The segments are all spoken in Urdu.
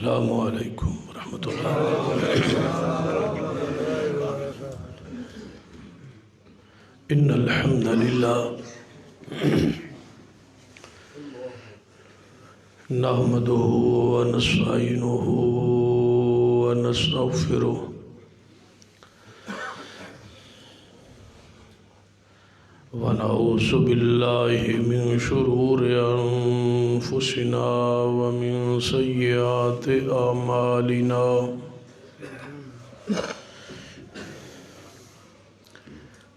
السلام علیکم ورحمۃ اللہ۔ ان الحمد للہ نحمدہ ونستعینہ ونستغفرہ ونعوذ باللہ من شرور انفسنا ومن سیئات اعمالنا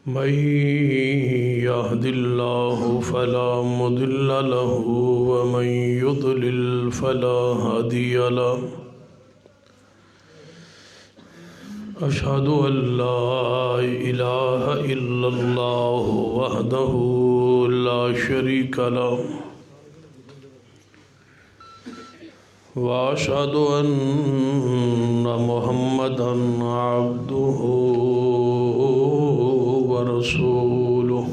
من يهد الله فلا مضل له ومن يضلل فلا هادي له أشهد أن لا إله إلا الله وحده لا شريك له وأشهد أن محمدا عبده ورسوله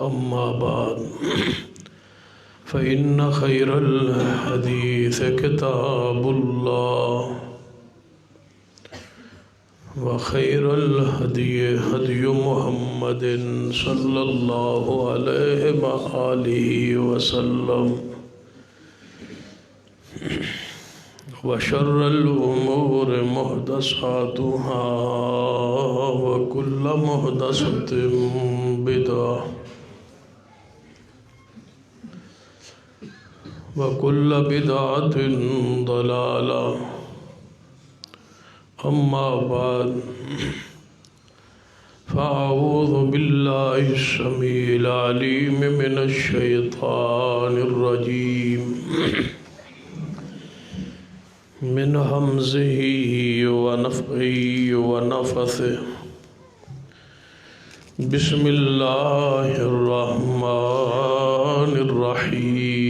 أما بعد فإن خير الحديث كتاب الله وخير الهدي هدي محمد صلى الله عليه وآله وسلم وشر الأمور محدثاتها وكل محدثة بدعة وكل بدعة ضلالة أما بعد فأعوذ بالله السميع العليم من الشيطان الرجيم من همزه ونفخه ونفثه بسم الله الرحمن الرحيم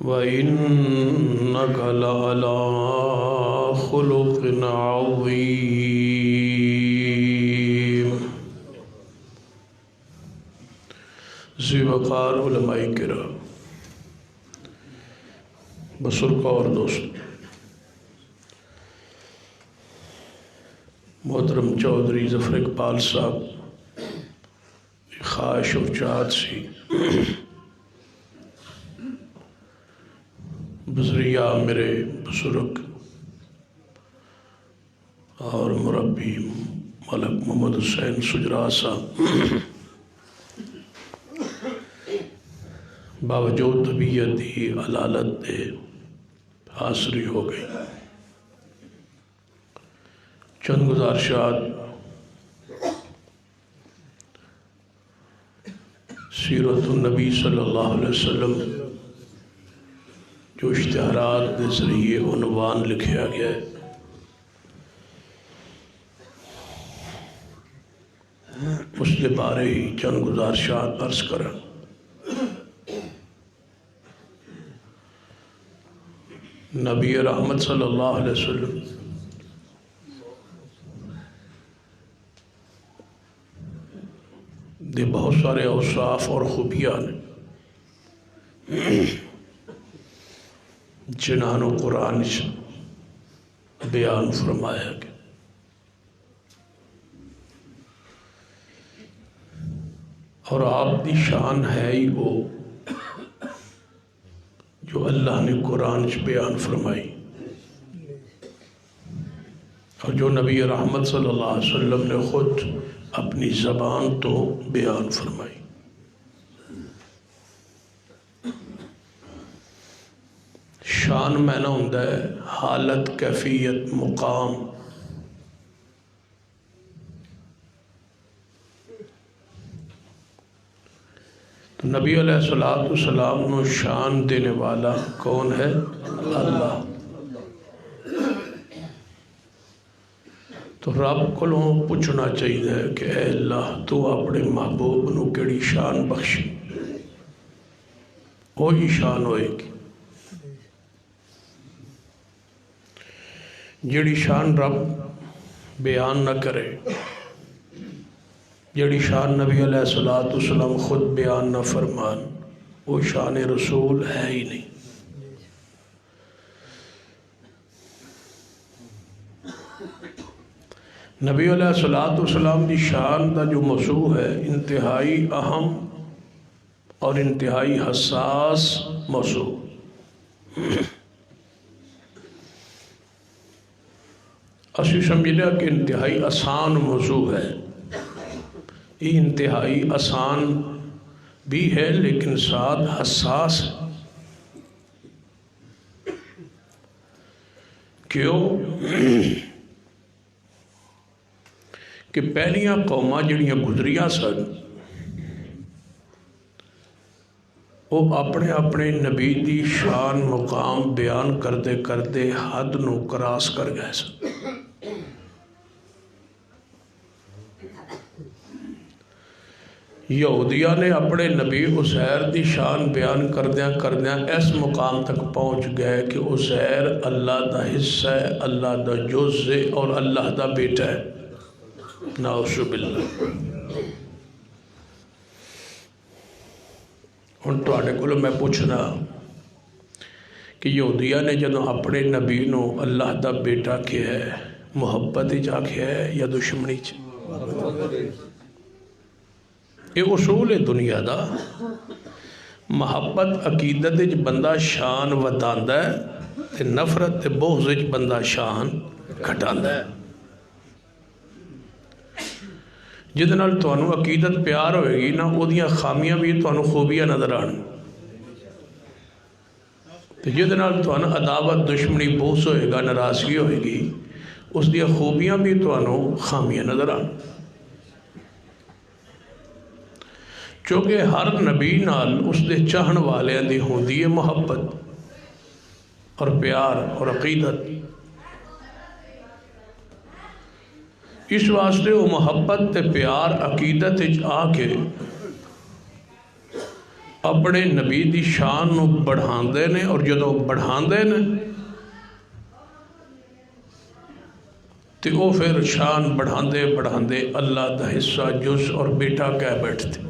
وإنك لعلى خلق عظيم۔ ذی وقار علماء کرام، بزرگوں اور دوست، محترم چودھری ظفر اقبال صاحب، خواہش و چاہت سی بذریعہ میرے بزرگ اور مربی ملک محمد حسین سجرا صاحب باوجود طبیعت ہی علالت دے حاضری ہو گئی۔ چند گزارشات سیرت النبی صلی اللہ علیہ وسلم جو اشتہارات کے ذریعے عنوان لکھیا گیا ہے، اس کے بارے ہی چند گزارشات عرض کریں۔ نبی رحمت صلی اللہ علیہ وسلم دے بہت سارے اوصاف اور خوبیاں نے جنہوں قرآن بیان فرمایا گیا۔ اور آپ دی شان ہے ہی وہ جو اللہ نے قرآن بیان فرمائی، اور جو نبی رحمت صلی اللہ علیہ وسلم نے خود اپنی زبان تو بیان فرمائی۔ شان میں نہ ہوندہ ہے حالت، کیفیت، مقام۔ تو نبی علیہ السلام نو شان دینے والا کون ہے؟ اللہ۔ تو رب کو پوچھنا چاہیے کہ اے اللہ تو اپنے محبوب نو کیڑی شان بخشی، وہی شان ہوئے گی جیڑی شان رب بیان نہ کرے، جڑی شان نبی علیہ الصلوۃ والسلام خود بیان نہ فرمان، وہ شان رسول ہے ہی نہیں۔ نبی علیہ الصلوۃ والسلام کی شان کا جو موضوع ہے انتہائی اہم اور انتہائی حساس موضوع۔ اسی سمجھ لیا کہ انتہائی آسان موضوع ہے، یہ انتہائی آسان بھی ہے لیکن ساتھ حساس ہے۔ کیوں کہ پہلیاں قوماں جڑیاں گزریاں سن وہ اپنے اپنے نبی دی شان مقام بیان کرتے کرتے حد نو کراس کر گئے سن۔ یہودیاں نے اپنے نبی عزیر دی شان بیان کردیاں کردیاں اس مقام تک پہنچ گئے کہ عزیر اللہ دا حصہ ہے، اللہ دا جز ہے اور اللہ دا بیٹا ہے۔ نعوذ باللہ۔ ہن تواڈے کولوں میں پوچھنا کہ یہودیاں نے جدوں اپنے نبی نو اللہ دا بیٹا کہیا ہے، محبت وچ آکھیا ہے یا دشمنی چ؟ یہ اصول ہے دنیا دا۔ محبت عقیدت وچ بندہ شان وداندا ہے تے نفرت تے بغض وچ بندہ شان گھٹاندا ہے۔ جہدے نال تانوں عقیدت پیار ہوئے گی نا اودیاں خامیاں بھی تانوں خوبیاں نظر آن، تے جہدے نال تانوں عداوت دشمنی بغض ہوئے گا ناراضگی ہوئے گی اس دی خوبیاں بھی تانوں خامیاں نظر آن۔ چونکہ ہر نبی نال اس دے چاہن والے دی ہوندی ہے محبت اور پیار اور عقیدت۔ اس واسطے وہ محبت تے پیار عقیدت آ کے اپنے نبی دی شان نو بڑھاندے نے، اور جدوں بڑھاندے نے تے وہ پھر شان بڑھاندے بڑھاندے اللہ دا حصہ جز اور بیٹا کہہ بیٹھتے۔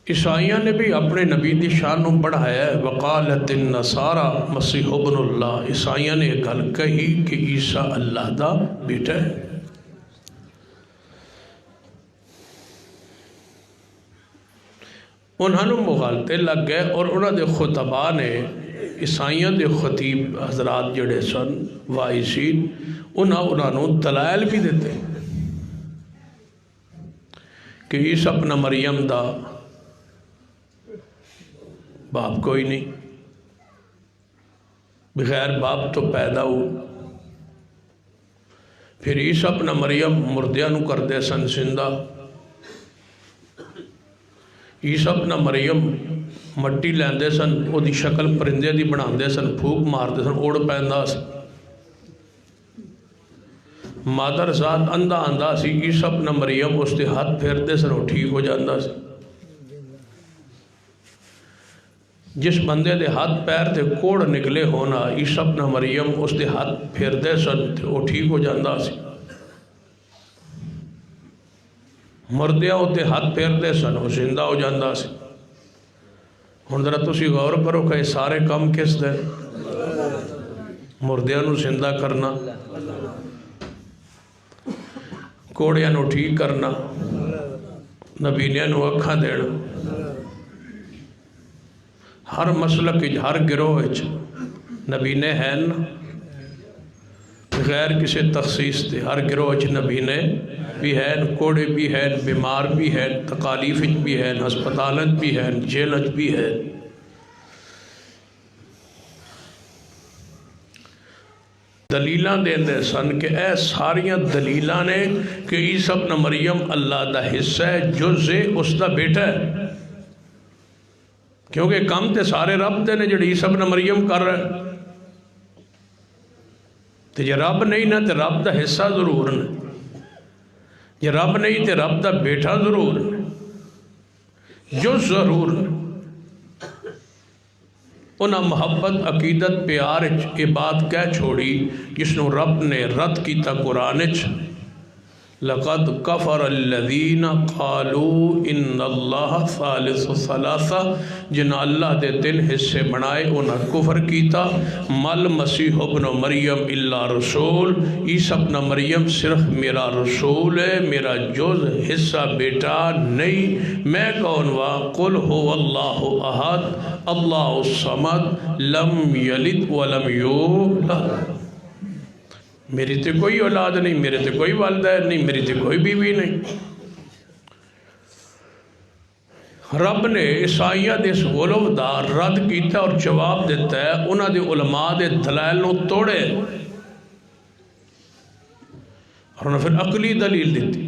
عیسائیاں نے بھی اپنے نبی دی شان نو بڑھایا ہے۔ وقالت النصارى مسیح ابن اللہ، عیسائیاں نے ایک گل کہی کہ عیسیٰ اللہ دا بیٹا ہے۔ انہوں نے مغالطے لگ گئے اور انہوں نے خطباء نے، عیسائیاں دے خطیب حضرات جڑے سن واعظین، انہوں نے دلائل بھی دیتے کہ عیسیٰ ابن مریم دا باپ کوئی نہیں، بغیر باپ تو پیدا ہو۔ پھر عیسیٰ ابن مریم مردیاں نو کردے سن زندہ۔ عیسیٰ ابن مریم مٹی لیندے سن، او دی شکل پرندے دی بناندے سن، پھوک ماردے سن، اڑ پیندا سی۔ مادر ذات اندھا اندھا سی، عیسیٰ ابن مریم اس دے ہاتھ پھیردے سن، وہ ٹھیک ہو جاندا سی۔ جس بندے دے ہاتھ پیر تے کوڑ نکلے ہونا، عیسیٰ ابن مریم اس دے ہاتھ پھیر دے سن تے وہ ٹھیک ہو جاندہ سی۔ مردیاں ہوتے ہاتھ پھیر دے سن، وہ زندہ ہو جاندہ سی۔ ہن ذرا تسی غور کرو کہ سارے کام کس دے؟ مردیاں نو زندہ کرنا، کوڑیاں نو ٹھیک کرنا، نبینیاں نو اکھاں دینا۔ ہر مسلک ہر گروہ نبینے ہیں نا، غیر کسی تخصیص دے ہر گروہ نبینے بھی ہیں، کوڑے بھی ہیں، بیمار بھی ہیں، تکالیف بھی ہیں، ہسپتالت بھی ہیں، جیلت بھی ہیں۔ دلیلاں دے سن کہ اے ساریاں دلیلاں نے کہ عیسیٰ ابن مریم اللہ دا حصہ ہے، جز اس دا بیٹا ہے۔ کیونکہ کم تے سارے رب دے نے جڑی عیسیٰ ابن مریم کر رہے، تے جے رب نہیں نا تے رب دا حصہ ضرور نے، جے رب نہیں تے رب دا بیٹا ضرور نے، جو ضرور نے۔ انہاں محبت عقیدت پیار یہ بات کہہ چھوڑی جس نو رب نے رد کیتا قرآن چ لقد کفر الذین قالوا ان اللہ ثالث ثلاثہ، جن اللہ دے تین حصے بنائے انہاں کفر کیتا. مل مسیح ابن مریم الا رسول، عیسیٰ ابن مریم صرف میرا رسول ہے، میرا جز حصہ بیٹا نہیں. میں کون وا؟ قل هو اللہ احد اللہ الصمد لم یلد ولم یولد. میری تے کوئی اولاد نہیں، میرے تے کوئی والدین نہیں، میری تے کوئی بیوی نہیں. رب نے عیسائیاں دے اس غلو دا رد کیتا اور جواب دیتا ہے. انہاں دے علماء دے دلائل نو توڑے اور انہاں پھر عقلی دلیل دیتی.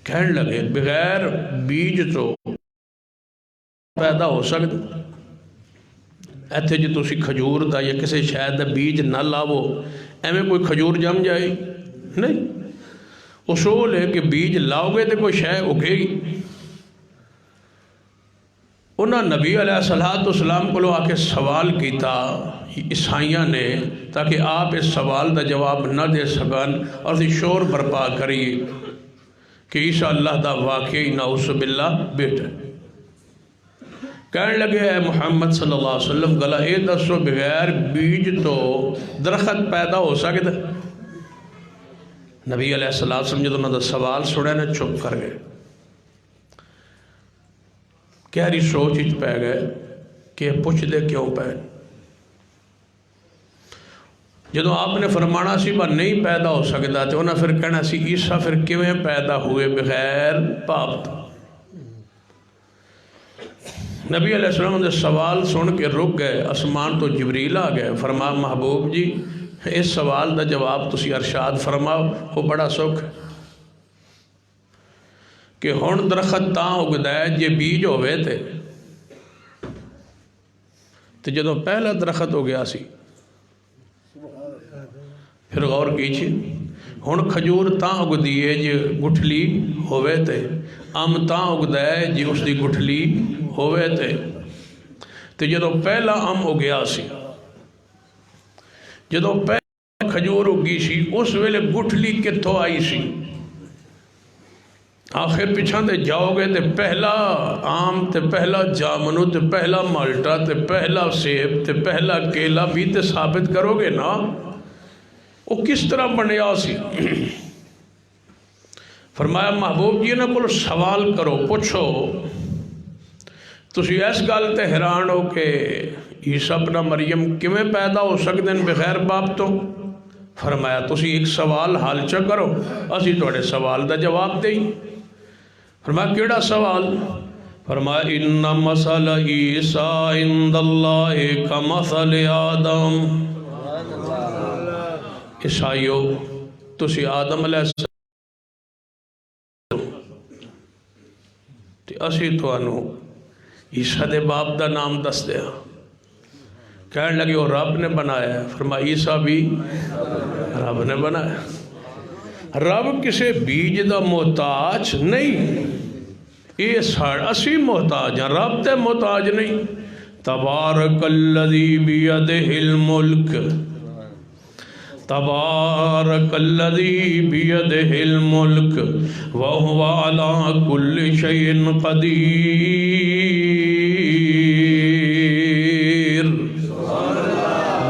کہنے لگے بغیر بیج تو پیدا ہو سکتا. ایتھے جی تسی کھجور دا یا کسی شاید دا بیج نہ لاو ایویں کوئی کھجور جم جائے نہیں. اصول ہے کہ بیج لاؤ گے تو کوئی شے اگے گی. انہاں نبی علیہ السلام کو آ کے سوال کیتا عیسائیاں نے تاکہ آپ اس سوال دا جواب نہ دے سکن اور شور برپا کری کہ عیسیٰ اللہ دا واقعی نعوذ باللہ بیٹا. کہنے لگے اے محمد صلی اللہ علیہ وسلم گلا اے دسو بغیر بیج تو درخت پیدا ہو سکتا؟ نبی علیہ السلام جب انہوں نے سوال سنے نے چپ کر گئے. گہری سوچ ہی پہ گئے کہ پوچھ دے کیوں پہ. جدو آپ نے فرمانا سی بار نہیں پیدا ہو سکتا تو انہوں نے پھر کہنا سی عیسیٰ پھر کیویں پیدا ہوئے بغیر باپ تو. نبی علیہ السلام نے سوال سن کے رک گئے. آسمان تو جبریل آ گئے. فرما محبوب جی اس سوال دا جواب تسی ارشاد فرماؤ. وہ بڑا سکھ کہ ہون درخت تاں اگدا ہے جے بیج ہوئے تھے تو جدوں پہلا درخت ہو گیا سی. پھر غور کیجئے ہون کھجور تاں اگدی ہے جے گٹھلی ہوئے تھے. ام تاں اگدا ہے جے اس دی گٹھلی ہوئے تھے. تو جدو پہلا ام ہو گیا سی جدو پہلا کھجور اگی سی اس ویلے گٹھلی کتھوں آئی سی. آخر پچھان دے جاؤ گے تے پہلا آم تے پہلا جامنو تے پہلا مالٹا تے پہلا سیب تے پہلا کیلا بھی تے ثابت کرو گے نا وہ کس طرح بنیا سی. فرمایا محبوب جی انہاں کو سوال کرو پوچھو تسی اس گل تے حیران ہو کہ عیسیٰ ابن مریم کیویں پیدا ہو سکتے ہیں بغیر باپ تو. فرمایا تسی ایک سوال حل چا کرو اسی تواڈے سوال دا جواب دیں. فرمایا کیڑا سوال؟ فرمایا ان مثل عیسیٰ عند اللہ کمثل آدم. عیسائیو تسی آدم علیہ السلام تے اسی توانو عیسیٰ دے باپ دا نام دس دیا. کہنے لگے وہ رب نے بنایا ہے. فرمایا عیسیٰ بھی رب نے بنایا. رب کسے بیج دا محتاج نہیں. یہ ساڑھ اسی محتاج ہیں رب تے محتاج نہیں. تبارک الذی بیدہ الملک تبارک الذی بیدہ الملک وہو علی کل شیء قدیر.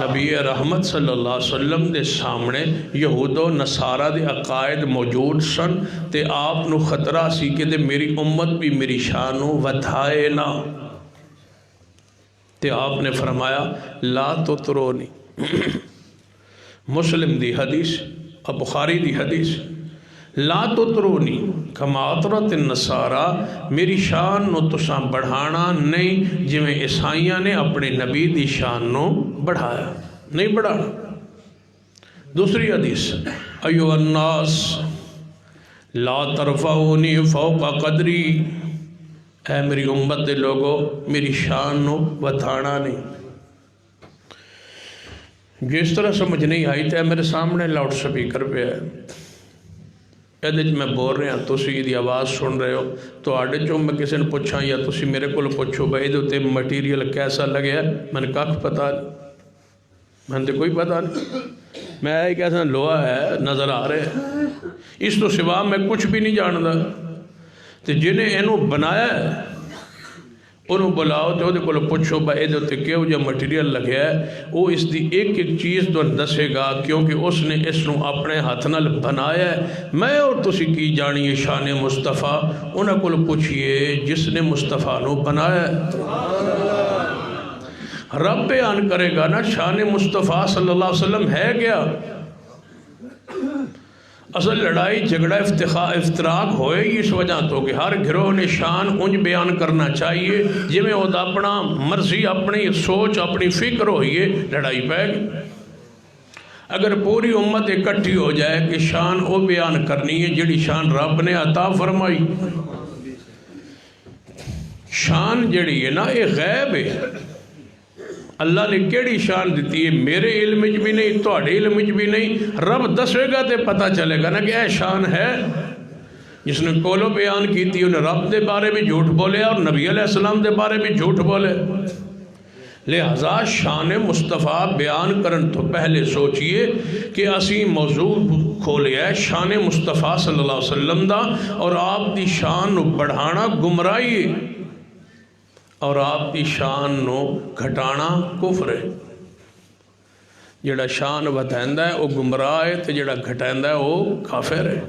نبی رحمت صلی اللہ علیہ وسلم دے سامنے یہود و نصارہ دے عقائد موجود سن تے آپ نو خطرہ سی کہ دے میری امت بھی میری شانو ودھائے نا. تے آپ نے فرمایا لا تطرونی. مسلم دی حدیث اور بخاری دی حدیث لا تطرونی کما اطرت النصارہ. میری شان نو تساں بڑھانا نہیں جویں عیسائیاں نے اپنے نبی دی شان نو بڑھایا نہیں بڑھانا. دوسری حدیث ایھا الناس لا ترفعونی فوق قدری. اے میری امت دے لوگو میری شان نو بڑھانا نہیں. جس طرح سمجھ نہیں آئی تو میرے سامنے لاؤڈ سپیکر پہ ہے یہ میں بول رہا تسی یہ آواز سن رہے ہو تو آڈے چو میں کسی نے پوچھا یا تسی میرے کو پوچھو بھائی دوتے مٹیریل کیسا لگے ہے میں نے کاک پتا نہیں میں نے کوئی پتا نہیں. میں ایک ایسا لوہا ہے نظر آ رہے ہیں، اس تو سوا میں کچھ بھی نہیں جانتا، تو جنہیں انہوں بنایا ہے انہوں بلاؤ تو وہ کو پوچھو بھائی یہ تے کہو جا مٹیریل لگیا ہے، وہ اس دی ایک ایک چیز تو دسے گا، کیونکہ اس نے اس نو اپنے ہاتھ نال بنایا ہے۔ میں اور تسی کی جانیے شان مصطفیٰ، انہوں کو پوچھئے جس نے مصطفیٰ نو بنایا ہے۔ رب بیان کرے گا نا شان مصطفیٰ صلی اللہ علیہ وسلم ہے کیا؟ اصل لڑائی جھگڑا افتراق ہوئے اس وجہ تو کہ ہر گروہ نے شان انج بیان کرنا چاہیے جی میں وہ اپنا مرضی، اپنی سوچ، اپنی فکر ہوئیے، لڑائی پہ گئی۔ اگر پوری امت اکٹھی ہو جائے کہ شان وہ بیان کرنی ہے جڑی شان رب نے عطا فرمائی، شان جڑی ہے نا یہ غیب ہے، اللہ نے کیڑی شان دیتی ہے میرے علم بھی نہیں، تہاڈے علم بھی نہیں، رب دسے گا تے پتہ چلے گا نا کہ اے شان ہے۔ جس نے کولو بیان کی تھی انہیں رب دے بارے میں جھوٹ بولے اور نبی علیہ السلام دے بارے میں جھوٹ بولے۔ لہذا شان مصطفیٰ بیان کرن تو پہلے سوچئے کہ اسی موضوع کھولے ہے شان مصطفیٰ صلی اللہ علیہ وسلم دا، اور آپ دی شان بڑھانا گمراہی ہے اور آپ دی شان نو گھٹانا کفر ہے۔ جڑا شان ودھائندہ ہے وہ گمراہ ہے، تے جڑا گھٹائندہ ہے وہ کافر ہے۔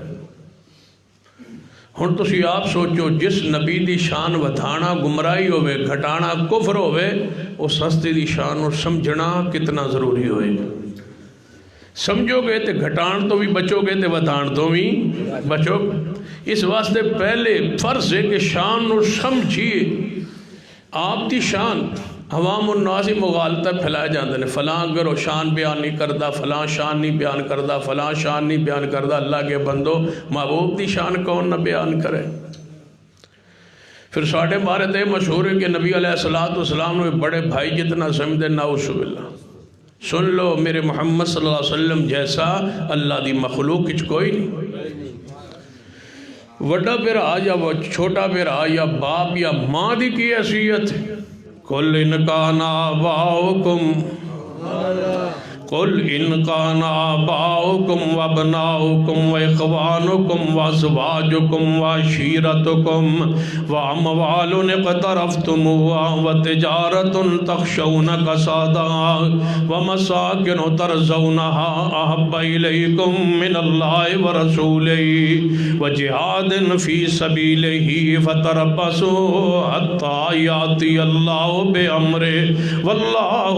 ہن تسی آپ سوچو جس نبی دی شان ودھانا گمراہی ہوئے، گھٹانا کفر ہوئے، اس ہستی دی شان نو سمجھنا کتنا ضروری ہوئے۔ سمجھو گے تے گھٹان تو بھی بچو گے تے ودھان تو بھی بچو گے۔ اس واسطے پہلے فرض ہے کہ شان نو سمجھیے۔ آپ دی شان عوام الناس مغالطہ پھیلائے جاندے نے، فلاں اگر وہ شان بیان نہیں کردہ، فلاں شان نہیں بیان کردہ، فلاں شان نہیں بیان کردہ۔ اللہ کے بندو محبوب دی شان کون نہ بیان کرے؟ پھر ساڑھے بارے تے مشہور ہے کہ نبی علیہ السلام نے بڑے بھائی جتنا سمجھے، نعوذ باللہ۔ سن لو میرے محمد صلی اللہ علیہ وسلم جیسا اللہ دی مخلوق کچھ کوئی نہیں۔ وڈا بھرا یا چھوٹا بھرا یا باپ یا ماں دی کی حیثیت، قل ان کان آباؤکم قل ان کان آباؤکم وابناؤکم واخوانکم وازواجکم وعشیرتکم واموال اقترفتموها وتجارت تخشون کسادها ومساکن ترضونها احب الیکم من اللہ ورسولہ وجہاد فی سبیلہ فتربصوا حتی یاتی اللہ بامرہ واللہ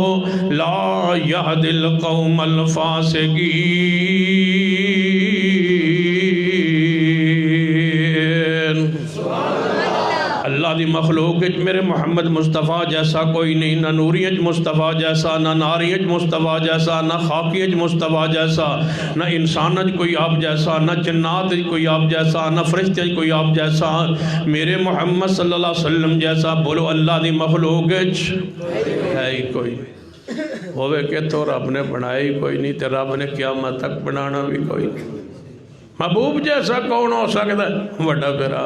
لا یہدی القوم الفاسقین۔ اللہ دی مخلوق میرے محمد مصطفیٰ جیسا کوئی نہیں، نہ نوریت مصطفیٰ جیسا، نہ ناریت مصطفیٰ جیسا، نہ خاکیت مصطفیٰ جیسا، نہ انسانت کوئی آپ جیسا، نہ جنات کوئی آپ جیسا، نہ فرشتے کوئی آپ جیسا، میرے محمد صلی اللہ علیہ وسلم جیسا بولو اللہ دی مخلوق ہے ہی کوئی نہیں۔ ہوئے کہ تو رب نے بنائی کوئی نہیں، تے رب نے قیامت تک بنانا بھی کوئی نہیں۔ محبوب جیسا کون ہو سکتا ہے؟ وڈا بھرا،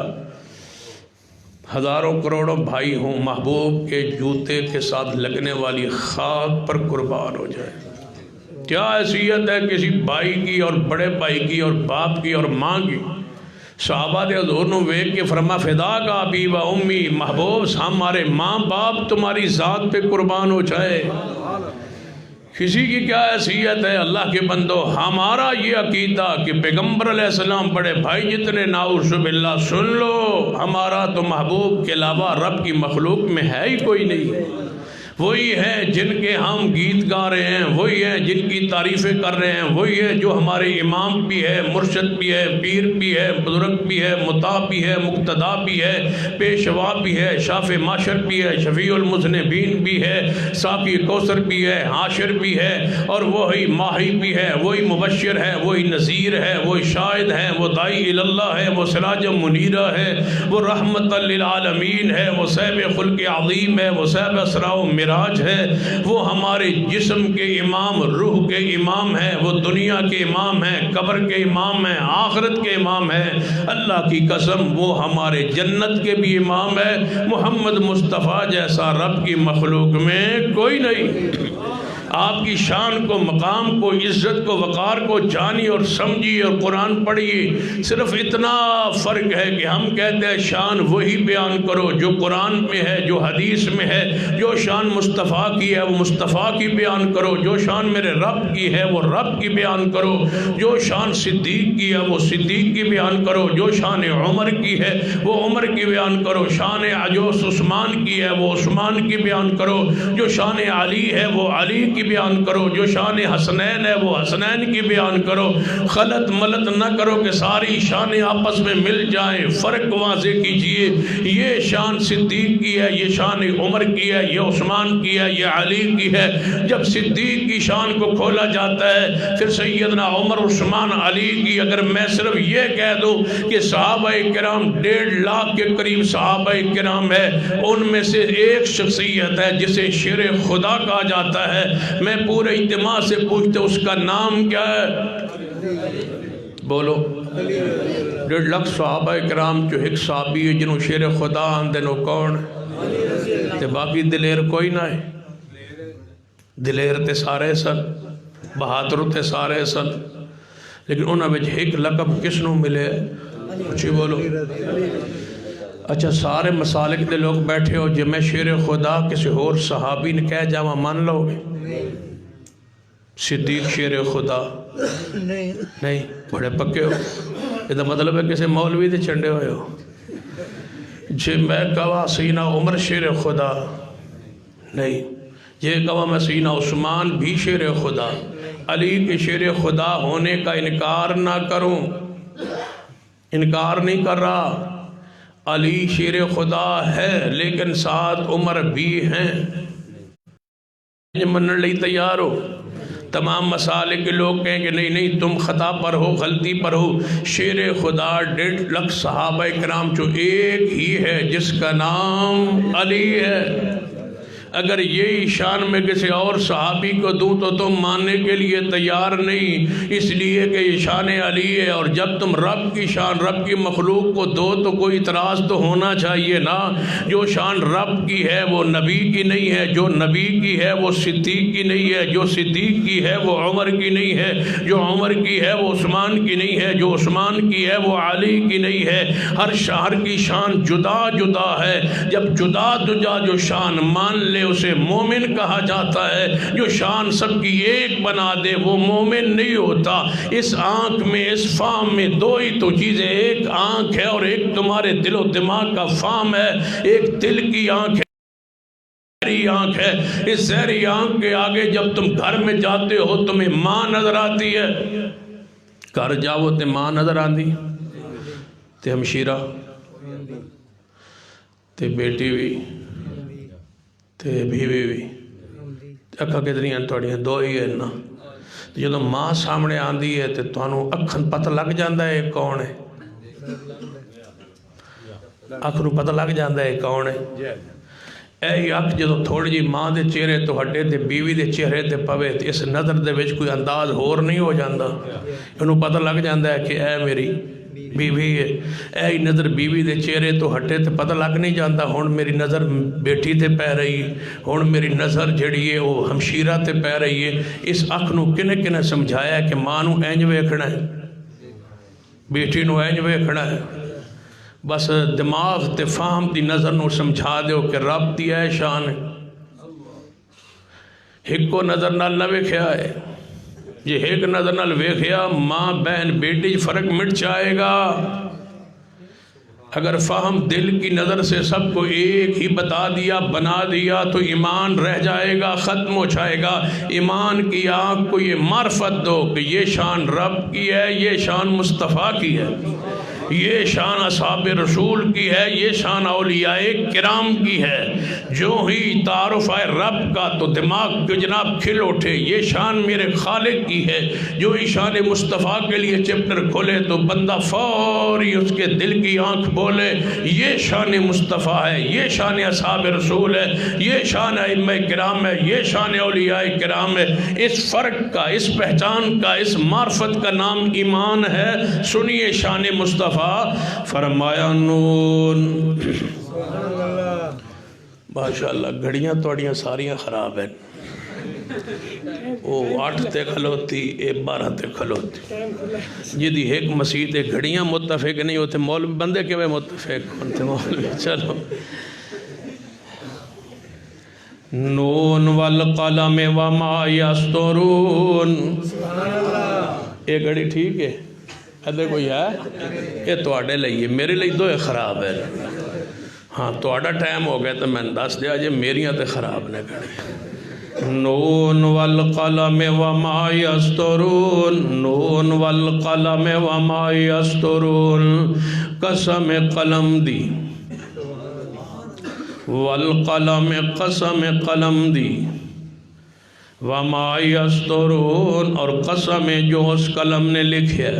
ہزاروں کروڑوں بھائی ہوں، محبوب کے جوتے کے ساتھ لگنے والی خاک پر قربان ہو جائے۔ کیا حیثیت ہے کسی بھائی کی اور بڑے بھائی کی اور باپ کی اور ماں کی؟ صحابہ دے حضور نو ویکھ کے فرما فدا کا ابی و امی، محبوب ہمارے ماں باپ تمہاری ذات پہ قربان ہو جائے۔ کسی کی کیا حیثیت ہے؟ اللہ کے بندو ہمارا یہ عقیدہ کہ پیغمبر علیہ السلام بڑے بھائی جتنے، نعوذ باللہ، سن لو ہمارا تو محبوب کے علاوہ رب کی مخلوق میں ہے ہی کوئی نہیں۔ وہی ہیں جن کے ہم گیت گا رہے ہیں، وہی ہیں جن کی تعریفیں کر رہے ہیں، وہی ہے جو ہمارے امام بھی ہے، مرشد بھی ہے، پیر بھی ہے، بزرگ بھی ہے، مطاع بھی ہے، مقتدا بھی ہے، پیشوا بھی ہے، شافع معاشر بھی ہے، شفیع المذنبین بھی ہے، ساقی کوثر بھی ہے، حاشر بھی ہے، اور وہی ماہی بھی ہے، وہی مبشر ہے، وہی نذیر ہے، وہی شاہد ہے، وہ داعی اللہ ہے، وہ سراج منیرہ ہے، وہ رحمت للعالمین ہے، وہ صاحب خلق عظیم ہے، وہ صاحب اسراء و معراج ہے، وہ ہمارے جسم کے امام، روح کے امام ہے، وہ دنیا کے امام ہے، قبر کے امام ہے، آخرت کے امام ہے۔ اللہ کی قسم وہ ہمارے جنت کے بھی امام ہے۔ محمد مصطفیٰ جیسا رب کی مخلوق میں کوئی نہیں۔ آپ کی شان کو، مقام کو، عزت کو، وقار کو جانی اور سمجھی اور قرآن پڑھیے۔ صرف اتنا فرق ہے کہ ہم کہتے ہیں شان وہی بیان کرو جو قرآن میں ہے، جو حدیث میں ہے۔ جو شان مصطفیٰ کی ہے وہ مصطفیٰ کی بیان کرو، جو شان میرے رب کی ہے وہ رب کی بیان کرو، جو شان صدیق کی ہے وہ صدیق کی بیان کرو، جو شان عمر کی ہے وہ عمر کی بیان کرو، شان عجوز عثمان کی ہے وہ عثمان کی بیان کرو، جو شان علی ہے وہ علی کی بیان کرو، جو شان حسنین ہے وہ حسنین کی بیان کرو۔ خلط ملط نہ کرو کہ ساری شانیں آپس میں مل جائیں، فرق واضح کیجئے۔ یہ شان صدیق کی ہے، یہ شان عمر کی ہے، یہ عثمان کی ہے، یہ علی کی ہے۔ جب صدیق کی شان کو کھولا جاتا ہے پھر سیدنا عمر، عثمان، علی کی اگر میں صرف یہ کہہ دوں کہ صحابہ کرام 1.5 لاکھ کے قریب صحابہ کرام ہے، ان میں سے ایک شخصیت ہے جسے شیر خدا کہا جاتا ہے، میں پورے اجتماع سے پوچھتے اس کا نام کیا ہے؟ بولو۔ 1.5 لاکھ صحابہ کرام جو ایک صحابی ہے جنہوں شیر خدا آندے نو کون تے باقی دلیر کوئی نہ ہے؟ دلیر تے سارے سن، بہادر تے سارے سن، لیکن انہوں نے ایک لقب کس نو ملے؟ اچھی بولو۔ اچھا سارے مسالک دے لوگ بیٹھے ہو، جب میں شیر خدا کسی اور صحابی نے کہہ جاواں مان لو گے؟ صدیق شیر خدا نہیں، بڑے پکے ہو۔ یہ مطلب ہے کسی مولوی دے چنڈے ہوئے ہو۔ جی میں کہا سینہ عمر شیر خدا نہیں، یہ کہا میں سینہ عثمان بھی شیر خدا، علی کے شیر خدا ہونے کا انکار نہ کروں، انکار نہیں کر رہا، علی شیر خدا ہے لیکن ساتھ عمر بھی ہیں۔ منن لئی تیار ہو؟ تمام مسالے کے لوگ کہیں کہ نہیں نہیں تم خطا پر ہو، غلطی پر ہو۔ شیر خدا 1.5 لاکھ صحابہ کرام جو ایک ہی ہے جس کا نام علی ہے۔ اگر یہی شان میں کسی اور صحابی کو دوں تو تم ماننے کے لیے تیار نہیں، اس لیے کہ یہ شان علی ہے، اور جب تم رب کی شان، رب کی مخلوق کو دو تو کوئی اعتراض تو ہونا چاہیے نا۔ جو شان رب کی ہے وہ نبی کی نہیں ہے، جو نبی کی ہے وہ صدیق کی نہیں ہے، جو صدیق کی ہے وہ عمر کی نہیں ہے، جو عمر کی ہے وہ عثمان کی نہیں ہے، جو عثمان کی ہے وہ علی کی نہیں ہے۔ ہر شہر کی شان جدا جدا ہے، جب جدا جدا جو شان مان لے اسے مومن کہا جاتا ہے۔ جو شان سب کی ایک بنا دے وہ مومن نہیں ہوتا۔ اس آنکھ میں، اس فام میں دو ہی تو چیزیں، ایک آنکھ ہے اور ایک تمہارے دل و دماغ کا فام ہے۔ ایک دل کی آنکھ ہے، زہری آنکھ ہے۔ اس زہری آنکھ کے آگے جب تم گھر میں جاتے ہو تمہیں ماں نظر آتی ہے، گھر جاؤ تے ماں نظر آندی تے ہمشیرہ تے بیٹی بھی تے بیوی بھی، اکھا کتنی ہیں توڑیاں؟ دو ہی ہے نا۔ جدو ماں سامنے آندی ہے تے توانو اکھن پتہ لگ جاندہ ہے کون ہے؟ اکھنو پتہ لگ جاندہ ہے کون ہے؟ اے اکھ جدو تھوڑی جی ماں دے چہرے تو ہٹے تے بیوی دے چہرے تے پوے تے اس نظر دے وچ کوئی انداز ہور نہیں ہو جاندہ، انہوں پتہ لگ جاندہ ہے کہ اے میری بیوی ہے۔ اے نظر بیوی دے چہرے تو ہٹے تے پتہ لگ نہیں جاندہ ہون میری نظر بیٹی تے پہ رہی، ہون میری نظر جڑی ہے وہ ہمشیرہ تے پہ رہی ہے۔ اس اکھ نو کنے کنے سمجھایا ہے کہ ماں نو اینج ویکھنا ہے، بیٹی نو اینج ویکھنا ہے۔ بس دماغ تے فہم دی نظر نو سمجھا دیو کہ رب دی اے شان ہے۔ ایک کو نظر نال نہ ویکھیا ہے، یہ ایک نظر نال ویکھیا ماں بہن بیٹی فرق مٹ جائے گا۔ اگر فہم دل کی نظر سے سب کو ایک ہی بتا دیا، بنا دیا تو ایمان رہ جائے گا، ختم ہو جائے گا۔ ایمان کی آنکھ کو یہ معرفت دو کہ یہ شان رب کی ہے، یہ شان مصطفیٰ کی ہے، یہ شان اصحاب رسول کی ہے، یہ شان اولیاء کرام کی ہے۔ جو ہی تعارف آئے رب کا تو دماغ کو جناب کھل اٹھے، یہ شان میرے خالق کی ہے۔ جو ہی شان مصطفیٰ کے لیے چپٹر کھولے تو بندہ فوری اس کے دل کی آنکھ بولے یہ شان مصطفیٰ ہے، یہ شان اصحاب رسول ہے، یہ شان ائمہ کرام ہے، یہ شان اولیاء کرام ہے۔ اس فرق کا، اس پہچان کا، اس معرفت کا نام ایمان ہے۔ سنیے شان مصطفیٰ، فرمایا نون۔ ماشاءاللہ گھڑیاں توڑیاں ساریاں خراب ہیں، وہ 8 تے کھلوتی اے 12 تے کھلوتی جدی ایک مسجد گھڑیاں متفق نہیں ہوتے مولوی بندے کے متفق ہوتے مولوی چلو نون والقلم وما یسطرون یہ گھڑی ٹھیک ہے ادھر کوئی ہے یہ تواڈے لئیے میرے لئے تو یہ خراب ہے ہاں تواڈا ٹائم ہو گیا تو میں دس دیا جی میریاں تے خراب نے گھڑی نون والقلم وما یسطرون نون والقلم وما یسطرون قسم قلم دی والقلم قسم قلم دی وما یسطرون اور قسم جو اس قلم نے لکھے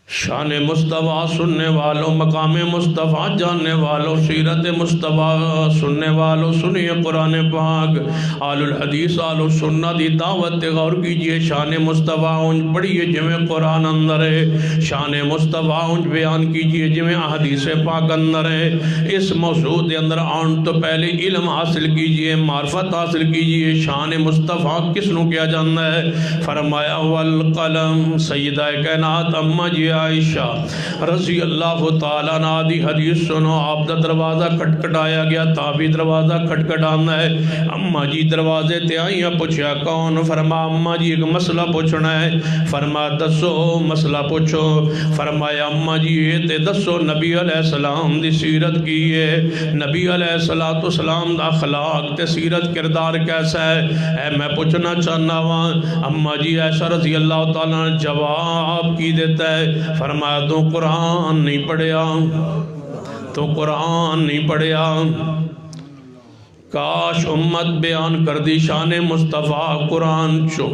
شان مصطفیٰ سننے والوں مقام مصطفیٰ جاننے والوں سیرت مصطفیٰ سننے والوں سنیے قرآن پاک آل الحدیث آل السنہ دی دعوت غور کیجئے شان مصطفیٰ انج پڑھئے جمیں قرآن اندر ہے شان مصطفیٰ انج بیان کیجئے جمیں احادیث پاک اندر ہے اس موضوع دے اندر آن تو پہلے علم حاصل کیجئے معرفت حاصل کیجئے شان مصطفیٰ کس نو کیا جانا ہے فرمایا والقلم سیدہ کائنات اماں جی عائشہ رضی اللہ تعالیٰ عنہ دی حدیث سنو آپ دا دروازہ کھٹکھٹایا گیا تابی دروازہ کھٹکھٹانا ہے اماں جی دروازے تے آئیاں پوچھا کون فرما اماں جی ایک مسئلہ پوچھنا ہے فرما دسو مسئلہ پوچھو فرمایا اماں جی یہ تے دسو نبی علیہ السلام دی سیرت کی ہے نبی علیہ السلام دا اخلاق تے سیرت کردار کیسا ہے اے میں پوچھنا چاہنا ہوں اماں جی عائشہ رضی اللہ تعالیٰ نے جواب کی دیتا ہے فرمایا تو قرآن نہیں پڑھیا تو قرآن نہیں پڑھیا کاش امت بیان کر دی شان مصطفیٰ قرآن چو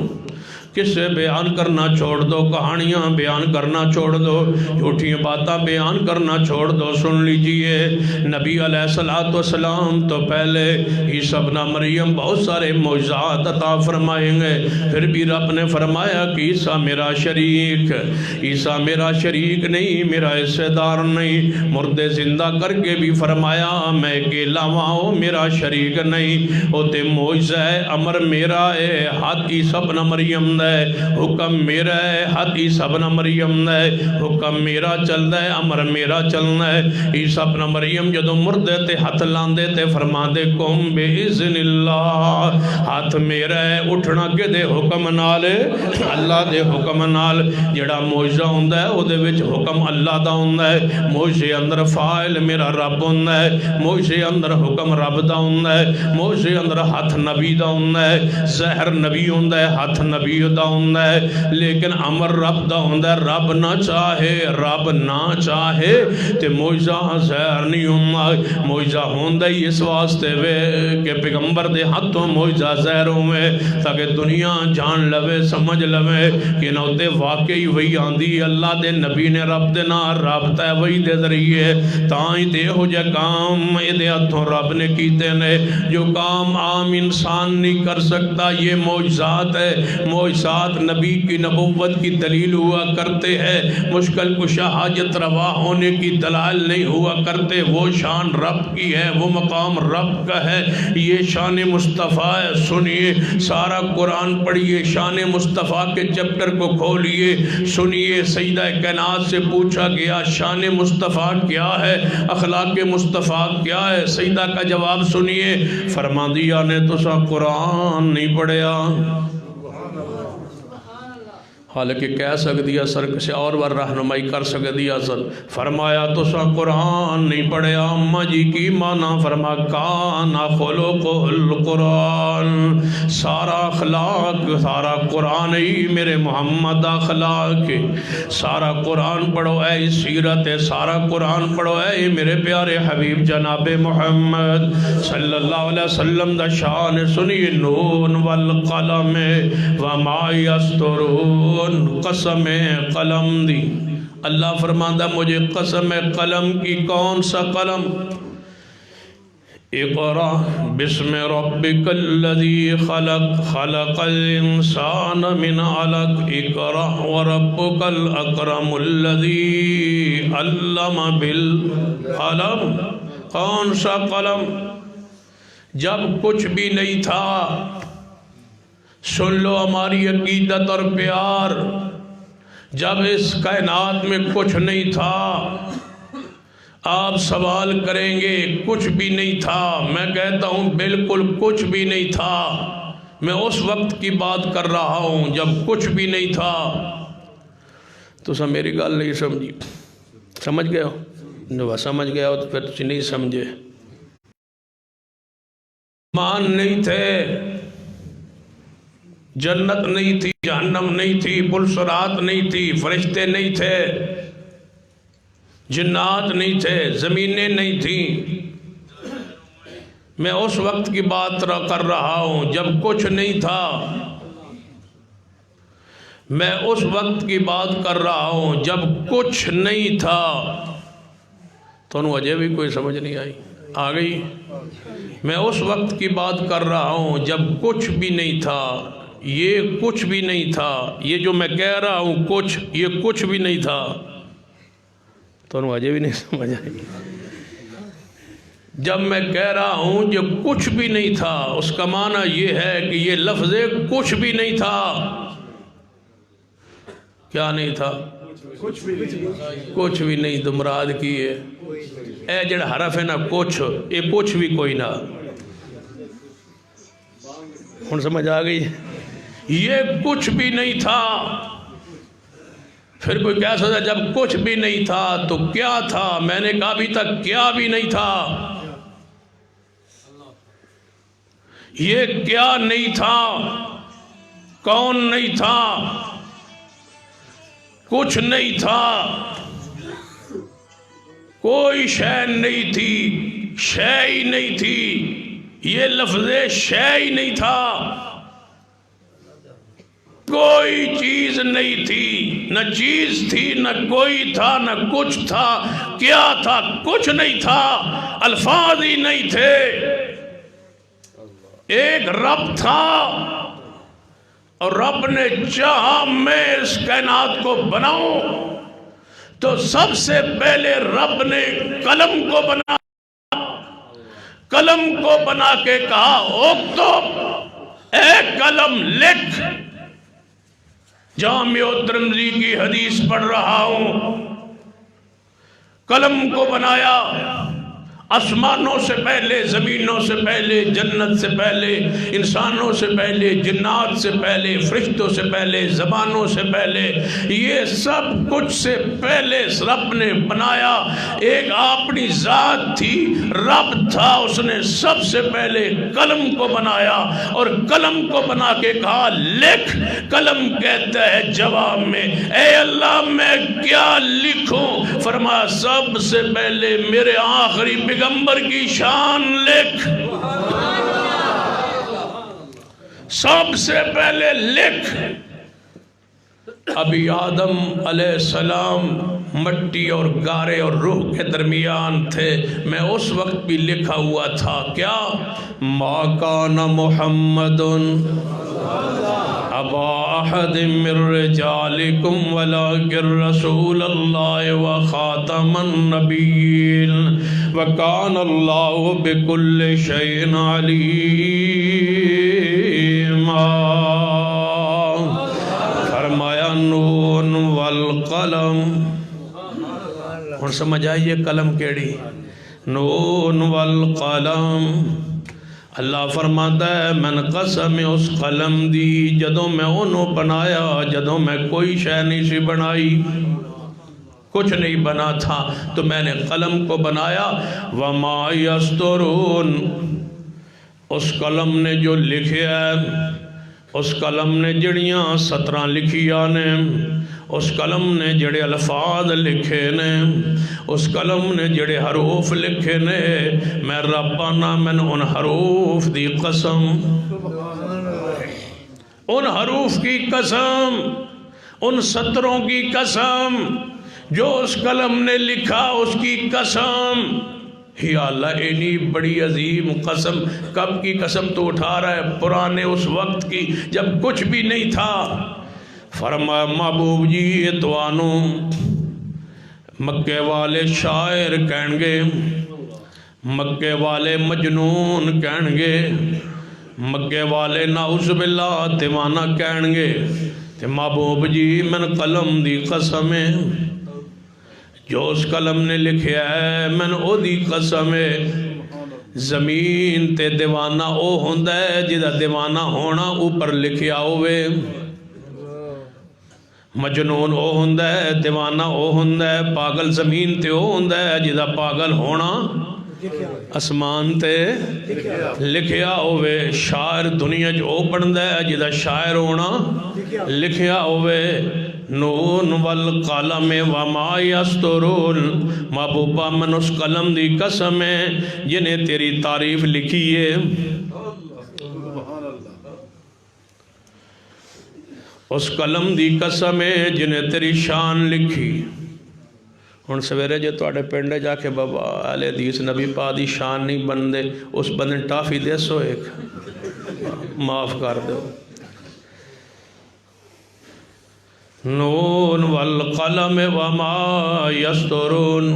کسے بیان کرنا چھوڑ دو کہانیاں بیان کرنا چھوڑ دو جھوٹیاں باتاں بیان کرنا چھوڑ دو سن لیجئے نبی علیہ السلام تو پہلے عیسیٰ ابن مریم بہت سارے معجزات عطا فرمائیں گے پھر بھی رب نے فرمایا کہ عیسیٰ میرا شریک نہیں میرا حصہ دار نہیں مردے زندہ کر کے بھی فرمایا میں اکیلا ہوں میرا شریک نہیں ہوتے معجزہ ہے امر میرا ہے ہاتھ عیسیٰ ابن مریم حکم میرا ہے ہاتھ عیسیٰ ابن مریم نے حکم میرا چلنا ہے امر میرا چلنا ہے عیسیٰ ابن مریم جدو مردے تے ہاتھ لاندے تے فرما دے قوم بے اذن اللہ ہاتھ میرا ہے اٹھنا کے دے حکم نال اللہ دے حکم نال جڑا معجزہ ہوندا ہے او دے وچ حکم اللہ دا ہوندا ہے معجزے اندر فاعل میرا رب ہوندا ہے معجزے اندر حکم رب دا ہوندا ہے معجزے اندر ہاتھ نبی دا ہوندا ہے زہر نبی ہوندا ہے ہاتھ نبی دا ہوندا ہے لیکن امر رب دا ہوندا ہے رب نہ چاہے تے معجزہ زہر نہیں ہوندا معجزہ ہوندا ہی اس واسطے وے کہ پیغمبر دے ہاتھوں معجزہ زہر ہوئے تاکہ دنیا جان لوے سمجھ لوے کہ نہ تے واقعی وہی آندی اللہ دے نبی نے رب دے نال رابطہ ہے وہی دے ذریعے تاں ہی تے ہو جا کام دے ہاتھوں رب نے کیتے نے جو کام عام انسان نہیں کر سکتا یہ معجزات ہے معجزات نبی کی نبوت کی دلیل ہوا کرتے ہیں مشکل کشا حاجت روا ہونے کی دلائل نہیں ہوا کرتے وہ شان رب کی ہے وہ مقام رب کا ہے یہ شان مصطفیٰ ہے سنیے سارا قرآن پڑھیے شان مصطفیٰ کے چپٹر کو کھولیے سنیے سیدہ کائنات سے پوچھا گیا شان مصطفیٰ کیا ہے اخلاق مصطفیٰ کیا ہے سیدہ کا جواب سنیے فرما دیا نے تو سا قرآن نہیں پڑھیا حالانکہ کہہ سکتی اثر کسی اور بار رہنمائی کر سکتی اثر فرمایا تو سا قرآن نہیں پڑھیا اماں جی کی مانا فرما کانا خلق القرآن سارا اخلاق سارا قرآن ہی میرے محمد اخلاق سارا قرآن پڑھو اے سیرت سارا قرآن پڑھو اے میرے پیارے حبیب جناب محمد صلی اللہ علیہ وسلم دا شان سنی نون والقلم وما یسطرون قسم قلم دی اللہ فرماندہ مجھے قسم قلم کی کون سا قلم اقرأ بسم ربک الذی خلق خلق الانسان من علق اقرأ وربک الاکرم الذی علم بالقلم کون سا قلم جب کچھ بھی نہیں تھا، سن لو ہماری عقیدت اور پیار، جب اس کائنات میں کچھ نہیں تھا، آپ سوال کریں گے کچھ بھی نہیں تھا، میں کہتا ہوں بالکل کچھ بھی نہیں تھا، میں اس وقت کی بات کر رہا ہوں جب کچھ بھی نہیں تھا۔ تو سب میری گل نہیں سمجھی، سمجھ گئے ہو؟ جو سمجھ گیا ہو تو پھر تسی نہیں سمجھے۔ مان نہیں تھے، جنت نہیں تھی، جہنم نہیں تھی، پلسرات نہیں تھی، فرشتے نہیں تھے، جنات نہیں تھے، زمینیں نہیں تھیں۔ میں اس وقت کی بات کر رہا ہوں جب کچھ نہیں تھا، میں اس وقت کی بات کر رہا ہوں جب کچھ نہیں تھا۔ تو انہوں اجے بھی کوئی سمجھ نہیں آئی؟ آ گئی؟ میں اس وقت کی بات کر رہا ہوں جب کچھ بھی نہیں تھا، یہ کچھ بھی نہیں تھا، یہ جو میں کہہ رہا ہوں کچھ، یہ کچھ بھی نہیں تھا۔ تو انہوں اجے بھی نہیں سمجھ آئی؟ جب میں کہہ رہا ہوں جو کچھ بھی نہیں تھا، اس کا معنی یہ ہے کہ یہ لفظ کچھ بھی نہیں تھا۔ کیا نہیں تھا؟ کچھ بھی نہیں تو مراد کی ہے اے جڑا حرف ہے نا کچھ، یہ کچھ بھی کوئی نہ۔ ہن سمجھ آ گئی؟ یہ کچھ بھی نہیں تھا۔ پھر کوئی کہہ سکتا جب کچھ بھی نہیں تھا تو کیا تھا؟ میں نے کہا ابھی تک کیا بھی نہیں تھا۔ یہ کیا نہیں تھا؟ کون نہیں تھا؟ کچھ نہیں تھا، کوئی شے نہیں تھی، شے ہی نہیں تھی، یہ لفظ شے ہی نہیں تھا، کوئی چیز نہیں تھی، نہ چیز تھی، نہ کوئی تھا، نہ کچھ تھا۔ کیا تھا؟ کچھ نہیں تھا، الفاظ ہی نہیں تھے۔ ایک رب تھا اور رب نے چاہا میں اس کائنات کو بناؤں تو سب سے پہلے رب نے قلم کو بنا، قلم کو بنا کے کہا اکتب، اے قلم لکھ۔ جامع ترمذی کی حدیث پڑھ رہا ہوں، قلم کو بنایا، آسمانوں سے پہلے، زمینوں سے پہلے، جنت سے پہلے، انسانوں سے پہلے، جنات سے پہلے، فرشتوں سے پہلے، زبانوں سے پہلے، یہ سب کچھ سے پہلے رب نے بنایا۔ ایک اپنی ذات تھی، رب تھا، اس نے سب سے پہلے قلم کو بنایا اور قلم کو بنا کے کہا لکھ۔ قلم کہتا ہے جواب میں اے اللہ میں کیا لکھوں؟ فرمایا سب سے پہلے میرے آخری پیغمبر کی شان لکھ، سب سے پہلے لکھ۔ ابھی آدم علیہ السلام مٹی اور گارے اور روح کے درمیان تھے، میں اس وقت بھی لکھا ہوا تھا کیا؟ ما کان محمد ابا احد من رجالکم ولکن رسول اللہ وخاتم النبیین وکان اللہ بکل شیء علیما۔ فرمایا نون والقلم، اور سمجھ آئیے قلم کیڑی؟ نون والقلم۔ اللہ فرماتا ہے من قسم اس قلم دی جدوں میں انہوں بنایا، جدوں میں کوئی شے نہیں سی بنائی، کچھ نہیں بنا تھا تو میں نے قلم کو بنایا۔ وما یسترون، اس قلم نے جو لکھیا ہے، اس قلم نے جڑیاں سطرہ لکھیا نے، اس قلم نے جڑے الفاظ لکھے نے، اس قلم نے جڑے حروف لکھے نے، میں ربنا من ان حروف دی قسم، ان حروف کی قسم، ان سطروں کی قسم، جو اس قلم نے لکھا اس کی قسم۔ یا اللہ اینی بڑی عظیم قسم، کب کی قسم تو اٹھا رہا ہے؟ پرانے اس وقت کی جب کچھ بھی نہیں تھا۔ فرمایا محبوب جی یہ توانوں مکے والے شاعر کہیں گے، مکے والے مجنون کہن گے، مکے والے نعوذ باللہ دیوانہ کہن گے تے محبوب جی من قلم دی قسم ہے، جو اس قلم نے لکھیا ہے من او دی قسم ہے، زمین تے دیوانہ او ہوندہ ہے جدہ دیوانہ ہونا اوپر لکھیا ہوئے، مجنون او ہوندہ ہے دیوانہ او ہوندہ ہے، پاگل زمین تے او ہوندہ ہے جدہ پاگل ہونا اسمان تے لکھیا ہوئے، شاعر دنیا جو پڑھندہ ہے جدہ شاعر ہونا لکھیا ہوئے، نون والقلم وما یسطرون، محبوبہ من اس قلم دی قسم ہے جنہیں تیری تعریف لکھی ہے، اس قلم دی قسم ہے جنہیں تیری شان لکھی۔ ہن سویرے جو تواڈے پنڈے جا کے بابا اہل حدیث نبی پاک دی شان نہیں بندے، اس بندے ٹافی دے سو ایک معاف کر دو۔ نون والقلم وما یسطرون،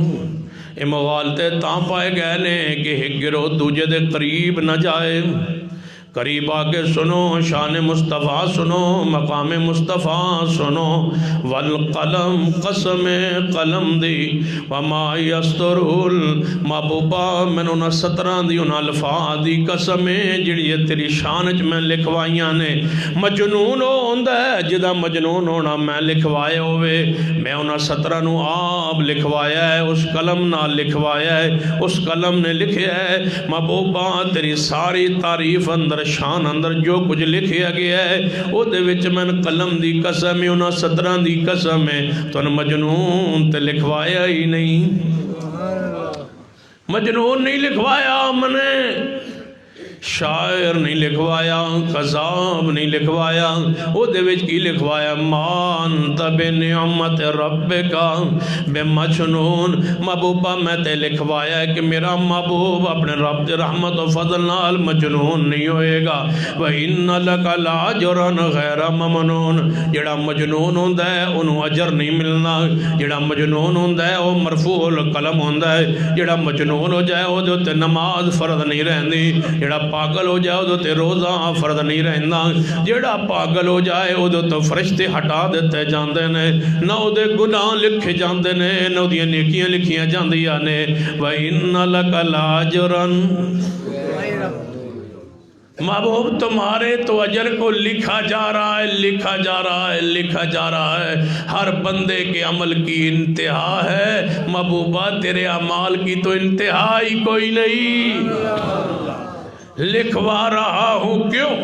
یہ مغالطے تاں پائے گئے نے کہ ایک گروہ دوجہ دے قریب نہ جائے، قریب آکے سنو شان مصطفیٰ سنو مقام مصطفیٰ سنو، والقلم قسم قلم دی وما یسطرون، محبوبہ میں انہاں 17 دی انہاں الفاظ دی قسم جڑی تیری شانچ میں لکھوائیاں نے، مجنون ہو ہوندہ ہے جدہ مجنون ہونا میں لکھوائے ہوئے، میں انہاں 17 نو آپ لکھوایا ہے، اس قلم نہ لکھوایا ہے، اس قلم نے لکھیا ہے، محبوبہ تیری ساری تعریف اندر شان اندر جو کچھ لکھیا گیا ہے او دے وچ من قلم دی قسم ہے، انہاں 17 دی قسم ہے، تو ان مجنون تے لکھوایا ہی نہیں، مجنون نہیں لکھوایا میں نے، شاعر نہیں لکھوایا، قذاب نہیں لکھوایا، او دے وچ کی لکھوایا مانت بنعمت ربکا بے مجنون، محبوبہ میں تے لکھوایا ہے کہ میرا محبوب اپنے رب دے رحمت و فضل نال مجنون نہیں ہوئے گا، وَإِنَّ لَكَ لَأَجْرًا غَيْرَ مَمْنُونَ، جڑا مجنون ہوندہ ہے انہوں اجر نہیں ملنا، جڑا مجنون ہوندہ ہے وہ مرفوع القلم ہوندہ ہے، جڑا مجنون ہو جائے وہ تے نماز فرض نہیں رہندی، جڑا پاگل ہو جائے وہ تے روزہ فرض نہیں رہنا، جڑا پاگل ہو جائے وہ تو فرشتے ہٹا دیتے جاندے نے، نہ وہ دے گناہ لکھے جاندے نے، نہ وہ نیکیاں لکھیاں جاندیاں نے، وَإِنَّ لَكَ لَأَجْرًا، محبوب تمہارے تو اجر کو لکھا جا رہا ہے، لکھا جا رہا ہے، لکھا جا رہا ہے، ہر بندے کے عمل کی انتہا ہے، محبوبہ تیرے اعمال کی تو انتہا ہی کوئی نہیں، لکھوا رہا ہوں کیوں؟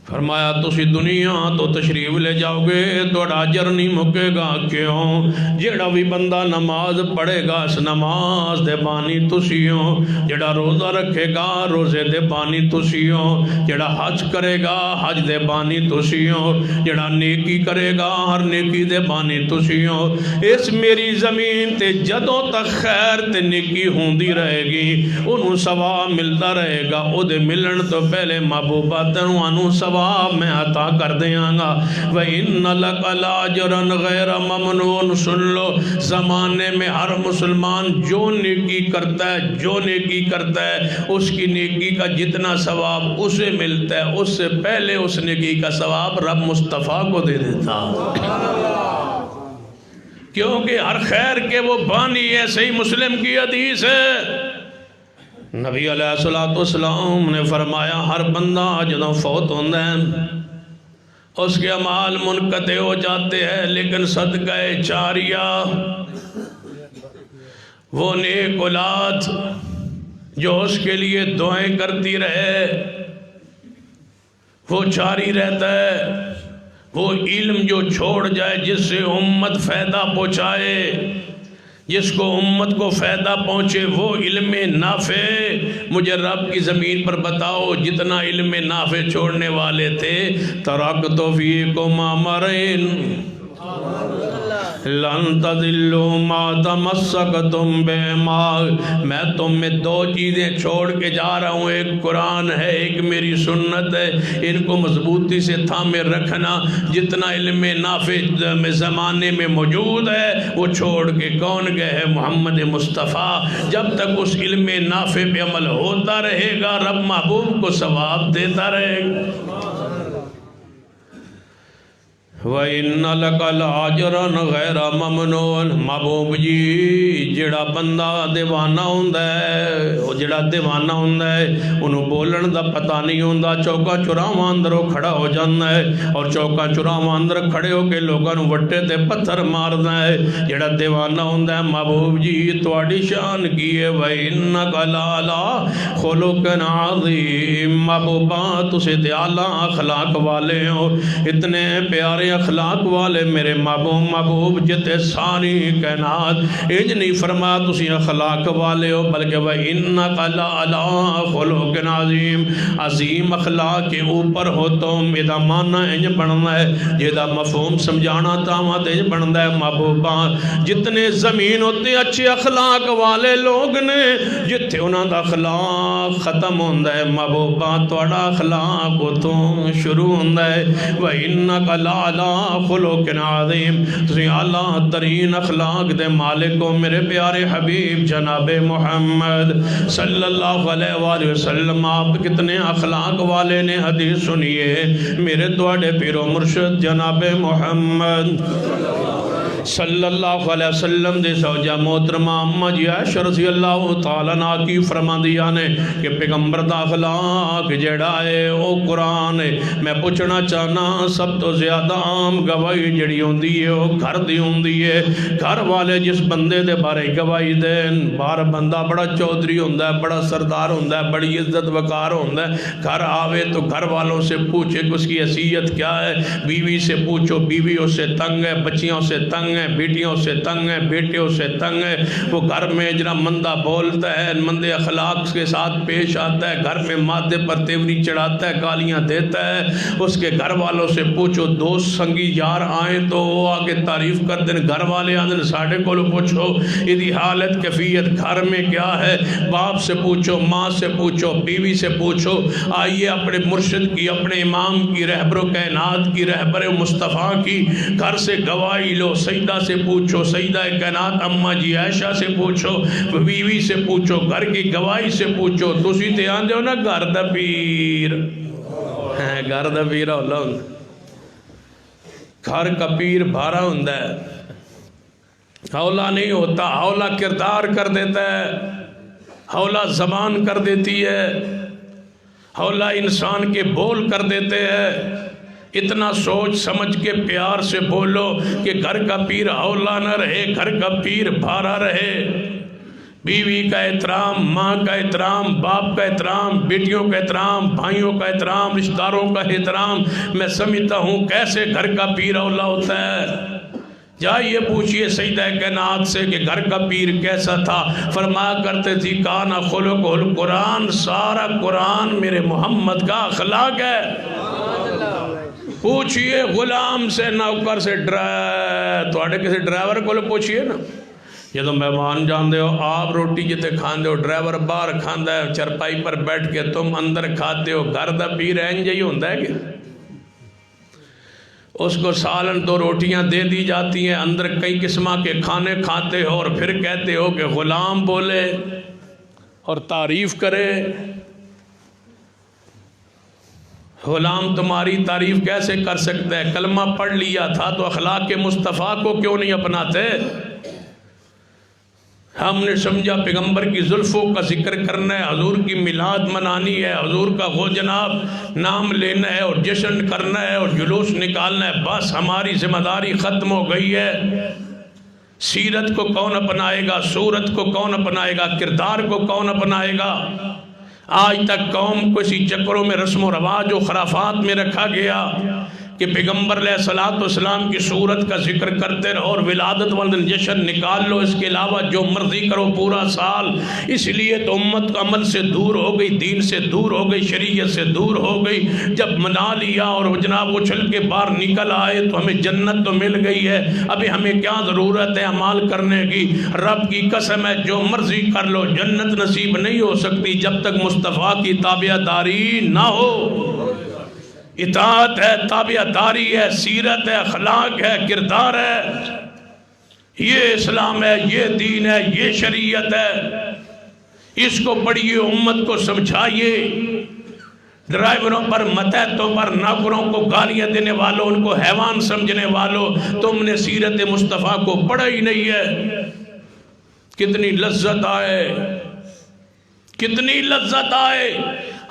فرمایا تسی دنیا تو تشریف لے جاؤ گے توڑا اجر نہیں مکے گا، کیوں؟ جڑا بھی بندہ نماز پڑھے گا اس نماز دے بانی تسی ہو، جڑا روزہ رکھے گا روزے دے بانی تسی ہو، جڑا حج کرے گا حج دے بانی تسی ہو، جڑا نیکی کرے گا ہر نیکی دے بانی تسی ہو، اس میری زمین تے جدوں تک خیر تے نیکی ہوندی رہے گی انہوں ثواب ملتا رہے گا، او دے ملن تو پہلے محبوبہ تنوں انہوں ثواب میں عطا کر دیاں گا، وَإِنَّ لَكَ لَأَجْرًا غَيْرَ مَمْنُونَ، سن لو زمانے میں ہر مسلمان جو نیکی کرتا ہے جو نیکی کرتا ہے اس کی نیکی کا جتنا ثواب اسے ملتا ہے اس سے پہلے اس نیکی کا ثواب رب مصطفیٰ کو دے دیتا، کیونکہ ہر خیر کے وہ بانی ہے، صحیح مسلم کی حدیث ہے، نبی علیہ السلام نے فرمایا ہر بندہ جدوں فوت ہوندہ ہے اس کے اعمال منقطع ہو جاتے ہیں، لیکن صدقہ جاریہ وہ نیک اولاد جو اس کے لیے دعائیں کرتی رہے وہ جاری رہتا ہے، وہ علم جو چھوڑ جائے جس سے امت فائدہ پہنچائے، جس کو امت کو فائدہ پہنچے وہ علم نافع، مجھے رب کی زمین پر بتاؤ جتنا علم نافع چھوڑنے والے تھے، ترکت فیکم امرین، لن تضلوا ما تمسکتم بہما، میں تم میں دو چیزیں چھوڑ کے جا رہا ہوں، ایک قرآن ہے، ایک میری سنت ہے، ان کو مضبوطی سے تھامے رکھنا۔ جتنا علم نافع میں زمانے میں موجود ہے وہ چھوڑ کے کون گئے ہے؟ محمد مصطفیٰ۔ جب تک اس علم نافع پہ عمل ہوتا رہے گا رب محبوب کو ثواب دیتا رہے گا۔ وَإِنَّ لَكَ لَأَجْرًا غَيْرَ مَمْنُونٍ، محبوب جی جڑا بندہ دیوانہ ہوندہ ہے، وہ جڑا دیوانہ ہوندہ ہے انہوں بولن دا پتہ نہیں ہوندہ، چوکا چوراواں اندروں کھڑا ہو جانا ہے اور چوکا چوراواں اندر کھڑے ہو کے لوگاں وٹے تے پتھر مارنا ہے۔ جڑا دیوانہ ہوندہ ہے محبوب جی تواڈی شان کی ہے، وَإِنَّكَ لَعَلَىٰ خُلُقٍ عَظِيمٍ، محبوباں تُسے تے اعلیٰ اخلاق والے ہو، اتنے پیارے اخلاق والے میرے محبوب جتے ساری کائنات انج نہیں فرمایا تسی اخلاق والے ہو، بلکہ وَإِنَّكَ لَعَلَىٰ خُلُقٍ عَظِيمٍ، عظیم اخلاق کے اوپر ہو تم۔ ادا معنی انج بننا ہے، جدا مفہوم سمجھانا تامات انج بننا ہے۔ محبوباں جتنے زمین ہوتے اچھے اخلاق والے لوگ نے، جتے انہاں دا اخلاق ختم ہوندہ ہے، محبوباں توڑا اخلاق کو تو شروع ہوندہ ہے۔ وَإِنَّكَ لَعَلَىٰ خُلُقٍ عَظِيمٍ، تسی اعلیٰ ترین اخلاق دے مالک کو میرے پیارے حبیب جناب محمد صلی اللہ علیہ وآلہ وسلم۔ آپ کتنے اخلاق والے نے حدیث سنیے میرے تواڈے پیر و مرشد جناب محمد صلی اللہ علیہ وسلم دے زوجہ محترمہ اماں جی عائشہ رضی اللہ تعالیٰ عنہ کی فرما دیا نے کہ پیغمبر دا اخلاق جڑا ہے او قرآن ہے۔ میں پوچھنا چاہنا سب تو زیادہ عام گواہی جڑی ہوندی ہے وہ گھر دی ہوندی ہے۔ گھر والے جس بندے دے بارے گواہی دین، بار بندہ بڑا چودھری ہوندہ ہے، بڑا سردار ہوندہ ہے، بڑی عزت وقار ہوندہ ہے، گھر آوے تو گھر والوں سے پوچھے کہ اس کی حیثیت کیا ہے، بیوی سے پوچھو بیوی اس سے تنگ ہے، بچیوں سے تنگ ہے، بیٹیوں سے تنگ ہے، بیٹیوں سے تنگ ہے، وہ گھر میں جنا مندہ بولتا ہے، مندے اخلاق کے ساتھ پیش آتا ہے، گھر میں مادے پر تیوری چڑھاتا ہے، گالیاں دیتا ہے، اس کے گھر والوں سے پوچھو، دوست سنگی یار آئیں تو وہ آگے تعریف کر دیں، گھر والے آدھیں ساڑھے کو پوچھو ادھی حالت کیفیت گھر میں کیا ہے، باپ سے پوچھو، ماں سے پوچھو، بیوی سے پوچھو۔ آئیے اپنے مرشد کی، اپنے امام کی، رہبر و کائنات کی، رہبر مصطفیٰ کی گھر سے گواہی لو۔ سیدہ سے پوچھو، سیدہ کائنات اماں جی عائشہ سے پوچھو، بیوی سے پوچھو، گھر کی گواہی سے پوچھو۔ تسی تے آندے ہو نا گھر دا پیر، گھر دا پیر ہولا ہوں، گھر کا پیر بھارا ہوندہ ہے، ہولا نہیں ہوتا، ہولا کردار کر دیتا ہے، ہولا زبان کر دیتی ہے، ہولا انسان کے بول کر دیتے ہیں۔ اتنا سوچ سمجھ کے پیار سے بولو کہ گھر کا پیر ہولا نہ رہے، گھر کا پیر بھارا رہے۔ بیوی کا احترام، ماں کا احترام، باپ کا احترام، بیٹیوں کا احترام، بھائیوں کا احترام، رشتہ داروں کا احترام، میں سمجھتا ہوں کیسے گھر کا پیر ہولا ہوتا ہے۔ جائیے پوچھئے سیدہ کائنات سے کہ گھر کا پیر کیسا تھا، فرمایا کرتے تھی کانا خلق القرآن، سارا قرآن میرے محمد کا اخلاق ہے۔ پوچھئے غلام سے، نوکر سے، توڑے کسی ڈرائیور کو پوچھئے نا، جدو مہمان جاندے ہو آپ روٹی جتے کھاندے ہو، ڈرائیور باہر کھاندہ ہے چرپائی پر بیٹھ کے، تم اندر کھاتے ہو، گھر دا پیر انجے ہی ہوندہ ہے کہ اس کو سالن دو روٹیاں دے دی جاتی ہیں، اندر کئی قسمہ کے کھانے کھاتے ہو اور پھر کہتے ہو کہ غلام بولے اور تعریف کرے۔ غلام تمہاری تعریف کیسے کر سکتا ہے؟ کلمہ پڑھ لیا تھا تو اخلاق مصطفیٰ کو کیوں نہیں اپناتے؟ ہم نے سمجھا پیغمبر کی زلفوں کا ذکر کرنا ہے، حضور کی میلاد منانی ہے، حضور کا وہ جناب نام لینا ہے اور جشن کرنا ہے اور جلوس نکالنا ہے، بس ہماری ذمہ داری ختم ہو گئی ہے۔ سیرت کو کون اپنائے گا؟ صورت کو کون اپنائے گا؟ کردار کو کون اپنائے گا؟ آج تک قوم کو اسی چکروں میں رسم و رواج و خرافات میں رکھا گیا۔ کہ پیغمبر علیہ السلام کی صورت کا ذکر کرتے رہو اور ولادت والے جشن نکال لو، اس کے علاوہ جو مرضی کرو پورا سال۔ اس لیے تو امت عمل سے دور ہو گئی، دین سے دور ہو گئی، شریعت سے دور ہو گئی۔ جب منا لیا اور جناب اچھل کے باہر نکل آئے تو ہمیں جنت تو مل گئی ہے، ابھی ہمیں کیا ضرورت ہے اعمال کرنے کی؟ رب کی قسم ہے جو مرضی کر لو، جنت نصیب نہیں ہو سکتی جب تک مصطفیٰ کی تابع داری نہ ہو۔ اطاعت ہے، تابع داری ہے، سیرت ہے، اخلاق ہے، کردار ہے، یہ اسلام ہے، یہ دین ہے، یہ شریعت ہے۔ اس کو پڑھیے، امت کو سمجھائیے۔ ڈرائیوروں پر، متحدوں پر، نوکروں کو گالیاں دینے والوں، ان کو حیوان سمجھنے والوں، تم نے سیرت مصطفیٰ کو پڑھا ہی نہیں ہے۔ کتنی لذت آئے، کتنی لذت آئے،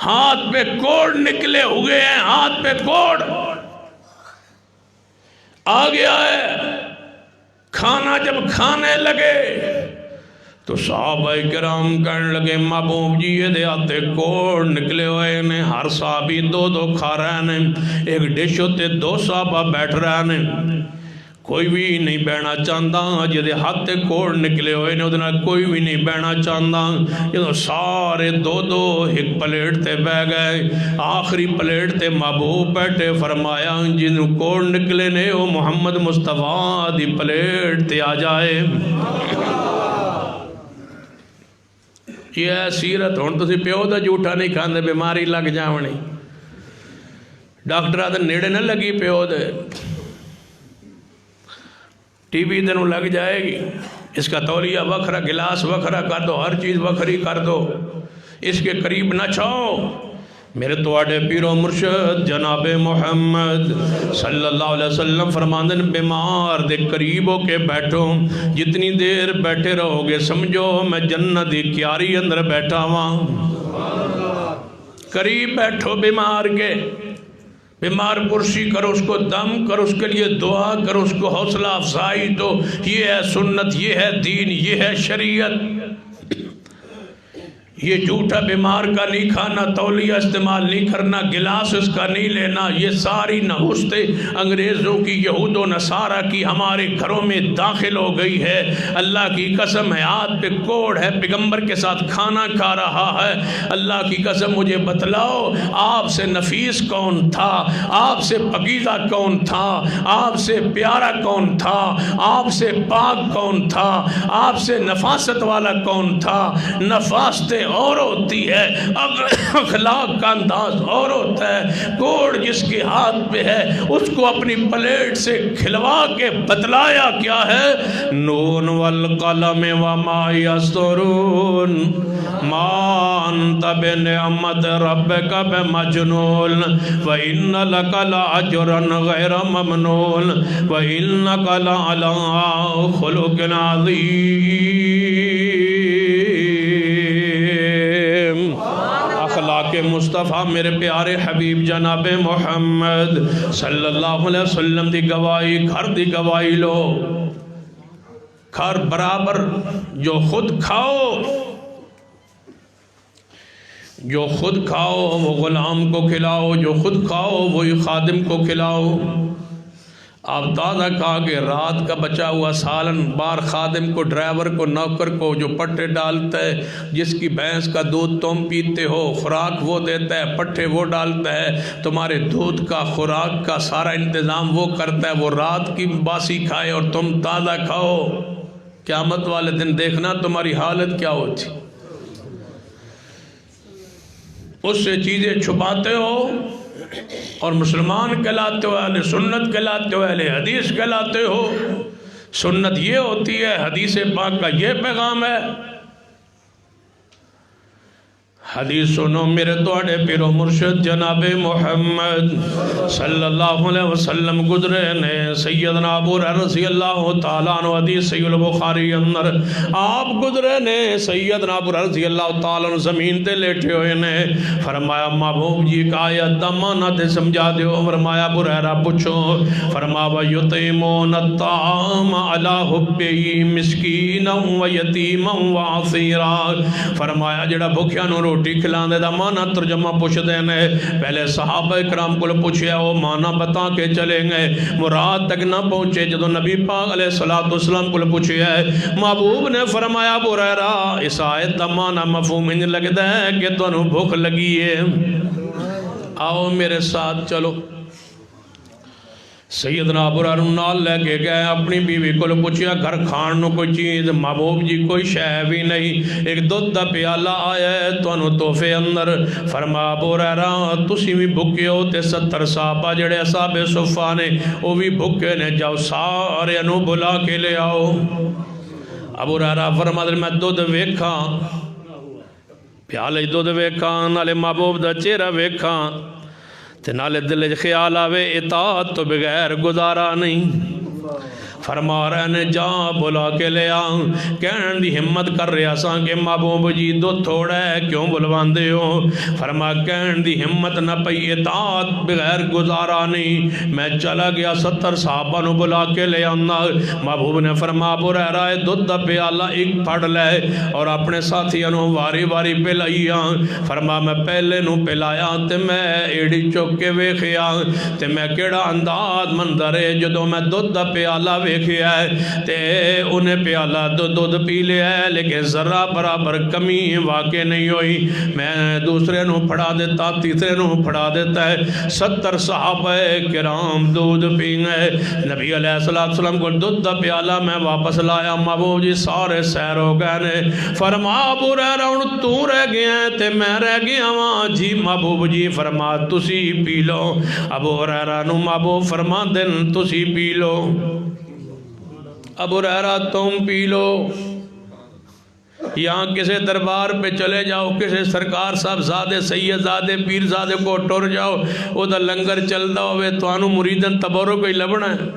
ہاتھ پہ کوڑ نکلے ہوئے ہیں، ہاتھ پہ کوڑ آ گیا ہے۔ کھانا جب کھانے لگے تو صحابہ کرام کہنے لگے محبوب جی یہ دے آتے کوڑ نکلے ہوئے نے، ہر صحابی دو دو کھا رہے نے، ایک ڈش ہوتے دو صحابہ بیٹھ رہے نے، کوئی بھی نہیں بہنا چاہتا جدے ہاتھ کوڑ نکلے ہوئے نے ادھنا کوئی بھی نہیں بہنا چاہتا۔ جدو سارے دو دو ایک پلیٹ تے بہ گئے، آخری پلیٹ تے محبوب بیٹھے، فرمایا جنہوں کوڑ نکلے نے وہ محمد مصطفیٰ دی پلیٹ تے آ جائے۔ یہ ہے سیرت۔ ہون تو سی پیو دا جھوٹا نہیں کھاندے، بیماری لگ جاونی، ڈاکٹرہ دے نیڑے نہ لگی پیو دے، ٹی وی دنوں لگ جائے گی، اس کا تولیہ وکھرا، گلاس وکھرا کر دو، ہر چیز وکھری کر دو، اس کے قریب نہ چھاؤ۔ میرے توڑے پیر و مرشد جناب محمد صلی اللہ علیہ وسلم فرماندن بیمار دے قریب ہو کے بیٹھو، جتنی دیر بیٹھے رہو گے سمجھو میں جنت دی کیاری اندر بیٹھا ہوا۔ قریب بیٹھو بیمار کے، بیمار پرسی کرو، اس کو دم کرو، اس کے لیے دعا کرو، اس کو حوصلہ افزائی دو۔ یہ ہے سنت، یہ ہے دین، یہ ہے شریعت۔ یہ جھوٹا بیمار کا نہیں کھانا، تولیہ استعمال نہیں کرنا، گلاس اس کا نہیں لینا، یہ ساری نحوستیں انگریزوں کی، یہود و نصارہ کی ہمارے گھروں میں داخل ہو گئی ہے۔ اللہ کی قسم ہے ہاتھ پہ کوڑ ہے، پیغمبر کے ساتھ کھانا کھا رہا ہے۔ اللہ کی قسم مجھے بتلاؤ آپ سے نفیس کون تھا، آپ سے پاکیزہ کون تھا، آپ سے پیارا کون تھا، آپ سے پاک کون تھا، آپ سے نفاست والا کون تھا؟ نفاستیں اور ہوتی ہے، اخلاق کا انداز اور ہوتا ہے۔ کوڑ جس کے ہاتھ پہ ہے اس کو اپنی پلیٹ سے کھلوا کے بتلایا کیا ہے؟ نون والقلم وما یسطرون ما انت بنعمت ربک بمجنون وَإِنَّ لَكَ لَأَجْرًا غَيْرَ مَمْنُونَ وَإِنَّكَ لَعَلَىٰ خُلُقٍ عَظِيمٍ۔ اخلاق مصطفیٰ میرے پیارے حبیب جناب محمد صلی اللہ علیہ وسلم دی گواہی، گھر دی گواہی لو، گھر برابر جو خود کھاؤ، جو خود کھاؤ وہ غلام کو کھلاؤ، جو خود کھاؤ وہی خادم کو کھلاؤ۔ آپ دادا کہا کہ رات کا بچا ہوا سالن بار خادم کو، ڈرائیور کو، نوکر کو جو پٹھے ڈالتا ہے، جس کی بھینس کا دودھ تم پیتے ہو، خوراک وہ دیتا ہے، پٹھے وہ ڈالتا ہے، تمہارے دودھ کا، خوراک کا سارا انتظام وہ کرتا ہے، وہ رات کی باسی کھائے اور تم تازہ کھاؤ۔ قیامت والے دن دیکھنا تمہاری حالت کیا ہوتی۔ اس سے چیزیں چھپاتے ہو اور مسلمان کہلاتے ہو، اہل سنت کہلاتے ہو، اہل حدیث کہلاتے ہو۔ سنت یہ ہوتی ہے، حدیث پاک کا یہ پیغام ہے۔ حدیث سنو میرے توڑے پیر و مرشد جناب محمد صلی اللہ علیہ وسلم گزرے نے، سیدنا ابو ہریرہ رضی اللہ تعالیٰ عنہ، حدیث صحیح البخاری اندر آپ گزرے نے، سیدنا ابو ہریرہ رضی اللہ تعالیٰ عنہ زمین تے لیٹے ہوئے نے، فرمایا محبوب جی کا آیت دا معنی تے سمجھا دیو۔ فرمایا ابو ہریرہ پوچھو، فرمایا یطعمون الطعام علی حبہ مسکینا و یتیما و اسیرا، فرمایا جڑا بھوکیاں نو روٹی روٹی کھلانے دا مانا ترجمہ پوچھ دینے پہلے صحابہ کرام کو پوچھیا وہ مانا بتا کے چلیں گے مراد تک نہ پہنچے جدو نبی پاک علیہ السلام کو پوچھیا ہے محبوب نے فرمایا ابو ہریرہ اس آیت دا مانا مفہوم انج لگتا ہے کہ تو انہوں بھوک لگی ہے آؤ میرے ساتھ چلو سیدنا ابو ہریرہ نال لے کے گئے اپنی بیوی کو پوچھیا گھر کھان نو کوئی چیز محبوب جی کوئی شے بھی نہیں ایک دودھ دا پیالہ آیا ہے تانوں تحفے اندر فرما ابو ہریرہ تسی بھی بھوکے ہو تے 70 صحابہ جڑے اصحاب صفہ نے وہ بھی بھوکے نے جاؤ سارے انہوں بلا کے لے آؤ ابو ہریرہ فرما میں دودھ ویکھاں پیالے دودھ ویکھاں نالے محبوب دا چہرہ ویکھاں تے نالے دل خیال آوے اطاعت تو بغیر گزارا نہیں فرما رہے نے جا بلا کے لے آؤں کہنے دی ہمت کر رہا ساں کہ محبوب جی دو تھوڑا ہے کیوں بلوان دے ہو فرما کہنے دی ہمت نہ پئی اطاعت بغیر گزارا نہیں میں چلا گیا 70 صحابہ نو بلا کے لے آنا محبوب نے فرما ابو ہریرہ دودھ دا پیالہ ایک پھڑ لے اور اپنے ساتھیاں نو واری واری پلائیاں فرما میں پہلے نو پلایا تے میں ایڑی چوک کے ویکھیا تے میں کیڑا انداز منظر ہے جدوں میں دودھ دا پیالہ ویکھیا ہے تے انہیں پیالہ دودھ پی لیا ہے لیکن ذرہ برابر کمی واقع نہیں ہوئی میں دوسرے نو پھڑا دیتا تیسرے نو پھڑا دیتا ہے 70 صحابہ کرام دودھ پی گئے نبی علیہ السلام کو دودھ دا پیالہ میں واپس لایا محبوب جی سارے سیر ہو گئے نے فرما ابو ہریرہ ہن تو رہ گیا ہے تے میں رہ گیا ہاں جی محبوب جی فرما تسی پی لو ابو ہریرہ نو محبوب فرما دن تسی پی لو ابو ہریرہ تم پی لو یہاں کسی دربار پہ چلے جاؤ کسی سرکار صاحب زادے سید زادے پیر زادے کو ٹور جاؤ وہ دا لنگر چل دا ہوئے تو آنو مریدن تبورو کوئی لبنا ہے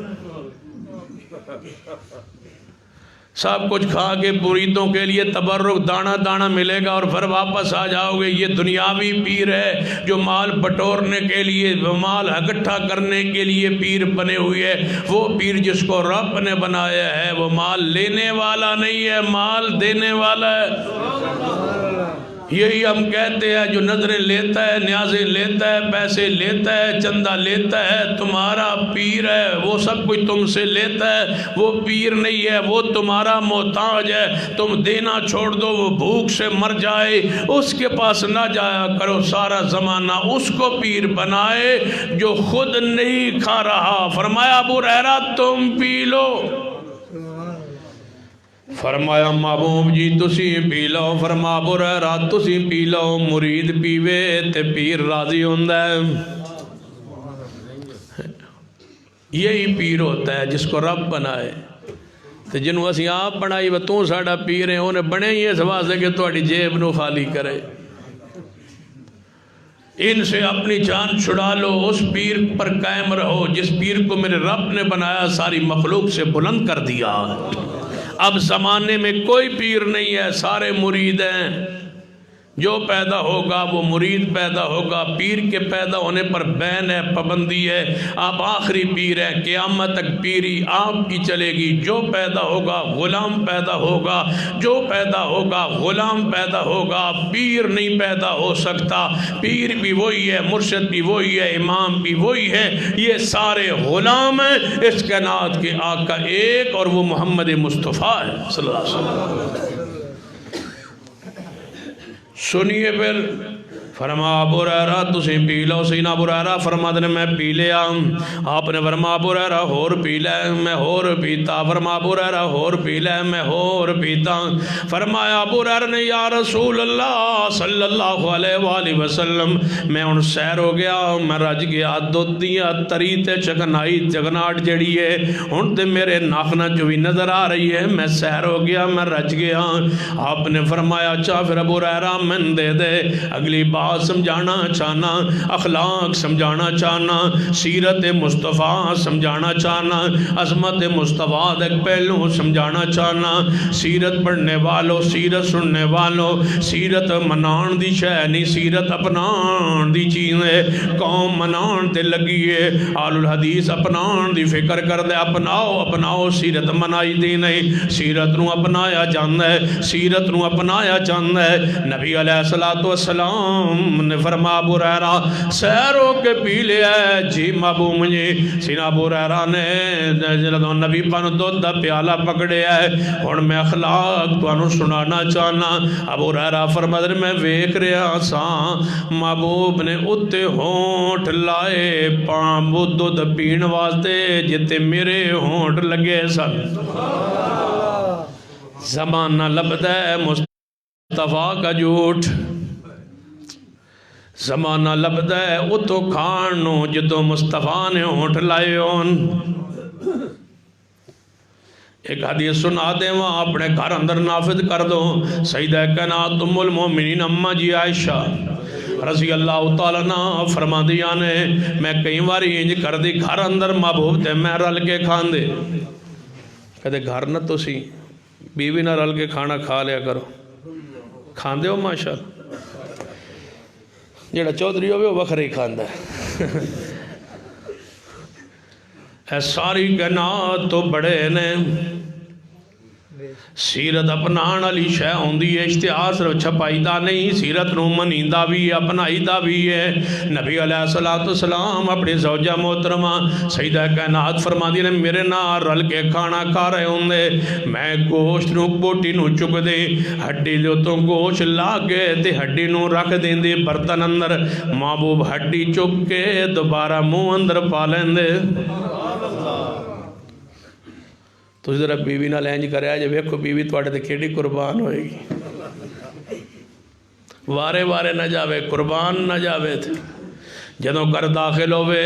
سب کچھ کھا کے مریدوں کے لیے تبرک دانا دانا ملے گا اور پھر واپس آ جاؤ گے یہ دنیاوی پیر ہے جو مال بٹورنے کے لیے مال اکٹھا کرنے کے لیے پیر بنے ہوئے ہے وہ پیر جس کو رب نے بنایا ہے وہ مال لینے والا نہیں ہے مال دینے والا ہے یہی ہم کہتے ہیں جو نظریں لیتا ہے نیازیں لیتا ہے پیسے لیتا ہے چندہ لیتا ہے تمہارا پیر ہے وہ سب کچھ تم سے لیتا ہے وہ پیر نہیں ہے وہ تمہارا محتاج ہے تم دینا چھوڑ دو وہ بھوک سے مر جائے اس کے پاس نہ جایا کرو سارا زمانہ اس کو پیر بنائے جو خود نہیں کھا رہا فرمایا ابو ہریرہ تم پی لو فرمایا محبوب جی تسی پی لو فرما ابو ہریرہ تسی پی لو مرید پیوے تے پیر راضی ہوندہ ہے یہی پیر ہوتا ہے جس کو رب بنائے تو جنہوں اسی آپ بنائی و تو ساڑا پیر ہیں انہیں بنے ہی اس واسطے کہ تو اڑی جیب نو خالی کرے ان سے اپنی جان چھڑا لو اس پیر پر قائم رہو جس پیر کو میرے رب نے بنایا ساری مخلوق سے بلند کر دیا اب زمانے میں کوئی پیر نہیں ہے سارے مرید ہیں جو پیدا ہوگا وہ مرید پیدا ہوگا پیر کے پیدا ہونے پر بین ہے پابندی ہے آپ آخری پیر ہیں قیامت تک پیری آپ کی چلے گی جو پیدا ہوگا غلام پیدا ہوگا جو پیدا ہوگا غلام پیدا ہوگا پیر نہیں پیدا ہو سکتا پیر بھی وہی ہے مرشد بھی وہی ہے امام بھی وہی ہے یہ سارے غلام ہیں اس کائنات کے آقا ایک اور وہ محمد مصطفیٰ ہے صلی اللہ علیہ وسلم سنیے پھر فرما ابو ہریرہ تسی پی لو سینا ابو ہریرہ فرما دنے میں پی لیا آپ نے فرما ابو ہریرہ ہور پی لے میں ہور پیتا فرما ابو ہریرہ ہور پی لے میں ہور پیتا فرمایا ابو ہریرہ نے یا رسول اللہ صلی اللہ علیہ وآلہ وسلم میں ان سیر ہو گیا میں رج گیا دودھیاں تری تے چکنائی چکناٹ جڑی ہے ان تے میرے ناخنا جو بھی نظر آ رہی ہے میں سیر ہو گیا میں رج گیا آپ نے فرمایا اچھا پھر ابو ہریرہ من دے دے اگلی بار صفات سمجھانا چاہنا، اخلاق سمجھانا چاہنا، سیرت مصطفیٰ سمجھانا چاہنا، عظمت مصطفیٰ ایک پہلو سمجھانا چاہنا۔ سیرت پڑھنے والوں، سیرت سننے والوں، سیرت منان دی شے نہیں، سیرت اپنان دی چیز ہے۔ قوم منان تے لگی ہے، آل الحدیث اپنان دی فکر کر دے، اپناؤ اپناؤ، سیرت منائی دی نہیں، سیرت نو اپنایا جاندہ ہے، سیرت نو اپنایا جاندہ ہے۔ نبی علیہ السلام نے فرما ابو ہریرہ سیرو کے پی لیا ہے جی مابو مجھے سینہ ابو ہریرہ نے جدوں نبی پان دودھ دا پیالہ پکڑے ہے۔ اور میں اخلاق تو انہوں سنانا چاہنا۔ ابو ہریرہ فرماتے میں ویکھ رہا ساں محبوب نے اتے ہونٹ لائے پامبو دودھ پین واسطے جتے میرے ہونٹ لگے سن۔ زمانہ لبدا ہے مصطفیٰ کا جھوٹ، زمانہ لبدا ہے اتو کھانو جدو مصطفیٰ نے ہونٹ لائے ہون۔ ایک حدیث سنا دے وہاں اپنے گھر اندر نافذ کر دو۔ سیدہ کائنات ام المومنین اماں جی عائشہ رضی اللہ تعالیٰ عنہ فرما دیا نے میں کئی باری انج کر دی گھر اندر محبوب تے میں رل کے کھان دے، کہتے گھر نہ تو سی بیوی نہ رل کے کھانا کھا لیا کرو، کھان دے ہو ماشاءاللہ، جیڑا چودھری ہوئے وہ وکھرے ہی کھان ہے۔ اے ساری کائنات تو بڑے نے سیرت اپنان علی شے ہوندی ہے، اشتہار صرف چھپائی دا نہیں، سیرت نو منیندہ بھی ہے، اپنائی دا بھی ہے۔ نبی علیہ السلام اپنی زوجہ محترمہ سیدہ کائنات فرما دی نے میرے نال رل کے کھانا کھا رہے ہوں دے، میں گوشت نو بوٹی نو چک دے، ہڈی جو تو گوشت لاگے تے ہڈی نو رکھ دیں دے برتن اندر، محبوب ہڈی چک کے دوبارہ منہ اندر پا لیں دے۔ تو ذرا بیوی نہ لینج کرے آجے ویکھو بیوی توڑے تے کیڑی قربان ہوئے گی، وارے وارے نہ جاوے قربان نہ جاوے تھے، جدوں کر داخل ہوئے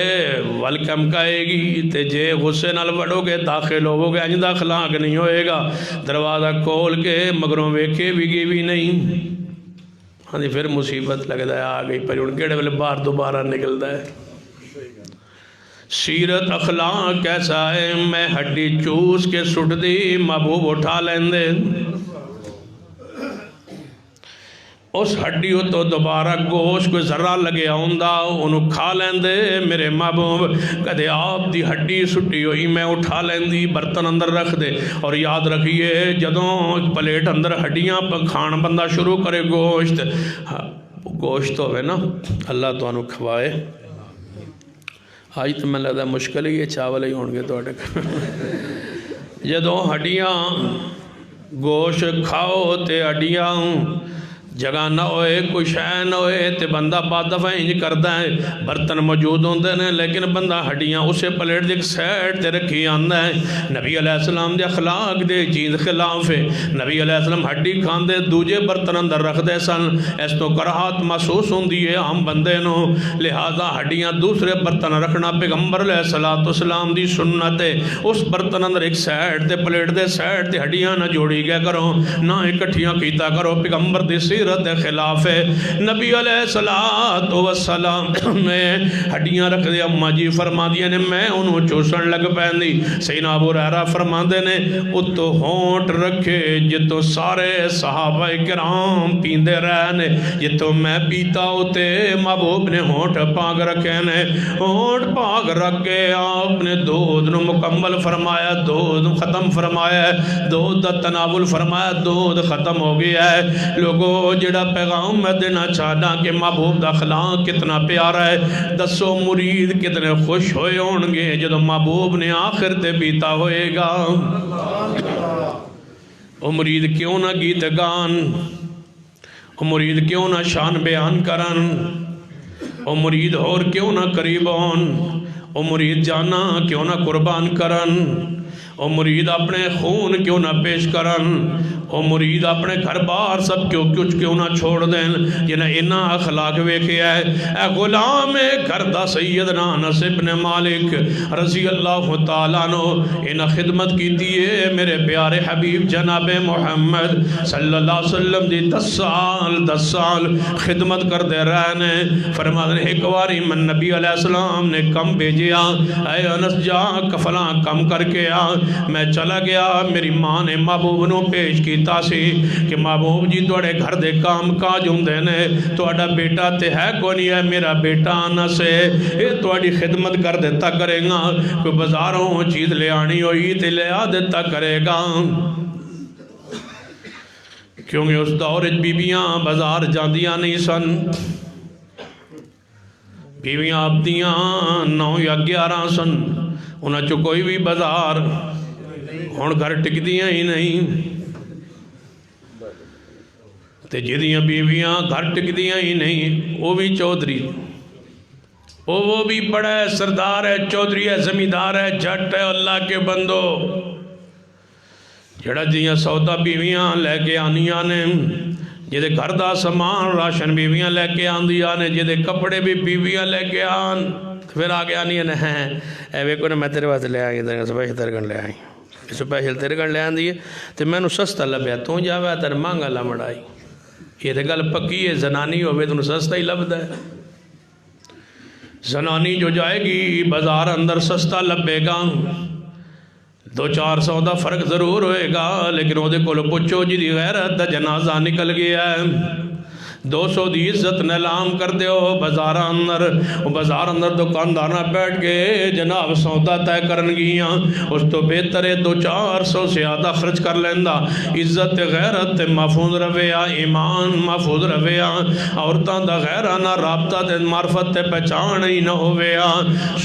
ویلکم کہے گی تے جے غصے نال وڑو گے داخل ہوگے انج دا اخلاق نہیں ہوئے گا، دروازہ کھول کے مگروں ویکھے بھی گی بھی نہیں، ہاں جی پھر مصیبت لگتا ہے آ گئی پر ان کیڑے والے بار دوبارہ نکلتا ہے۔ سیرت اخلاق کیسا ہے، میں ہڈی چوس کے سٹ دی محبوب اٹھا لیں دے، اس ہڈی تو دوبارہ گوشت کوئی ذرہ لگے آؤندہ انہوں کھا لیں دے میرے محبوب، کدے آپ دی ہڈی سٹی ہوئی میں اٹھا لیں دی برتن اندر رکھ دے۔ اور یاد رکھیے جدوں پلیٹ اندر ہڈیاں کھان بندہ شروع کرے گوشت ہوئے نا اللہ تو انہوں کھوائے، آج تو میں لگتا مشکل ہی ہے چاول ہی ہونگے تو جدوں ہڈیاں گوشت کھاؤ تے ہڈیاں جگہ نہ ہوئے کوئی شے نہ ہوئے تے بندہ بعد دفعہ انج کرتا ہے، برتن موجود ہوندے نے لیکن بندہ ہڈیاں اسے پلیٹ دے ایک سیٹ تے رکھی آندہ ہے۔ نبی علیہ السلام دے اخلاق دے چیز خلاف ہے، نبی علیہ السلام ہڈی کھان دے دوجے برتن اندر رکھ دے سن، اس تو کراہت محسوس ہوندی ہے عام بندے نو، لہذا ہڈیاں دوسرے برتن رکھنا پیغمبر علیہ السلام دی سنت ہے۔ اس برتن اندر ایک سیٹ تے پلیٹ دے سیٹ تے ہڈیاں نہ جوڑی گیا کرو، نہ اکٹھیاں کیتا کرو، پیغمبر دی سیرت دے خلاف ہے۔ نبی علیہ السلام نے ہڈیاں رکھ دے اماں جی فرما دیا نے میں انہوں چوسن لگ پہندی، سیدنا ابو ہریرہ فرما دے نے اتو ہونٹ رکھے جتو سارے صحابہ کرام پیندے رہنے، جتو میں پیتا ہوتے محبوب نے ہونٹ پاک رکھے نے، ہونٹ پاک رکھ کے آپ نے دودھ نو مکمل فرمایا، دودھ ختم فرمایا، دودھ دا تناول فرمایا، دودھ ختم ہو گیا ہے۔ لوگوں جڑا پیغام میں دینا چاہنا کہ محبوب دا اخلاق کتنا پیارا ہے، دسو مرید کتنے خوش ہوئے ہونگے جدو محبوب نے آخر تے بیتا ہوئے گا۔ او مرید کیوں نہ گیت گان، او مرید کیوں نہ شان بیان کرن، او مرید اور کیوں نہ قریب ہون، او مرید جانا کیوں نہ قربان کرن، او مرید اپنے خون کیوں نہ پیش کرن، وہ مرید اپنے گھر باہر سب کچھ کیوں نہ چھوڑ دین جنہیں انہا اخلاق ویکھیا ہے۔ اے غلام گھر دا سیدنا انس بن مالک رضی اللہ تعالیٰ عنہ انہا خدمت کی دیئے میرے پیارے حبیب جناب محمد صلی اللہ علیہ وسلم دی 10 سال خدمت کر دے رہنے۔ فرماتے ہیں ایک واری من نبی علیہ السلام نے کم بھیجیا، اے انس جا کفلاں کم کر کے آ۔ میں چلا گیا، میری ماں نے محبوب نو پیش کیتا سی کہ محبوب جی توڑے گھر دے کام کاج ہوندے نے، توڑا بیٹا تے ہے کونی ہے، میرا بیٹا انس ہے، یہ توڑی خدمت کر دیتا کرے گا، کوئی بازاروں چیز لے آنی ہوئی تے لے آ دیتا کرے گا۔ کیونکہ اس دور بیویاں بازار جاندیاں نہیں سن، بیویاں آبدیاں 9 یا 11 سن، انہاں چو کوئی بھی بازار ہون گھر ٹک دیاں ہی نہیں، تے جدیاں بیویاں گھر ٹک دیاں ہی نہیں، وہ بھی چودھری، وہ بھی بڑا ہے، سردار ہے، چودھری ہے، زمیندار ہے، جٹ ہے، اللہ کے بندو، جڑا دیاں سودا بیویاں لے کے آنیاں نے، جدے گھر دا سامان راشن بیویاں لے کے آندیاں نے، جدے کپڑے بھی بیویاں لے کے آن، پھر آگے آنیاں نے ہیں اے ویکو نے میں تیرے واسطے لے آئی سپیشل تیرے گھر لے آئی، سپیشل تیرے گھر لے آندی ہے تے میں نو سستا لبیا، تو جاوے تیرے مانگا لمڑائی، یہ تے گل پکی ہے، زنانی ہوئے تو سستا ہی لبدا ہے۔ زنانی جو جائے گی بازار اندر سستا لبے گا، 2-4 سودا فرق ضرور ہوئے گا، لیکن وہ دے کولو پچھو جی دی غیرت دا جنازہ نکل گیا ہے، 200 دی عزت نیلام کر دے ہو بازار اندر دکاندارہ بیٹھ کے جناب سودا طے کرن گیاں، اس تو بہتر ہے 200-400 سے زیادہ خرچ کر لیندہ، عزت غیرت محفوظ رویا، ایمان محفوظ رویا، عورتان دا غیرانہ رابطہ تے معرفت تے پہچان ہی نہ ہویا۔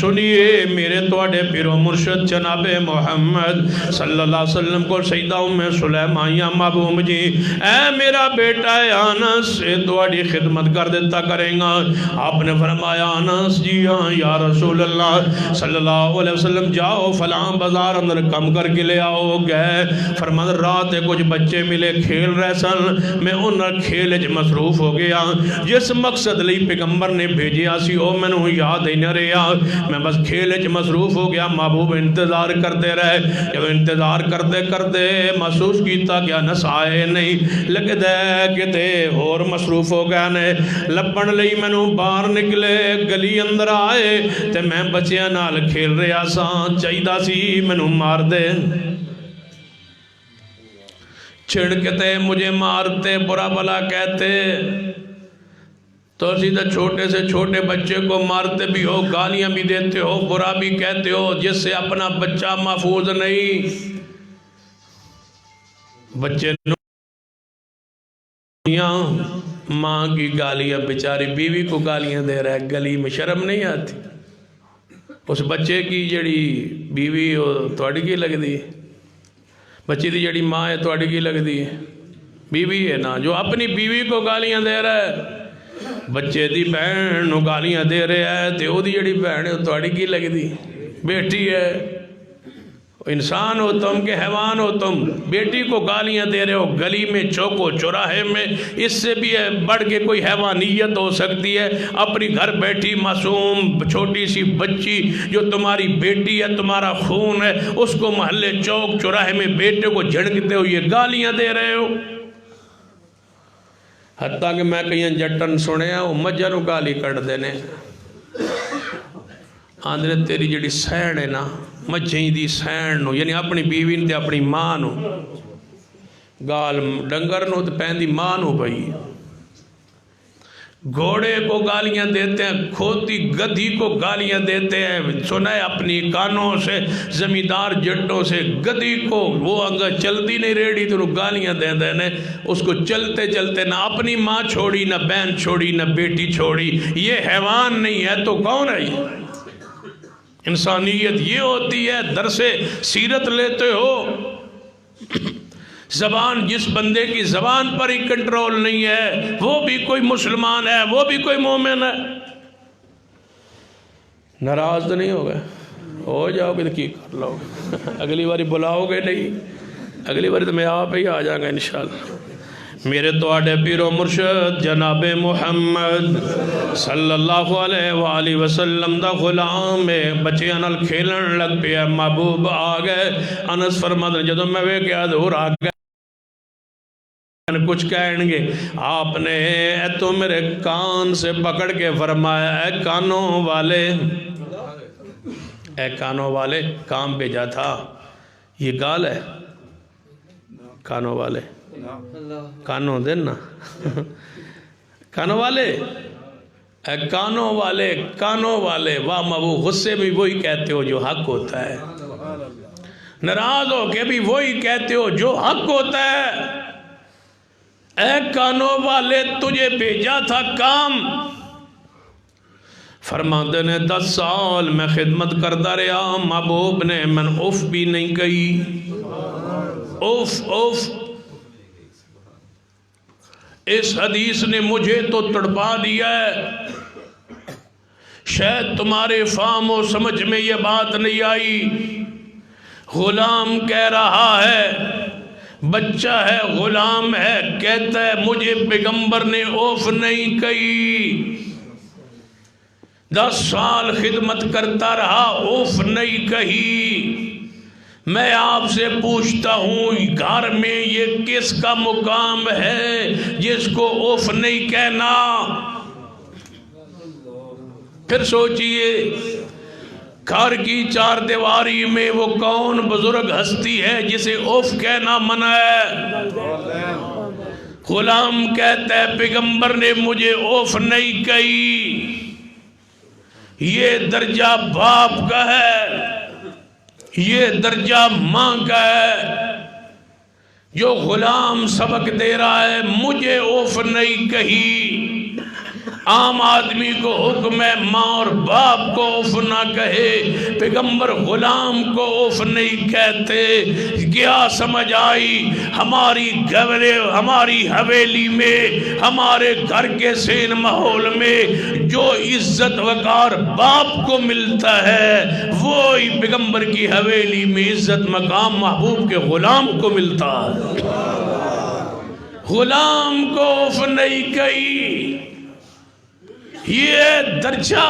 سنیے میرے توڑے پیرو مرشد جناب محمد صلی اللہ علیہ وسلم کو سیدہ ام سلیمانیہ محبوب جی، اے میرا بیٹا ہے انس تواڈی خدمت کر دیتا کریں گا۔ آپ نے فرمایا انس جی ہاں یا رسول اللہ صلی اللہ علیہ وسلم، جاؤ فلاں بازار اندر کم کر کے لے آؤ گئے۔ فرمایا رات کچھ بچے ملے کھیل رہے سن، میں انہاں کھیل چ مصروف ہو گیا، جس مقصد لئی پیغمبر نے بھیجیا سی او میں نو یاد ہی نہ رہا، میں بس کھیل چ مصروف ہو گیا۔ محبوب انتظار کرتے رہے، جب انتظار کرتے کرتے محسوس کیتا کہ انس آئے نہیں، لگتا ہے کہ تے اور مصروف ہو گیا نے، لپن لئی میں نو باہر نکلے، گلی اندر آئے تے میں بچیاں نال کھیل رہا سا، چاہیدہ سی میں نو مار دے، چھڑکتے مجھے مارتے، برا بلا کہتے، تو سیدھا چھوٹے سے چھوٹے بچے کو مارتے بھی ہو، گالیاں بھی دیتے ہو، برا بھی کہتے ہو، جس سے اپنا بچہ محفوظ نہیں، بچے ماں کی گالیاں، بیچاری بیوی کو گالیاں دے رہا ہے، گلی میں شرم نہیں آتی، اس بچے کی جڑی بیوی ہو توڑی کی لگ دی، بچی دی جڑی ماں ہے توڑی کی لگ دی، بیوی ہے نا، جو اپنی بیوی کو گالیاں دے رہا ہے، بچے دی بہن نو گالیاں دے رہا ہے، تے او دی جڑی بہن ہے توڑی کی لگ دی، بیٹی ہے، انسان ہو تم کہ حیوان ہو تم، بیٹی کو گالیاں دے رہے ہو گلی میں چوکو چوراہے میں، اس سے بھی بڑھ کے کوئی حیوانیت ہو سکتی ہے؟ اپنی گھر بیٹھی معصوم چھوٹی سی بچی جو تمہاری بیٹی ہے، تمہارا خون ہے، اس کو محلے چوک چوراہے میں بیٹے کو جھڑکتے ہو یہ گالیاں دے رہے ہو۔ حتیٰ کہ میں کہیں جٹن سنے ہیں وہ مجھے نو گالی کٹ دینے، آندھنے تیری جڑی سین ہے نا، مجھیں دی سین نو، یعنی اپنی بیوی نے اپنی ماں نو گال، ڈنگر نو تے پہن دی ماں نو بھئی، گھوڑے کو گالیاں دیتے ہیں، کھوتی گدھی کو گالیاں دیتے ہیں، سنا ہے اپنی کانوں سے، زمیندار جٹوں سے، گدھی کو وہ اگر چلتی نہیں ریڑی تو وہ گالیاں دے دینے، اس کو چلتے چلتے نہ اپنی ماں چھوڑی، نہ بہن چھوڑی، نہ بیٹی چھوڑی، یہ حیوان نہیں ہے تو کون ہے؟ انسانیت یہ ہوتی ہے، درس سیرت لیتے ہو، زبان جس بندے کی زبان پر ہی کنٹرول نہیں ہے وہ بھی کوئی مسلمان ہے، وہ بھی کوئی مومن ہے۔ ناراض تو نہیں ہو گئے؟ ہو جاؤ گے تو کی کر لو گے، اگلی باری بلاؤ گے نہیں، اگلی بار تو میں آپ ہی آ جاؤں گا انشاءاللہ۔ میرے توڑے پیر و مرشد جناب محمد صلی اللہ علیہ وآلہ وسلم دا غلام ہے، بچے انال کھیلن لگ پیا، محبوب آ گئے۔ انس فرماتے ہیں جدوں میں وے کے حضور آ گئے کچھ کہیں گے، آپ نے تو میرے کان سے پکڑ کے فرمایا اے کانوں والے کام بھیجا تھا، یہ گال ہے کانوں والے، کانوں دینا کانوں والے، اے کانوں والے، واہ مبو غصے بھی وہی کہتے ہو جو حق ہوتا ہے، ناراض ہو کے بھی وہی کہتے ہو جو حق ہوتا ہے۔ اے کانوں والے تجھے بھیجا تھا کام، فرماتے نے 10 سال میں خدمت کرتا رہا، محبوب نے من اف بھی نہیں کہی، اف اس حدیث نے مجھے تو تڑپا دیا ہے، شاید تمہارے فہم و سمجھ میں یہ بات نہیں آئی۔ غلام کہہ رہا ہے، بچہ ہے، غلام ہے، کہتا ہے مجھے پیغمبر نے اوف نہیں کہی، 10 سال خدمت کرتا رہا، اوف نہیں کہی۔ میں آپ سے پوچھتا ہوں گھر میں یہ کس کا مقام ہے جس کو اوف نہیں کہنا؟ پھر سوچئے گھر کی 4 دیواری میں وہ کون بزرگ ہستی ہے جسے اوف کہنا منع ہے؟ غلام کہتا ہے پیغمبر نے مجھے اوف نہیں کہی۔ یہ درجہ باپ کا ہے، یہ درجہ ماں کا ہے۔ جو غلام سبق دے رہا ہے مجھے اوف نہیں کہی، عام آدمی کو حکم ہے ماں اور باپ کو اوف نہ کہے، پیغمبر غلام کو اوف نہیں کہتے۔ کیا سمجھ آئی؟ ہماری حویلی میں، ہمارے گھر کے سین ماحول میں جو عزت وقار باپ کو ملتا ہے وہی پیغمبر کی حویلی میں عزت مقام محبوب کے غلام کو ملتا ہے۔ غلام کو اوف نہیں کہی، یہ درجہ۔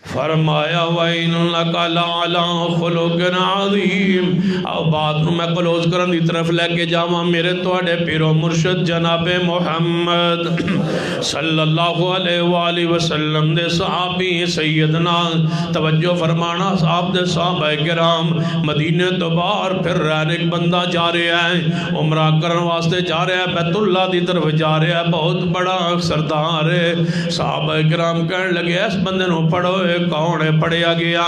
فرمایا وَإِنَّكَ لَعَلَىٰ خُلُقٍ عَظِيمٍ۔ اب بات میں کلوز کرن دی طرف لے کے جاواں، میرے توڑے پیر و مرشد جناب محمد صلی اللہ علیہ وآلہ وسلم دے صحابی سیدنا، توجہ فرمانا صاحب دے صحابہ کرام، مدینے تو باہر پھر رہنے ایک بندہ جا رہا ہے، عمرہ کرن واسطے جا رہا ہے، بیت اللہ دی طرف جا رہا ہے، بہت بڑا سردار ہے۔ صحابہ کرام کہنے لگے اس بندے نو پڑھو، کون ہے؟ پڑھیا گیا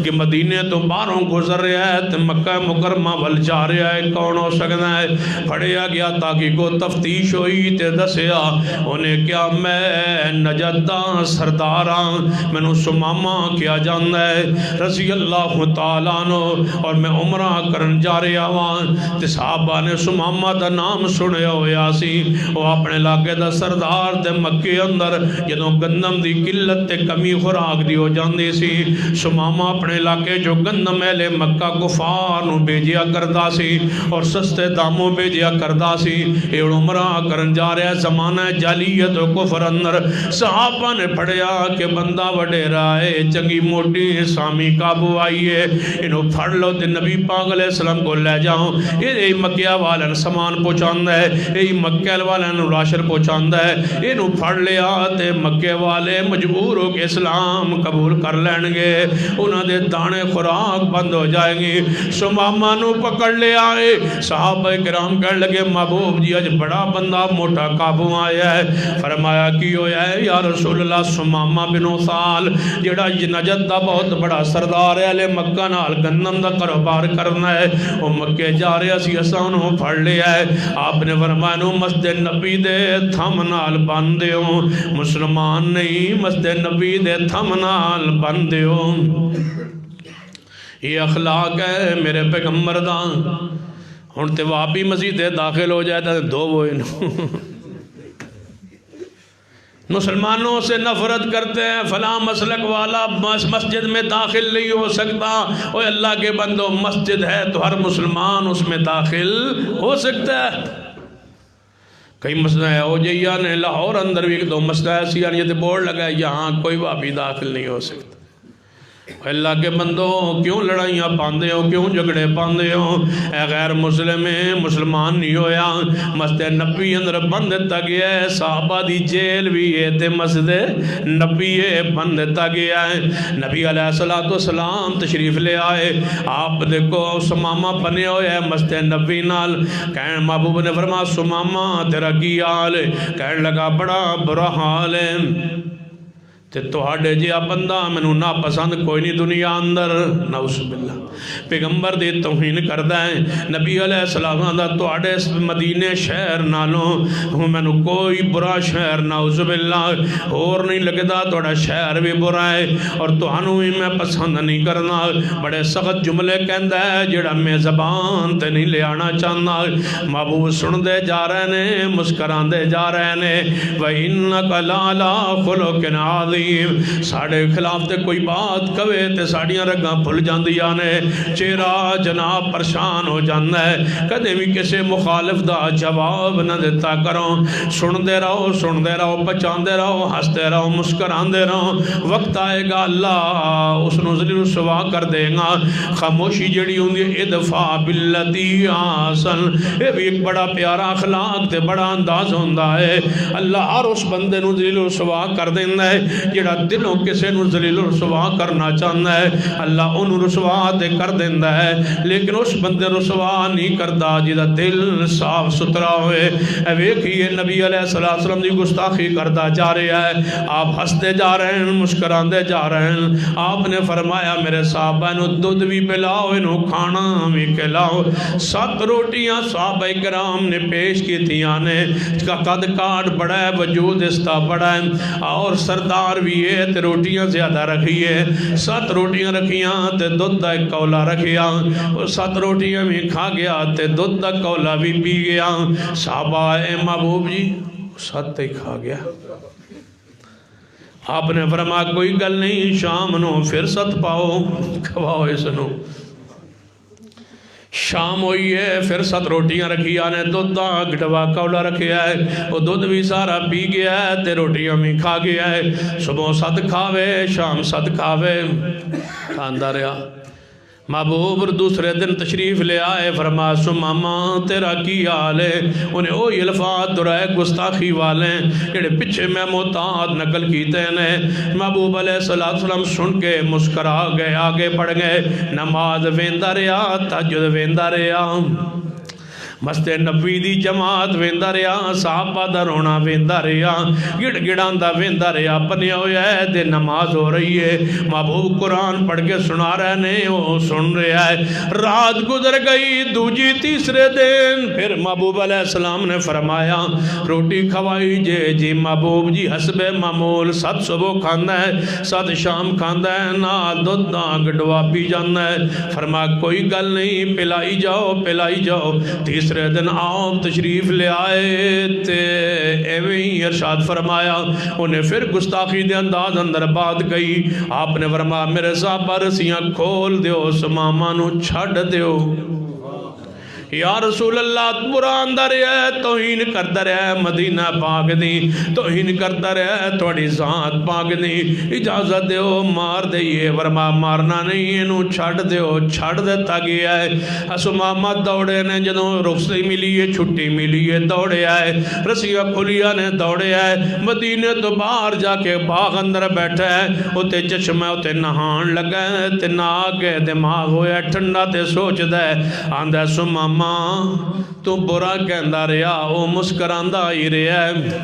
کہ مدینے تو باہروں گزر رہا ہے تو مکہ مکرمہ ول جا رہا ہے، کون ہو سکتا ہے؟ پڑھیا گیا تاکہ کو تفتیش ہوئی تے دسیا انہیں کیا میں نجدہ سرداراں، میں نو سمامہ کیا جاندہ ہے رضی اللہ تعالیٰ عنہ، اور میں عمرہ کرن جا رہا ہوں تے صحابہ نے سمامہ دا نام سنے ہویا سی، وہ اپنے علاقے دا سردار تے مکے اندر جدوں گندم دی قلت تے کمی خوراک دی ہو جاندی سی، سمامہ اپنے علاقے جو گندم اہل مکہ کفار نو بھیجیا کردا سی اور سستے داموں بھیجیا کردا سی۔ یہ عمرہ کرن جا رہا ہے، زمانہ جاہلیت و کفر اندر، صحابہ نے پڑھیا کہ بندہ وڈے رائے چنگی موٹی سامی قابو آئیے، انہوں پھڑ لو تے نبی پاک علیہ السلام کو لے جاؤں۔ یہ مکہ والن سامان پہنچاندہ ہے، یہ مکہ والن راشر پہنچاندہ ہے، انہوں پھڑ لیا تے مکہ والے مجبور ہو کے اسلام قبول کر لین گے، انہاں دے دانے خوراک بند ہو جائیں گی۔ سمامہ نو پکڑ لے آئے، صحابہ کرام کہنے لگے محبوب جی اج بڑا بندہ موٹا قابو آیا ہے۔ فرمایا کی ہویا ہے؟ یا رسول اللہ سمامہ بن اثال جڑا نجد دا بہت بڑا سردار ہے، اہل مکہ نال گندم دا کاروبار کرنا ہے، وہ مکے جا رہا سی، اساں انہوں پھڑ لیا ہے۔ آپ نے فرمایا نو مسجد نبی دے تھم نال باندھے ہوں، مسلمان نہیں مسجد نبی دے تھم نال باندھے ہوں۔ یہ اخلاق ہے میرے پیغمبر دا۔ ہن تے واپی مسجد داخل ہو جائے تو دو وہ مسلمانوں سے نفرت کرتے ہیں، فلاں مسلک والا مسجد میں داخل نہیں ہو سکتا۔ اوہ اللہ کے بندو، مسجد ہے تو ہر مسلمان اس میں داخل ہو سکتا ہے۔ کئی مسجد ہے ہو جائیا نے لاہور اندر بھی ایک دو مسجد ایسی یہ تو بورڈ لگا ہے یہاں کوئی وہابی داخل نہیں ہو سکتا۔ اللہ کے بندو کیوں لڑائیاں پاندے ہو، کیوں جھگڑے پاندے ہو؟ اے غیر مسلم مسلمان نہیں ہویا، مسجد نبی اندر بند دیتا گیا ہے، صحابہ دی جیل بھی ہے تے مسجد نبی بند دیتا گیا ہے۔ نبی علیہ السلام تشریف لے آئے، آپ دیکھو سمامہ بنے ہوئے ہے مسجد نبی نال، کہنے محبوب نے فرمایا سمامہ تیرا کی حال ہے؟ کہنے لگا بڑا برا حال ہے، تے توہاڈے جیا بندہ مینوں ناپسند کوئی نہیں دنیا اندر، نعوذ باللہ پیغمبر دی توہین کردہ ہے۔ نبی علیہ السلام دا توہاڈے مدینے شہر نالوں مینوں کوئی برا شہر نعوذ باللہ اور نہیں لگدا، توہاڈا شہر بھی برا ہے اور تہانوں بھی میں پسند نہیں کرنا۔ بڑے سخت جملے کہندا ہے جڑا میں زبان تے نہیں لے آنا چاہنا۔ محبوب سن دے جا رہے نے، مسکران دے جا رہے نے، وَإِنَّكَ لَعَلَىٰ خُلُقٍ عَظِيمٍ، ساڑھے خلاف تے کوئی بات کہے تے ساڑیاں رگاں پھل جاندیاں نے، چہرہ جناب پریشان ہو جاندہ ہے، کدے بھی کسے مخالف دا جواب نہ دیتا کرو، سن دے رہو، بچان دے رہو، ہنستے رہو، مسکران دے رہو، وقت آئے گا اللہ اس نو ذلیل رسوا کر دے گا۔ خاموشی جڑی ہوندی ہے ادفع باللتی احسن، یہ بھی ایک بڑا پیارا اخلاق تے بڑا انداز ہوندہ ہے۔ اللہ ہر اس بندے نو ذلیل رسوا کر دیندہ ہے جڑا دلوں کسے نو ذلیل رسوا کرنا چاہتا ہے، اللہ انہوں رسوا دے کر دیندہ ہے، لیکن اس بندے رسوا نہیں کرتا جدا دل صاف ستھرا ہوئے۔ ویکھیے نبی علیہ السلام دی گستاخی کرتا جا رہا ہے، آپ ہنستے جا رہے ہیں، مسکراندے جا رہے ہیں۔ آپ نے فرمایا میرے صحابہ نو دودھ بھی پلاؤ، انہوں کھانا بھی کھلاؤ۔ 7 روٹیاں صحابہ کرام نے پیش کی تھی، آنے کا قد کاٹ بڑا ہے، وجود استا بڑا ہے، اور سردار بھی ہے تے روٹیاں زیادہ رکھیے، 7 روٹیاں رکھیاں تے دودھ دا کولا رکھیا، اور 7 روٹیاں بھی کھا گیا تے دودھ دا کولا بھی پی گیا۔ صحابہ اے محبوب جی 7 ہی کھا گیا۔ آپ نے فرمایا کوئی گل نہیں، شام نو پھر 7 پاؤ کھواؤ اس نو۔ شام ہوئی ہے، پھر 7 روٹیاں رکھی آنے، دودھ دا گھٹوا کولا رکھیا ہے، وہ دودھ بھی سارا پی گیا ہے تے روٹیاں بھی کھا گیا ہے۔ صبح 7 کھاوے، شام 7 کھاوے، کھاندہ رہا۔ محبوب دوسرے دن تشریف لے آئے، فرمایا سمامہ تیرا کی حال ہے؟ انہیں اوہی الفاظ دورائے گستاخی والے جڑے پیچھے میں محتاط نقل کیتے ہیں۔ محبوب علیہ السلام سن کے مسکرا گئے، آگے بڑھ گئے، نماز ویندہ رہا، تہجد ویندہ رہا، مسجد نبی دی جماعت ویندہ رہا، صحابہ دا رونا ویندہ رہا، گڑ گڑان دا ویندہ رہا، پنیا ہویا ہے دے نماز ہو رہی ہے۔ محبوب قرآن پڑھ کے سنا رہے نے، وہ سن رہا ہے۔ رات گزر گئی، دوجی تیسرے دن پھر محبوب علیہ السلام نے فرمایا روٹی کھوائی جی محبوب جی حسب معمول 7 صبح کھاندہ ہے، 7 شام کھاندہ ہے، نا دودھ دا گڑوا پی جاندہ ہے۔ فرمایا کوئی گل نہیں، پلائی جاؤ۔ تیسرے دن آپ تشریف لے آئے تے ایویں ارشاد فرمایا، انہیں پھر گستاخی دے انداز اندر بات گئی۔ آپ نے فرمایا میرے صحابہ رسیاں کھول دیو، سمامہ نو چھڑ دیو۔ یا رسول اللہ برا اندر ہے، توہین کردہ رہے مدینہ پاک دی، توہین کردہ رہے توڑی ذات پاک دی، اجازت دیو مار دئیے، ورما مارنا نہیں، انہوں چھڑ دیو، چھڑ دیتا گیا ہے۔ اسمامہ دوڑے نے جنہوں رخصتی ملی ہے، چھٹی ملی ہے، دوڑے آئے، رسیہ کھلیا نے دوڑے آئے، مدینہ تو باہر جا کے باغ اندر بیٹھے ہے، اتے چشمہ اتے نہان لگا ہے، تے نہ آگے دماغ ہویا ٹھنڈا تے سوچ دے، آندہ سمامہ تو برا کہندہ رہا، وہ مسکراندہ ہی رہا ہے،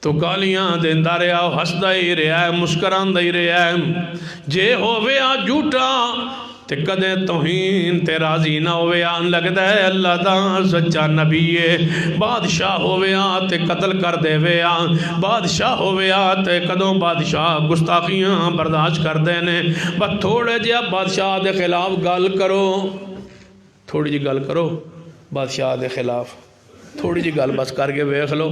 تو گالیاں دیندہ رہا، ہسدہ ہی رہا ہے، مسکراندہ ہی رہا ہے۔ جے ہووے آ جھوٹا تے کدے توہین تے راضی نہ ہوئے آن لگتا ہے اللہ دا سچا نبی ہے۔ بادشاہ ہوئے آن تے قتل کر دے وے آن، بادشاہ ہوئے آن تے کدوں بادشاہ گستاخیاں برداشت کر دینے، بس تھوڑے جیا بادشاہ دے خلاف گل کرو، تھوڑی جی گل کرو بادشاہ دے خلاف، تھوڑی جی گل بس کر کے ویخ لو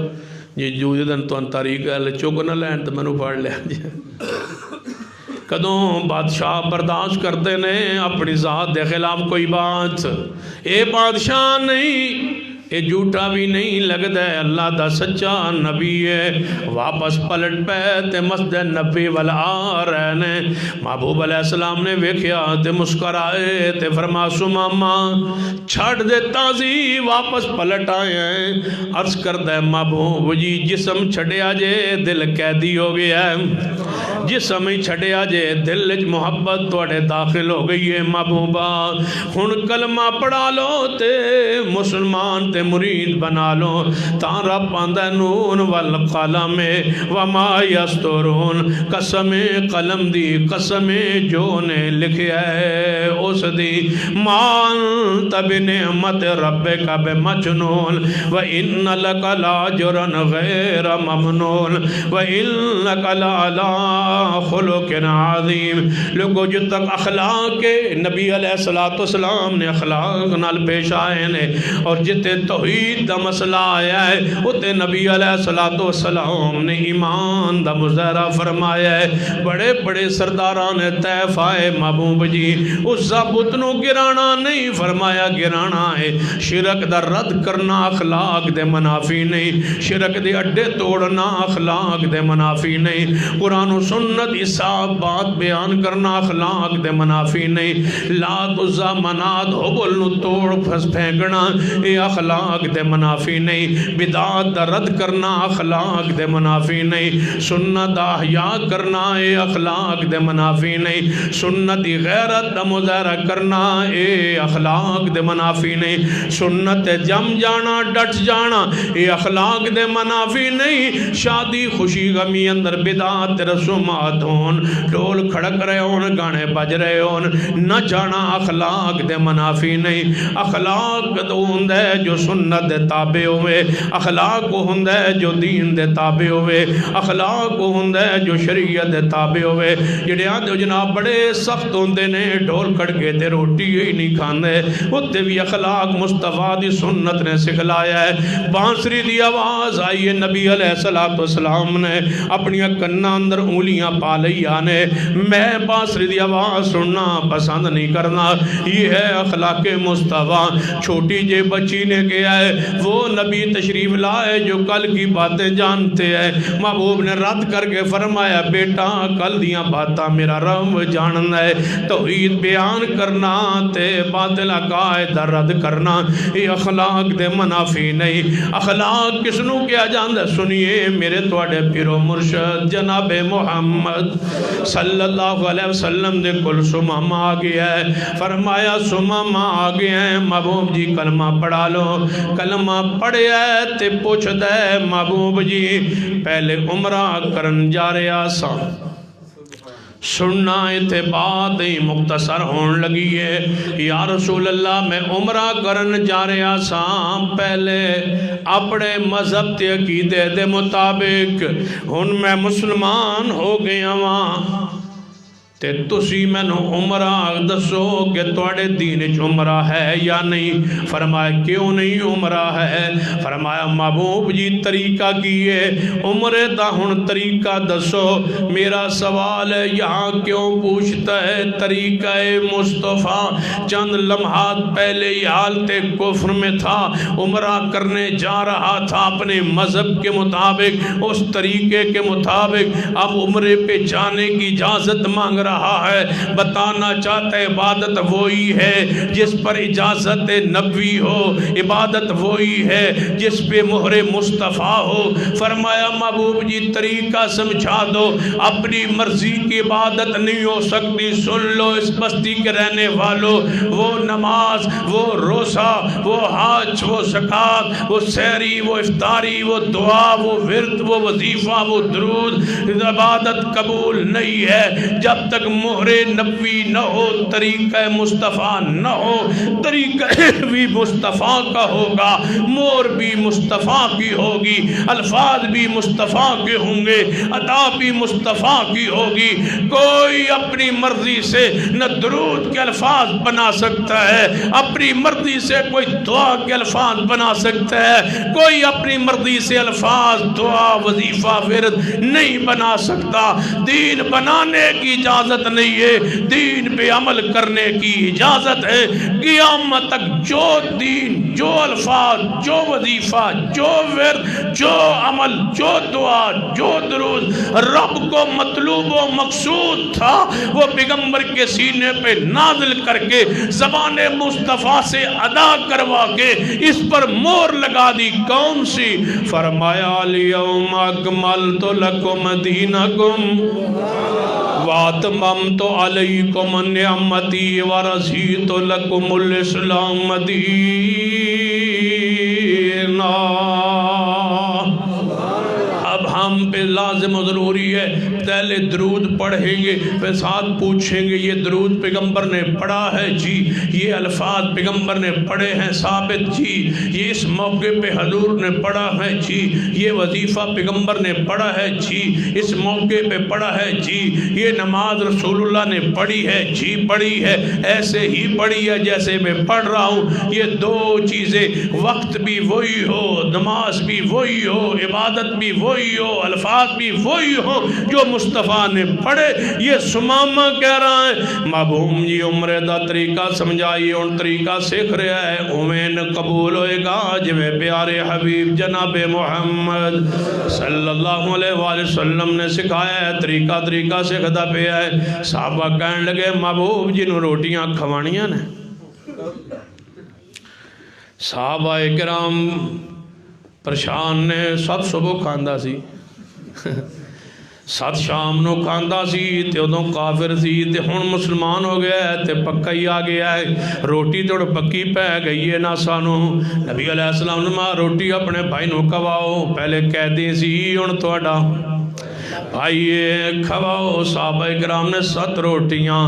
جی دوجے دن تو تاریخ گل چک نہ لین تو مینوں پڑھ لیا جی کدوں بادشاہ برداشت کرتے نے اپنی ذات دے خلاف کوئی بات اے بادشاہ نہیں اے جھوٹا بھی نہیں لگتا ہے اللہ دا سچا نبی ہے واپس پلٹ پہ تے مسجد نبی والا آ رہے نے محبوب علیہ السلام نے ویکھیا تے مسکرائے تے فرما سماما چھڑ دے تازی واپس پلٹ آئے ہیں عرض کردہ محبوب جی جسم چھڑیا جے دل قیدی ہو گیا ہے جسم ہی چھڑیا جے دل وچ محبت توڑے داخل ہو گئی ہے محبوبہ ہن کلمہ پڑھا لو تے مسلمان تے مرید بنا لو تارا پاندہ نون والقلم وما یسترون قسم قلم دی قسم جو نے لکھیا ہے اس دی مان تب نعمت ربک بمجنون وَإِنَّ لَكَ لَأَجْرًا غَيْرَ مَمْنُونٍ وَإِنَّكَ لَعَلَىٰ خُلُقٍ عَظِيمٍ لوگوں جو تک اخلاق کے نبی علیہ السلام نے اخلاق نال پیش آئے نے اور جتے توحید دا مسئلہ آیا ہے اتے نبی علیہ السلام نے ایمان دا مظاہرہ فرمایا ہے بڑے بڑے سرداران طیف آئے محبوب جی اس ضابط نو گرانا نہیں فرمایا گرانا ہے شرک دا رد کرنا اخلاق دے منافی نہیں شرک دے اڈے توڑنا اخلاق دے منافی نہیں قرآن و سنت حساب بات بیان کرنا اخلاق دے منافی نہیں لات عزا منات حبل نو توڑ پھس پھینکنا اے اخلاق دے منافی نہیں بدعات دا رد کرنا اخلاق دے منافی نہیں سنت دا احیاء کرنا اے اخلاق دے منافی نہیں سنت غیرت دا مظاہرہ کرنا اے اخلاق دے منافی نہیں سنت جم جانا ڈٹ جانا اے اخلاق دے منافی نہیں شادی خوشی غمی اندر بدعات رسومات ہون ڈول کھڑک رہے ہون گانے بج رہے ہون نہ جانا اخلاق دے منافی نہیں اخلاق دو ہندے جو سنت دے تابع ہوئے اخلاق کو ہندے جو دین دے تابع ہوئے اخلاق کو ہندے جو شریعت دے تابع ہوئے جڑے آدھے جناب بڑے سخت ہوندے نے ڈھول کھڑکے تے روٹی ہی نہیں کھاندے اتے بھی اخلاق مصطفیٰ دی سنت نے سکھلایا ہے بانسری دی آواز آئی ہے نبی علیہ السلام نے اپنی کنہ اندر انگلیاں پا لیا نے میں بانسری دی آواز سننا پسند نہیں کرنا یہ ہے اخلاق مصطفیٰ چھوٹی جے بچی نے کیا ہے وہ نبی تشریف لائے جو کل کی باتیں جانتے ہیں محبوب نے رد کر کے فرمایا بیٹا کل دیاں باتاں میرا رب جاننا ہے توحید بیان کرنا تے باطل عقائد رد کرنا یہ اخلاق دے منافی نہیں اخلاق کس نو کیا جاندا سنیے میرے تواڈے پیرو مرشد جناب محمد صلی اللہ علیہ وسلم دے کل سمامہ آ گیا ہے فرمایا سمامہ آ گیا ہے محبوب جی کلمہ پڑھا لو کلمہ پڑھیا ہے تے پوچھ دے محبوب جی پہلے عمرہ کرن جا رہا سا سننا تے بات ہی مختصر ہون لگی ہے یا رسول اللہ میں عمرہ کرن جا رہا سا پہلے اپنے مذہب تے عقیدے دے مطابق ہن میں مسلمان ہو گیا وہاں تے تسی میں نو عمرہ دسو کہ توڑے دین چ عمرہ ہے یا نہیں فرمایا کیوں نہیں عمرہ ہے فرمایا محبوب جی طریقہ کیے عمرے دا ہن طریقہ دسو میرا سوال ہے یہاں کیوں پوچھتا ہے طریقہ مصطفیٰ چند لمحات پہلے یہ حالت کفر میں تھا عمرہ کرنے جا رہا تھا اپنے مذہب کے مطابق اس طریقے کے مطابق اب عمرے پہ جانے کی اجازت مانگ رہا ہے بتانا چاہتا ہے عبادت وہی ہے جس پر اجازت نبوی ہو عبادت وہی ہے جس پہ مہر مصطفیٰ ہو فرمایا محبوب جی طریقہ سمجھا دو اپنی مرضی کی عبادت نہیں ہو سکتی سن لو اس بستی کے رہنے والوں وہ نماز وہ روزہ وہ حج وہ زکوٰۃ وہ سحری وہ افطاری وہ دعا وہ ورد وہ وظیفہ وہ درود عبادت قبول نہیں ہے جب تک تک مہر نبوی نہ ہو، طریقہ مصطفیٰ نہ ہو، طریقہ بھی مصطفیٰ کا ہوگا، مہر بھی مصطفیٰ کی ہوگی، الفاظ بھی مصطفیٰ کے ہوں گے، ادا بھی مصطفیٰ کی ہوگی۔ کوئی اپنی مرضی سے نہ درود کے الفاظ بنا سکتا ہے، اپنی مرضی سے کوئی دعا کے الفاظ بنا سکتا ہے، کوئی اپنی مرضی سے الفاظ دعا وظیفہ ورد نہیں بنا سکتا۔ دین بنانے کی اجازت نہیں ہے، دین پہ عمل کرنے کی اجازت ہے۔ قیامت تک جو دین، جو الفاظ، جو وظیفہ، جو ورد، جو عمل، جو دعا، جو درود رب کو مطلوب و مقصود تھا، وہ پیغمبر کے سینے پہ نازل کر کے زبان مصطفیٰ سے ادا کروا کے اس پر مہر لگا دی۔ کون سی؟ فرمایا الیوم اکملت لکم دینکم واتممت علیکم نعمتی ورضیت لکم الاسلام دینا۔ اب ہم پہ لازم و ضروری ہے پہلے درود پڑھیں گے، پھر ساتھ پوچھیں گے یہ درود پیغمبر نے پڑھا ہے؟ جی۔ یہ الفاظ پیغمبر نے پڑھے ہیں؟ ثابت جی۔ یہ اس موقع پہ حضور نے پڑھا ہے؟ جی۔ یہ وظیفہ پیغمبر نے پڑھا ہے؟ جی۔ اس موقع پہ پڑھا ہے؟ جی۔ یہ نماز رسول اللہ نے پڑھی ہے؟ جی پڑھی ہے، ایسے ہی پڑھی ہے جیسے میں پڑھ رہا ہوں۔ یہ دو چیزیں، وقت بھی وہی ہو، نماز بھی وہی ہو، عبادت بھی وہی ہو، الفاظ بھی وہی ہو جو مصطفیٰ نے پڑھے۔ یہ سمامہ کہہ رہا ہے محبوب جی عمرے دا طریقہ سمجھائیے، ان طریقہ سیکھ رہا ہے اوین قبول ہوئے گا جویں پیارے حبیب جناب محمد صلی اللہ علیہ وآلہ وسلم نے سکھایا ہے۔ طریقہ سیکھدا پیا ہے۔ صحابہ کہنے لگے محبوب جی نو روٹیاں کھوانیاں نے؟ صحابہ کرام پریشان نے، سب صبح کھاندا سی، سات شام نو کھاندا سی، تے ادوں کافر سی، تے ہن مسلمان ہو گیا ہے، تے پکا ہی آ گیا ہے، روٹی توڑ پکی پہ گئی ہے نا سانو۔ نبی علیہ السلام نے ماں روٹی اپنے بھائی نو کھواؤ، پہلے کہہ دی سی ہن تہاڈا بھائی کھواؤ۔ صحابہ کرام نے 7 روٹیاں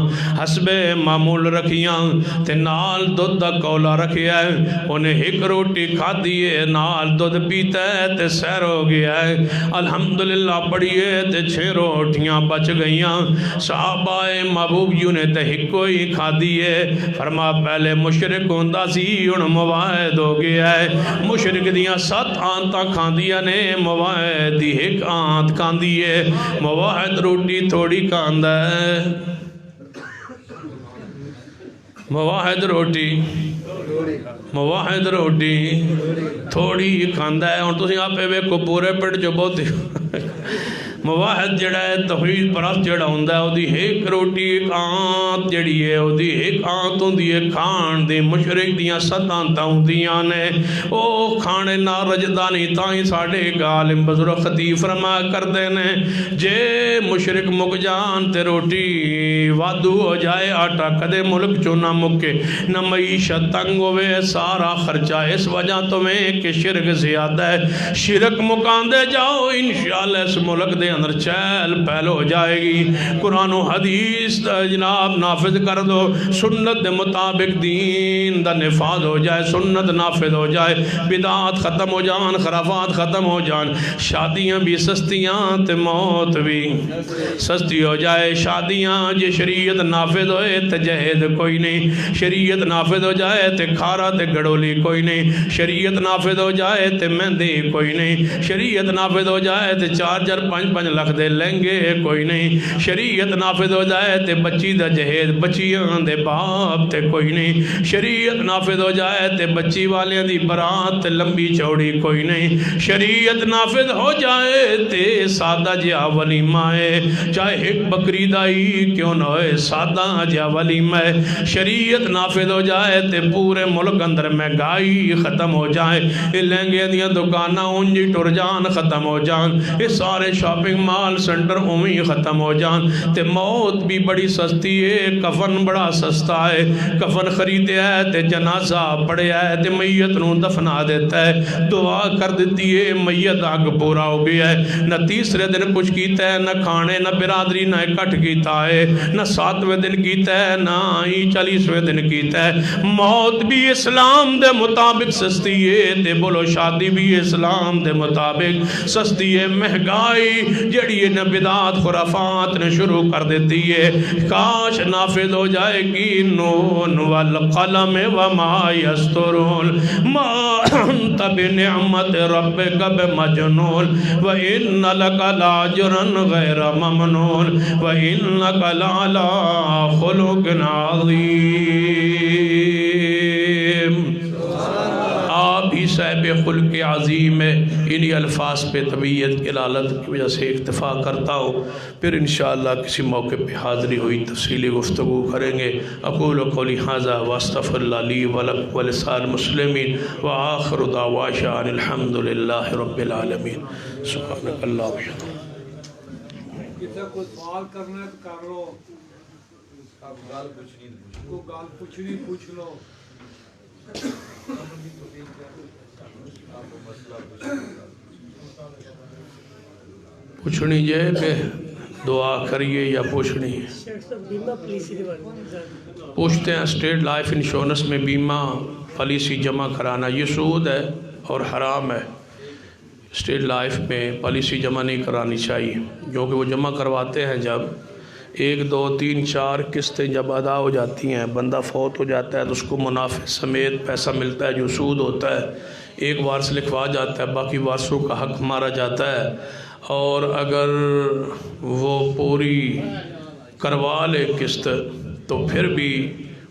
حسب معمول رکھیاں تے نال دودھ دا کولا رکھیا ہے، انہیں ایک روٹی کھا دیئے نال دودھ پیتا ہے تے سیر ہو گیا ہے۔ الحمدللہ پڑھیے تے 6 روٹیاں بچ گئیاں۔ صحابہ محبوب یوں نے تے ایک کوئی کھا دیئے۔ فرما پہلے مشرک ہوندہ سی ان مواعد ہو گیا ہے، مشرک دیاں 7 آنتاں کھان دیا نے، مواعد دی ایک آنت کھان دیئے۔ مواحد روٹی تھوڑی کھاندا ہے، مواحد روٹی تھوڑی کھاندا ہے۔ اور تسی آپے ویکھو پورے پیٹ جو بہت مواحد جڑا ہے توحید پرست جڑا ہوندا ہے، اودی ایک روٹی ایک آنت جڑی ہے، اودی ایک آنت ہوندی ہے کھان دی۔ مشرک دیاں 7 آنتاں ہوندیاں نے، او کھانے نہ رجدا نہیں، تائیں ساڈے عالم بزرگ خطیب فرما کردے نے جے مشرک مک جان تے روٹی وادو ہو جائے، آٹا کدے ملک چوں نہ مکے، نہ معیشت تنگ ہوئے، سارا خرچہ اس وجہ تو میں کہ شرک زیادہ ہے۔ شرک مکاندے جاؤ انشاءاللہ اس ملک دے اندر چہل پہل ہو جائے گی۔ قرآن و حدیث جناب نافذ کر دو، سنت دے مطابق دین دا نفاذ ہو جائے، سنت نافذ ہو جائے، بدعات ختم ہو جان، خرافات ختم ہو جان، شادیاں بھی سستیاں تے موت بھی سستی ہو جائے۔ شادیاں جے شریعت نافذ ہوئے تے جہید کوئی نہیں، شریعت نافذ ہو جائے تے کھارا تے گڑولی کوئی نہیں، شریعت نافذ ہو جائے تے مہندی کوئی نہیں، شریعت نافذ ہو جائے تے 4-5 لکھ دے لہنگے کوئی نہیں، شریعت نافذ ہو جائے تے بچی دا جہیز بچیاں دے باپ تے کوئی نہیں، شریعت نافذ ہو جائے تے بچی والیاں دی برات تے لمبی چوڑی کوئی نہیں، شریعت نافذ ہو جائے تے سادہ جہا ولیمہ ہے، چاہے ایک بکری دائی کیوں نہ ہوئے، سادہ جہا ولیمہ ہے۔ شریعت نافذ ہو جائے تے پورے ملک اندر مہنگائی ختم ہو جائے، لہنگے دیاں دکاناں اونجی ٹر جان ختم ہو جان، اس سارے شاپنگ شاپنگ مال سینٹر اویں ختم ہو جان تے موت بھی بڑی سستی ہے کفن بڑا سستا ہے کفن خریدے ہے تے جنازہ پڑے ہے تے میت نو دفنا دیتا ہے دعا کر دیتی ہے میت آگ پورا ہو گیا ہے نہ تیسرے دن کچھ کیتا ہے نہ کھانے نہ برادری نہ اکٹھ کیتا ہے نہ 7ویں دن کیتا ہے نہ ہی 40ویں دن کیتا ہے موت بھی اسلام دے مطابق سستی ہے تے بولو شادی بھی اسلام دے مطابق سستی ہے مہنگائی جڑی ہے بدعات خرافات نے شروع کر دیتی ہے کاش نافذ ہو جائے گی نون والقلم وما یسطرون ما انت بنعمت ربک بمجنون وان لک لاجرا غیر ممنون وانک لعلی خلق عظیم آپ ہی صاحب خلق عظیم ہے انہی الفاظ پہ طبیعت علالت کی وجہ سے اکتفا کرتا ہوں پھر انشاءاللہ کسی موقع پہ حاضری ہوئی تفصیلی گفتگو کریں گے اقول قولی ھذا واستغفر اللہ لی ولکم ولسائر المسلمین وآخر دعوانا ان الحمد للہ رب العالمین سبحانک اللہ وبحمدک کسی کو سوال کرنا ہے تو کر لو گال پوچھنی پوچھ لو پوچھنی جائے کہ دعا کریے یا پوچھنی ہے پوچھتے ہیں اسٹیٹ لائف انشورنس میں بیمہ پالیسی جمع کرانا یہ سود ہے اور حرام ہے اسٹیٹ لائف میں پالیسی جمع نہیں کرانی چاہیے جو کہ وہ جمع کرواتے ہیں جب 1 2 3 4 قسطیں جب ادا ہو جاتی ہیں بندہ فوت ہو جاتا ہے تو اس کو منافع سمیت پیسہ ملتا ہے جو سود ہوتا ہے ایک وارث لکھوا جاتا ہے باقی وارثوں کا حق مارا جاتا ہے اور اگر وہ پوری کروا لے قسط تو پھر بھی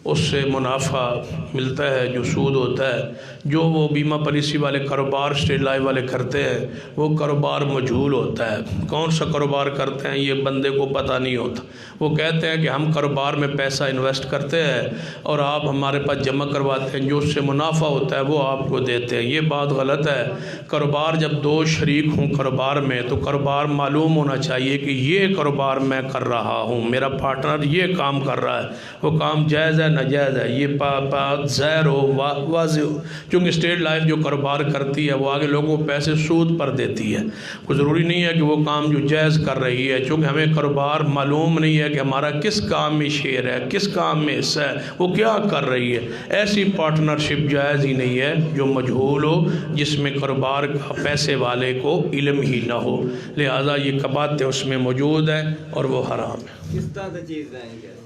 اس سے منافع ملتا ہے جو سود ہوتا ہے جو وہ بیمہ پالیسی والے کاروبار اسٹیٹ لائف والے کرتے ہیں وہ کاروبار مجہول ہوتا ہے کون سا کاروبار کرتے ہیں یہ بندے کو پتہ نہیں ہوتا وہ کہتے ہیں کہ ہم کاروبار میں پیسہ انویسٹ کرتے ہیں اور آپ ہمارے پاس جمع کرواتے ہیں جو اس سے منافع ہوتا ہے وہ آپ کو دیتے ہیں یہ بات غلط ہے کاروبار جب 2 شریک ہوں کاروبار میں تو کاروبار معلوم ہونا چاہیے کہ یہ کاروبار میں کر رہا ہوں میرا پارٹنر یہ کام کر رہا ہے وہ کام جائز ہے ناجائز ہے یہ بات ظاہر ہو واضح ہو چونکہ اسٹیٹ لائف جو کاروبار کرتی ہے وہ آگے لوگوں کو پیسے سود پر دیتی ہے کوئی ضروری نہیں ہے کہ وہ کام جو جائز کر رہی ہے چونکہ ہمیں کاروبار معلوم نہیں ہے کہ ہمارا کس کام میں شیئر ہے کس کام میں حصہ ہے وہ کیا کر رہی ہے ایسی پارٹنرشپ جائز ہی نہیں ہے جو مجہول ہو جس میں کاروبار کا پیسے والے کو علم ہی نہ ہو لہٰذا یہ باتیں اس میں موجود ہیں اور وہ حرام ہے کس طرح سے چیز رہیں گے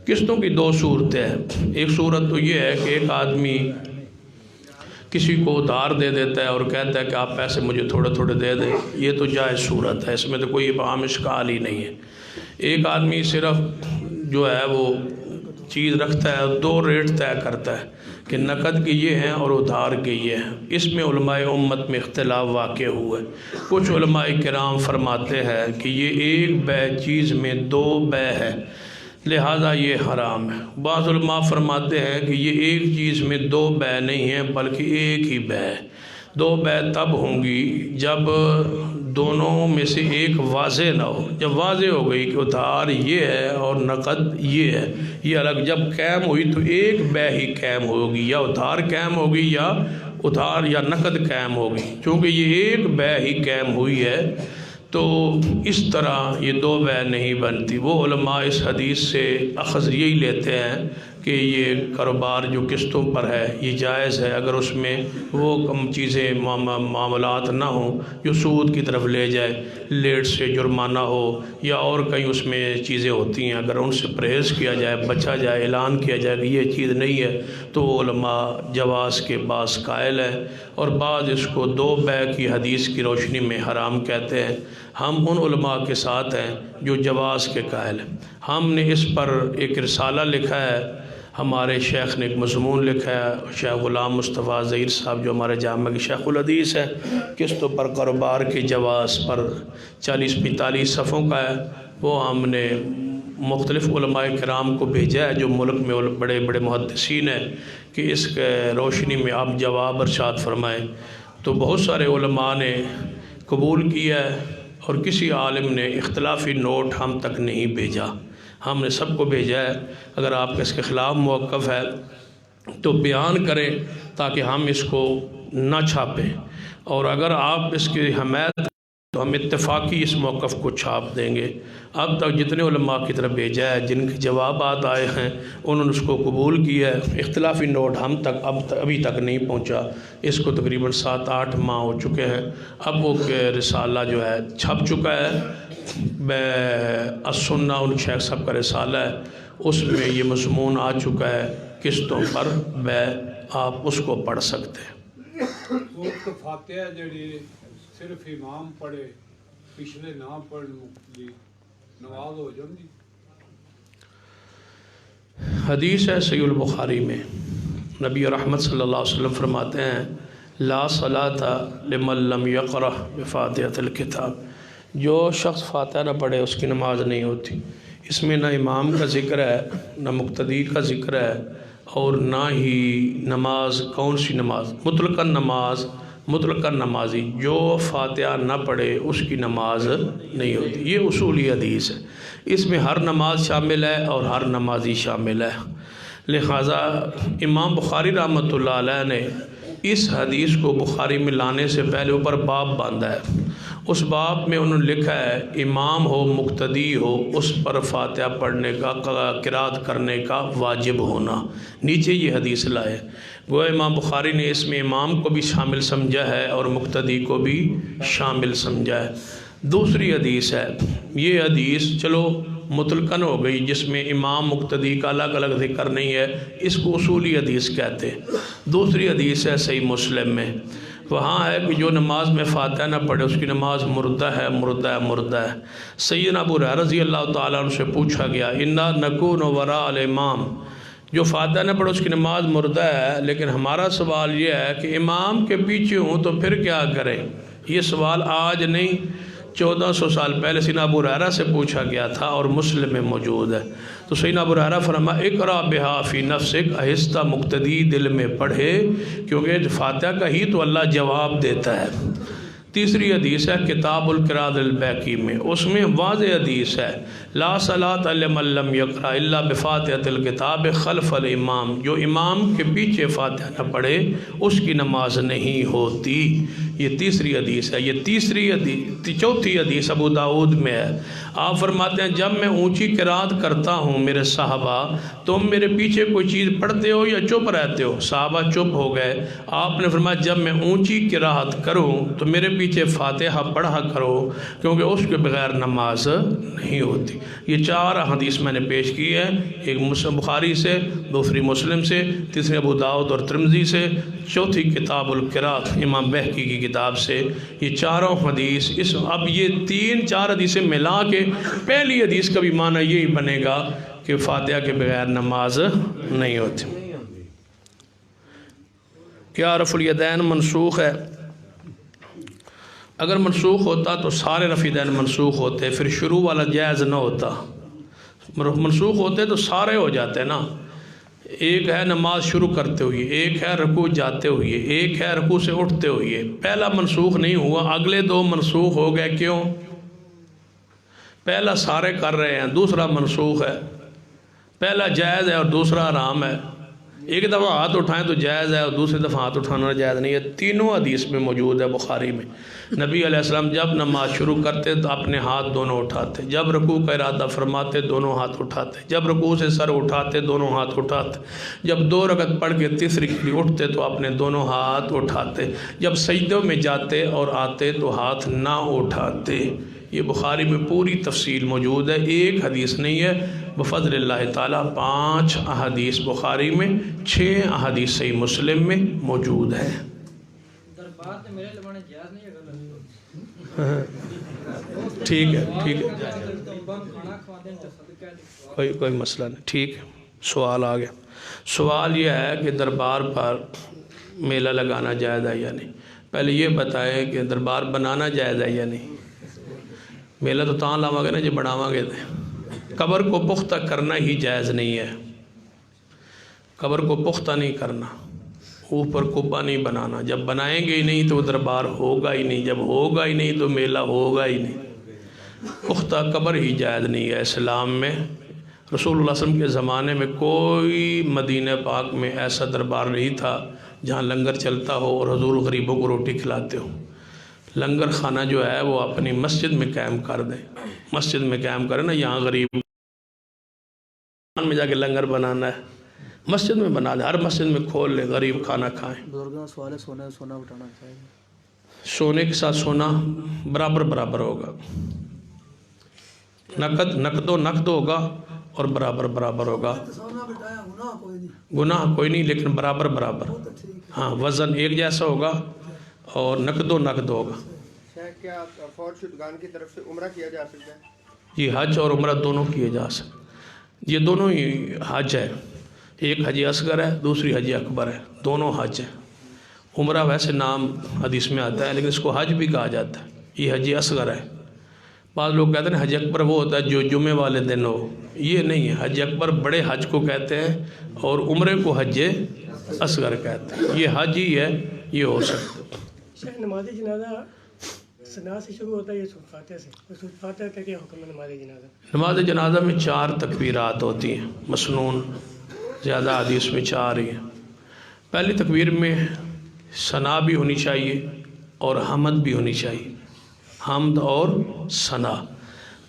قسطوں کی 2 صورتیں ہیں ایک صورت تو یہ ہے کہ ایک آدمی کسی کو ادھار دے دیتا ہے اور کہتا ہے کہ آپ پیسے مجھے تھوڑے تھوڑے دے دیں یہ تو جائز صورت ہے اس میں تو کوئی ابہام اشکال ہی نہیں ہے ایک آدمی صرف جو ہے وہ چیز رکھتا ہے 2 ریٹ طے کرتا ہے کہ نقد کی یہ ہیں اور ادھار کے یہ ہیں اس میں علماء امت میں اختلاف واقع ہوئے کچھ علماء کرام فرماتے ہیں کہ یہ ایک بے چیز میں 2 بے ہے لہذا یہ حرام ہے بعض علماء فرماتے ہیں کہ یہ ایک چیز میں 2 بے نہیں ہیں بلکہ ایک ہی بے 2 بے تب ہوں گی جب دونوں میں سے ایک واضح نہ ہو جب واضح ہو گئی کہ ادھار یہ ہے اور نقد یہ ہے یہ الگ جب قائم ہوئی تو ایک بے ہی قائم ہوگی یا ادھار قائم ہوگی یا ادھار یا نقد قائم ہوگی چونکہ یہ ایک بے ہی قائم ہوئی ہے تو اس طرح یہ 2 بے نہیں بنتی وہ علماء اس حدیث سے اخذ یہی لیتے ہیں کہ یہ کاروبار جو قسطوں پر ہے یہ جائز ہے اگر اس میں وہ کم چیزیں معاملات نہ ہوں جو سود کی طرف لے جائے لیٹ سے جرمانہ ہو یا اور کئی اس میں چیزیں ہوتی ہیں اگر ان سے پرہیز کیا جائے بچا جائے اعلان کیا جائے کہ یہ چیز نہیں ہے تو علماء جواز کے بعض قائل ہے اور بعض اس کو 2 بے کی حدیث کی روشنی میں حرام کہتے ہیں ہم ان علماء کے ساتھ ہیں جو جواز کے قائل ہیں ہم نے اس پر ایک رسالہ لکھا ہے ہمارے شیخ نے ایک مضمون لکھا ہے شیخ غلام مصطفیٰ ظہیر صاحب جو ہمارے جامعہ کے شیخ الحدیث ہے قسطوں پر کاروبار کے جواز پر 40-45 صفحوں کا ہے وہ ہم نے مختلف علماء کرام کو بھیجا ہے جو ملک میں بڑے بڑے محدثین ہیں کہ اس کے روشنی میں آپ جواب ارشاد فرمائیں تو بہت سارے علماء نے قبول کیا ہے اور کسی عالم نے اختلافی نوٹ ہم تک نہیں بھیجا. ہم نے سب کو بھیجا ہے. اگر آپ اس کے خلاف موقف ہے تو بیان کریں تاکہ ہم اس کو نہ چھاپیں، اور اگر آپ اس کی حمایت تو ہم اتفاقی اس موقف کو چھاپ دیں گے. اب تک جتنے علماء کی طرف بھیجا ہے، جن کے جوابات آئے ہیں، انہوں نے اس کو قبول کیا ہے. اختلافی نوٹ ہم تک ابھی تک نہیں پہنچا. اس کو تقریباً 7-8 ماہ ہو چکے ہیں. اب وہ رسالہ جو ہے چھپ چکا ہے. السنہ ان شیخ صاحب کا رسالہ ہے، اس میں یہ مضمون آ چکا ہے قسطوں پر. آپ اس کو پڑھ سکتے ہیں. سورۃ فاتحہ جڑی صرف امام پڑھے، پچھلے نہ پڑھنے نماز ہو جاندی. حدیث ہے صحیح البخاری میں، نبی رحمت صلی اللہ علیہ وسلم فرماتے ہیں لا صلاۃ لمن لم یقرأ بفاتحۃ الکتاب. جو شخص فاتحہ نہ پڑھے اس کی نماز نہیں ہوتی. اس میں نہ امام کا ذکر ہے، نہ مقتدی کا ذکر ہے، اور نہ ہی نماز. کون سی نماز؟ مطلقاً نمازی جو فاتحہ نہ پڑھے اس کی نماز نہیں ہوتی. یہ اصولی حدیث ہے. اس میں ہر نماز شامل ہے اور ہر نمازی شامل ہے. لہذا امام بخاری رحمۃ اللہ علیہ نے اس حدیث کو بخاری میں لانے سے پہلے اوپر باب باندھا ہے. اس باب میں انہوں نے لکھا ہے امام ہو مقتدی ہو اس پر فاتحہ پڑھنے کا، قرات کرنے کا واجب ہونا. نیچے یہ حدیث لائے. گویا امام بخاری نے اس میں امام کو بھی شامل سمجھا ہے اور مقتدی کو بھی شامل سمجھا ہے. دوسری حدیث ہے، یہ حدیث چلو مطلقاً ہو گئی، جس میں امام مقتدی کا الگ الگ ذکر نہیں ہے، اس کو اصولی حدیث کہتے ہیں. دوسری حدیث ہے صحیح مسلم میں، وہاں ہے کہ جو نماز میں فاتحہ نہ پڑھے اس کی نماز مردہ ہے. سیدنا ابو ہریرہ رضی اللہ تعالیٰ عنہ سے پوچھا گیا انا نکون وراء الامام، جو فاتحہ نہ پڑھے اس کی نماز مردہ ہے، لیکن ہمارا سوال یہ ہے کہ امام کے پیچھے ہوں تو پھر کیا کریں؟ یہ سوال آج نہیں، 1400 سال پہلے سیدنا ابو ہریرہ سے پوچھا گیا تھا اور مسلم میں موجود ہے. تو سیدنا ابو ہریرہ فرمایا اقرا بہا فی نفسک، آہستہ مقتدی دل میں پڑھے، کیونکہ فاتحہ کا ہی تو اللہ جواب دیتا ہے. تیسری حدیث ہے کتاب القراءۃ البیہقی میں، اس میں واضح حدیث ہے لا صلاۃ لمن لم یقرأ الا بفاتحۃ الکتاب خلف الامام، جو امام کے پیچھے فاتحہ نہ پڑھے اس کی نماز نہیں ہوتی. یہ تیسری حدیث ہے. یہ چوتھی حدیث ابو داؤد میں ہے. آپ فرماتے ہیں جب میں اونچی قرات کرتا ہوں میرے صحابہ، تم میرے پیچھے کوئی چیز پڑھتے ہو یا چپ رہتے ہو؟ صحابہ چپ ہو گئے. آپ نے فرمایا جب میں اونچی قرات کروں تو میرے پیچھے فاتحہ پڑھا کرو، کیونکہ اس کے بغیر نماز نہیں ہوتی. یہ 4 حدیث میں نے پیش کی ہے، ایک بخاری سے، دوسری مسلم سے، تیسری ابو داؤد اور ترمذی سے، چوتھی کتاب القراءۃ امام بہقی کی کتاب سے. یہ چاروں حدیث اب یہ 3-4 حدیثیں ملا کے پہلی حدیث کا بھی معنی یہی بنے گا کہ فاتحہ کے بغیر نماز نہیں ہوتی. کیا رفع الیدین منسوخ ہے؟ اگر منسوخ ہوتا تو سارے رفع الیدین منسوخ ہوتے، پھر شروع والا جائز نہ ہوتا. منسوخ ہوتے تو سارے ہو جاتے نا. ایک ہے نماز شروع کرتے ہوئے، ایک ہے رکوع جاتے ہوئے، ایک ہے رکوع سے اٹھتے ہوئے. پہلا منسوخ نہیں ہوا، اگلے 2 منسوخ ہو گئے. کیوں؟ پہلا سارے کر رہے ہیں، دوسرا منسوخ ہے. پہلا جائز ہے اور دوسرا حرام ہے. ایک دفعہ ہاتھ اٹھائیں تو جائز ہے اور دوسری دفعہ ہاتھ اٹھانا جائز نہیں ہے. تینوں حدیث میں موجود ہے بخاری میں. نبی علیہ السلام جب نماز شروع کرتے تو اپنے ہاتھ دونوں اٹھاتے، جب رکوع کا ارادہ فرماتے دونوں ہاتھ اٹھاتے، جب رکوع سے سر اٹھاتے دونوں ہاتھ اٹھاتے، جب 2 رکعت پڑھ کے تیسری کے لیے اٹھتے تو اپنے دونوں ہاتھ اٹھاتے، جب سجدوں میں جاتے اور آتے تو ہاتھ نہ اٹھاتے. یہ بخاری میں پوری تفصیل موجود ہے، ایک حدیث نہیں ہے. بفضل اللہ تعالیٰ 5 احادیث بخاری میں، 6 احادیث صحیح مسلم میں موجود ہے. ٹھیک ہے کوئی مسئلہ نہیں. ٹھیک ہے، سوال آ گیا. سوال یہ ہے کہ دربار پر میلہ لگانا جائز ہے یا نہیں. پہلے یہ بتائیں کہ دربار بنانا جائز ہے یا نہیں. میلہ تو تاں لاواں گے نا جی بناواں گے. قبر کو پختہ کرنا ہی جائز نہیں ہے. قبر کو پختہ نہیں کرنا، اوپر قبہ نہیں بنانا. جب بنائیں گے ہی نہیں تو وہ دربار ہوگا ہی نہیں، جب ہوگا ہی نہیں تو میلہ ہوگا ہی نہیں. پختہ قبر ہی جائز نہیں ہے اسلام میں۔ رسول اللہ صلی اللہ علیہ وسلم کے زمانے میں کوئی مدینہ پاک میں ایسا دربار نہیں تھا جہاں لنگر چلتا ہو اور حضور غریبوں کو روٹی کھلاتے ہو۔ لنگر خانہ جو ہے وہ اپنی مسجد میں قائم کر دیں، مسجد میں قائم کریں نا، یہاں غریب میں جا کے لنگر بنانا ہے، مسجد میں بنا دیں، ہر مسجد میں کھول لیں، غریب کھانا کھائیں۔ بزرگوں کا سوال ہے سونا اٹھانا چاہیے، سونے کے ساتھ سونا برابر ہوگا، نقد و نقد ہوگا اور برابر ہوگا، گناہ کوئی نہیں لیکن برابر، ہاں وزن ایک جیسا ہوگا اور نقد و نقد ہوگا۔ شیخ کیا فوت شدگان کی طرف سے عمرہ کیا جا سکتا ہے؟ جی حج اور عمرہ دونوں کیے جا سکتے، یہ دونوں ہی حج ہے، ایک حج اصغر ہے دوسری حج اکبر ہے، دونوں حج ہیں۔ عمرہ ویسے نام حدیث میں آتا ہے لیکن اس کو حج بھی کہا جاتا ہے، یہ حج اصغر ہے۔ بعض لوگ کہتے ہیں حج اکبر وہ ہوتا ہے جو جمعے والے دن ہو، یہ نہیں ہے، حج اکبر بڑے حج کو کہتے ہیں اور عمرے کو حج اصغر کہتے ہیں، یہ حج ہی ہے، یہ ہو سکتا ہے۔ شیخ نماز جنازہ ثنا سے شروع ہوتا ہے یا سورۃ فاتحہ سے؟ سورۃ فاتحہ کا کیا حکم ہے نماز جنازہ؟ نماز جنازہ میں 4 تکبیرات ہوتی ہیں، مسنون زیادہ حدیث میں 4 ہی ہیں۔ پہلی تکبیر میں ثنا بھی ہونی چاہیے اور حمد بھی ہونی چاہیے، حمد اور ثنا۔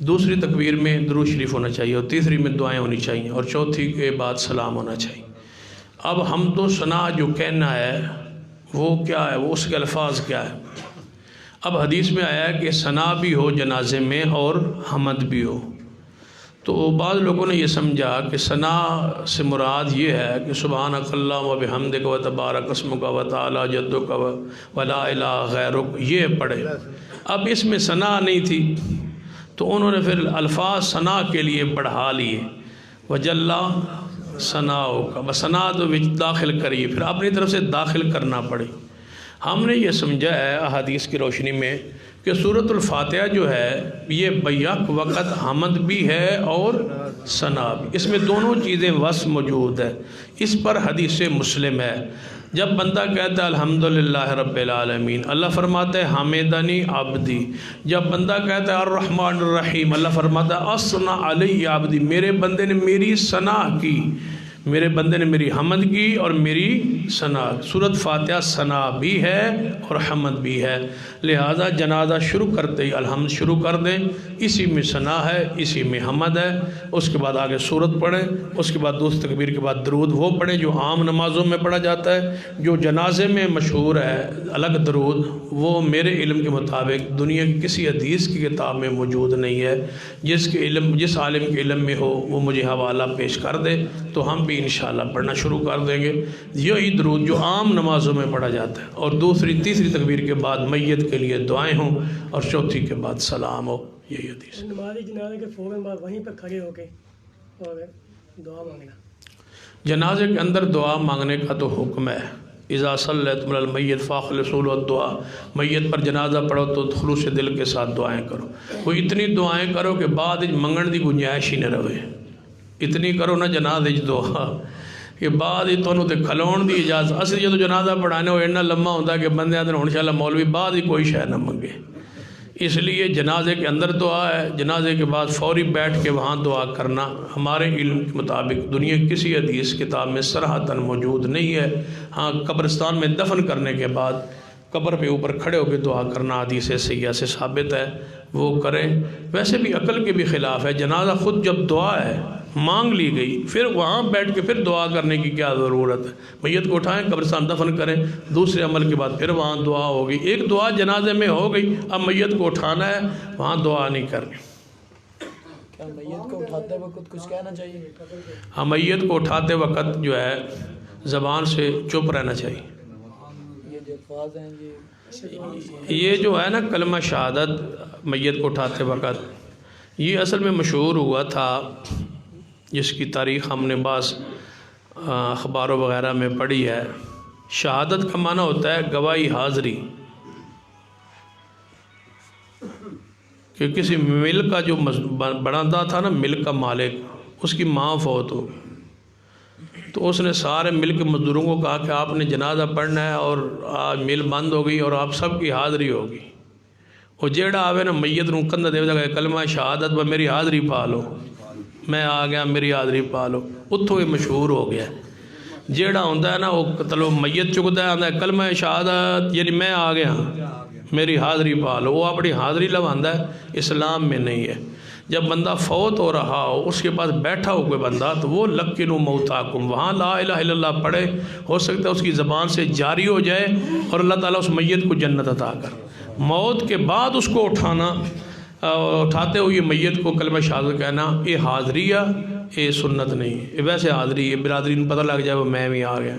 دوسری تکبیر میں درود شریف ہونا چاہیے اور تیسری میں دعائیں ہونی چاہیے اور چوتھی کے بعد سلام ہونا چاہیے۔ اب حمد و ثنا جو کہنا ہے وہ کیا ہے، وہ اس کے الفاظ کیا ہے؟ اب حدیث میں آیا ہے کہ ثنا بھی ہو جنازے میں اور حمد بھی ہو، تو بعض لوگوں نے یہ سمجھا کہ ثنا سے مراد یہ ہے کہ سبحانک اللہم و بحمدک و تبارک اسمک و تعالی جدک و لا الہ غیرک، یہ پڑھے۔ اب اس میں ثنا نہیں تھی تو انہوں نے پھر الفاظ ثنا کے لیے بڑھا لیے، وجلا ثناؤک، بس ثنا تو داخل کریے، پھر اپنی طرف سے داخل کرنا پڑے۔ ہم نے یہ سمجھا ہے احادیث کی روشنی میں کہ سورۃ الفاتحہ جو ہے یہ بیک وقت حمد بھی ہے اور ثنا بھی، اس میں دونوں چیزیں وصف موجود ہے۔ اس پر حدیث مسلم ہے، جب بندہ کہتا ہے الحمدللہ رب العالمین، اللہ فرماتا ہے حمدنی عبدی۔ جب بندہ کہتا ہے الرحمن الرحیم، اللہ فرماتا ہے اثنى علی عبدی، میرے بندے نے میری ثنا کی، میرے بندے نے میری حمد کی اور میری ثنا۔ سورۃ فاتحہ ثنا بھی ہے اور حمد بھی ہے، لہذا جنازہ شروع کرتے ہی الحمد شروع کر دیں، اسی میں ثنا ہے اسی میں حمد ہے، اس کے بعد آگے سورت پڑھیں، اس کے بعد دوسری تکبیر کے بعد درود وہ پڑھیں جو عام نمازوں میں پڑھا جاتا ہے۔ جو جنازے میں مشہور ہے الگ درود، وہ میرے علم کے مطابق دنیا کی کسی حدیث کی کتاب میں موجود نہیں ہے، جس عالم کے علم میں ہو وہ مجھے حوالہ پیش کر دے تو ہم بھی انشاءاللہ پڑھنا شروع کر دیں گے۔ یہی درود جو عام نمازوں میں پڑھا جاتا ہے، اور دوسری تیسری تکبیر کے بعد میت کے لیے دعائیں ہوں اور چوتھی کے بعد سلام ہو، یہی حدیث۔ نماز جنازہ کے فوراً بعد وہیں پہ کھڑے ہو کے اور دعا مانگنا، جنازے کے اندر دعا مانگنے کا تو حکم ہے، اذا صلیتم علی المیت فاخلصوا له الدعاء، میت پر جنازہ پڑھو تو خلوص دل کے ساتھ دعائیں کرو، کوئی اتنی دعائیں کرو کہ بعد منگن دی گنجائش ہی نہ رہے، اتنی کرو نا جنازے دعا کہ بعد ہی تمہیں تے کھلون دی اجازت۔ اصل جدو جنازہ پڑھانے ہو اینا لمحہ ہوتا کہ بندے آدھے ہوں انشاءاللہ مولوی بعد ہی کوئی شے نہ منگے، اس لیے جنازے کے اندر دعا ہے، جنازے کے بعد فوری بیٹھ کے وہاں دعا کرنا ہمارے علم کے مطابق دنیا کی کسی حدیث کتاب میں صراحتاً موجود نہیں ہے۔ ہاں قبرستان میں دفن کرنے کے بعد قبر پہ اوپر کھڑے ہو کے دعا کرنا حدیث سیاح سے ثابت ہے، وہ کریں۔ ویسے بھی عقل کے بھی خلاف ہے، جنازہ خود جب دعا ہے مانگ لی گئی، پھر وہاں بیٹھ کے پھر دعا کرنے کی کیا ضرورت ہے؟ میت کو اٹھائیں قبرستان دفن کریں، دوسرے عمل کے بعد پھر وہاں دعا ہوگی، ایک دعا جنازے میں ہو گئی، اب میت کو اٹھانا ہے وہاں دعا نہیں کرنی۔ کیا میت کو اٹھاتے وقت کچھ کہنا چاہیے؟ ہاں میت کو اٹھاتے وقت جو ہے زبان سے چپ رہنا چاہیے۔ یہ جو الفاظ ہیں یہ جو ہے نا کلمہ شہادت میت کو اٹھاتے وقت، یہ اصل میں مشہور ہوا تھا، جس کی تاریخ ہم نے بعض اخباروں وغیرہ میں پڑھی ہے۔ شہادت کا معنی ہوتا ہے گواہی حاضری، کہ کسی مل کا جو بناتا تھا نا، مل کا مالک، اس کی ماں فوت ہو گئی تو اس نے سارے مل کے مزدوروں کو کہا کہ آپ نے جنازہ پڑھنا ہے اور آج مل بند ہو گئی اور آپ سب کی حاضری ہوگی۔ وہ جیڑا آوے نا میت نو کندھا دے وے کلمہ شہادت و میری حاضری پا لو، میں آ گیا میری حاضری پا لو، اتھوں ہی مشہور ہو گیا۔ جیڑا ہوندہ ہے نا وہ چلو میت چکتا ہے آندہ ہے کلمہ شہادت یعنی میں آ گیا میری حاضری پا لو، وہ اپنی حاضری لواندہ ہے، اسلام میں نہیں ہے۔ جب بندہ فوت ہو رہا ہو اس کے پاس بیٹھا ہو کوئی بندہ تو وہ لقنوا موتاکم، وہاں لا الہ الا اللہ پڑھے، ہو سکتا ہے اس کی زبان سے جاری ہو جائے اور اللہ تعالیٰ اس میت کو جنت عطا کر۔ موت کے بعد اس کو اٹھاتے ہوئے میت کو کلمہ شہادت کہنا یہ حاضریہ یہ سنت نہیں ہے، یہ ویسے حاضری ہے، برادری نے پتہ لگ جائے وہ میں بھی آ گیا۔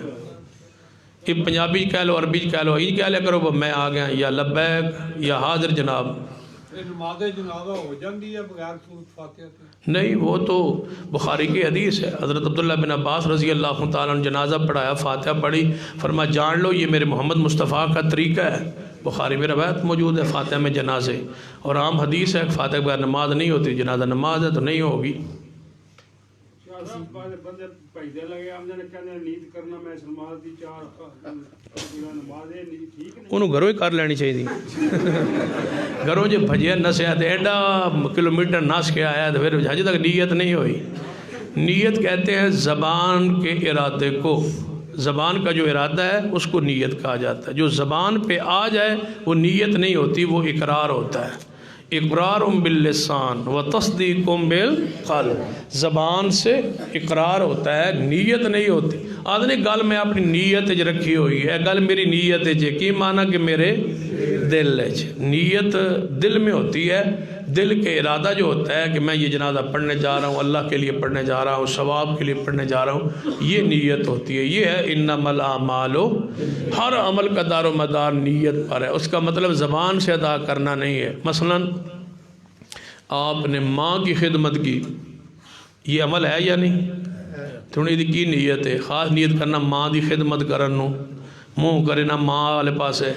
یہ پنجابی کہہ لو، عربی کہہ لو، یہ کہہ لیا کرو وہ میں آ گیا، یا لبیک یا حاضر جناب۔ نماز جنازہ ہو جاندی ہے بغیر سورۃ فاتحہ کے؟ نہیں، وہ تو بخاری کی حدیث ہے، حضرت عبداللہ بن عباس رضی اللہ تعالیٰ نے جنازہ پڑھایا، فاتحہ پڑھی، فرمایا جان لو یہ میرے محمد مصطفیٰ کا طریقہ ہے۔ بخاری میں روایت موجود ہے فاتحہ میں جنازے، اور عام حدیث ہے فاتحہ بغیر نماز نہیں ہوتی، جنازہ نماز ہے تو نہیں ہوگی۔ انہوں گھروں ہی کر لینی چاہیے، گھروں جو بھجیا نسیا تو ایڈا کلومیٹر نس کے آیا تو پھر حج تک نیت نہیں ہوئی۔ نیت کہتے ہیں زبان کے ارادے کو، زبان کا جو ارادہ ہے اس کو نیت کہا جاتا ہے، جو زبان پہ آ جائے وہ نیت نہیں ہوتی، وہ اقرار ہوتا ہے۔ اقرار باللسان و تصدیق بالقلب، زبان سے اقرار ہوتا ہے، نیت نہیں ہوتی۔ آدھنے گل میں اپنی نیت رکھی ہوئی ہے، گل میری نیت ہے کی معنی کہ میرے دل ہے، نیت دل میں ہوتی ہے، دل کے ارادہ جو ہوتا ہے کہ میں یہ جنازہ پڑھنے جا رہا ہوں، اللہ کے لیے پڑھنے جا رہا ہوں، ثواب کے لیے پڑھنے جا رہا ہوں، یہ نیت ہوتی ہے۔ یہ ہے انما الاعمال، ہر عمل کا دار و مدار نیت پر ہے، اس کا مطلب زبان سے ادا کرنا نہیں ہے۔ مثلا آپ نے ماں کی خدمت کی، یہ عمل ہے یا نہیں؟ تھوڑی دی کی نیت ہے، خاص نیت کرنا ماں دی خدمت کرنو، منہ کرے نہ ماں والے پاس ہے،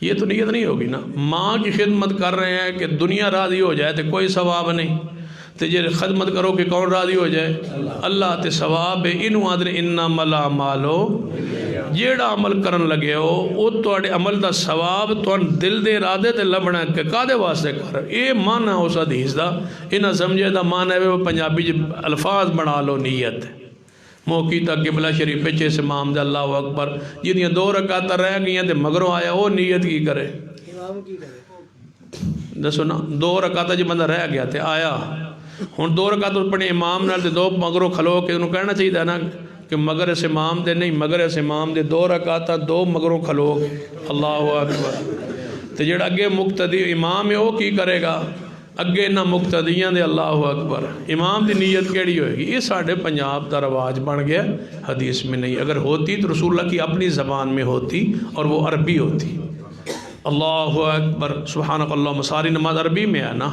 یہ تو نیت نہیں ہوگی نا۔ ماں کی خدمت کر رہے ہیں کہ دنیا راضی ہو جائے تو کوئی ثواب نہیں، تو یہ خدمت کرو کہ کون راضی ہو جائے؟ اللہ تے ثواب ہے۔ انہوں آدھنے انما الاعمال، جیڑا عمل کرن لگے ہو وہ تواڈے عمل دا ثواب تو دل دے ارادے تے لبنا کہ کادے واسطے کر، اے معنی اس حدیث دا انہاں سمجھے دا معنی ہے وہ پنجابی الفاظ بنا لو نیت۔ موقع تک قبلہ شریف پچھے سے امام دے اللہ اکبر، جنیاں 2 رکعت رہ گئیں تے مگروں آیا وہ نیت کی کرے؟ امام کی کرے دسو نا، 2 رکعت جی بندہ رہ گیا تے آیا، ہن 2 رکعت پڑھے امام نال تے 2 مگروں کھلو کے انہوں کہنا چاہیے نا کہ مگر اس امام دے نہیں، مگر اس امام دے 2 رکعت 2 مگروں کھلو گے، اللہ اکبر۔ تے جڑا اگے مقتدی امام ہے وہ کی کرے گا؟ اگے نہ مقتدیاں دے اللہ اکبر، امام دی نیت کیڑی ہوئے گی؟ یہ ساڑھے پنجاب دا رواج بن گیا، حدیث میں نہیں۔ اگر ہوتی تو رسول اللہ کی اپنی زبان میں ہوتی اور وہ عربی ہوتی۔ اللہ اکبر، سبحانک اللہم، ساری نماز عربی میں ہے نا،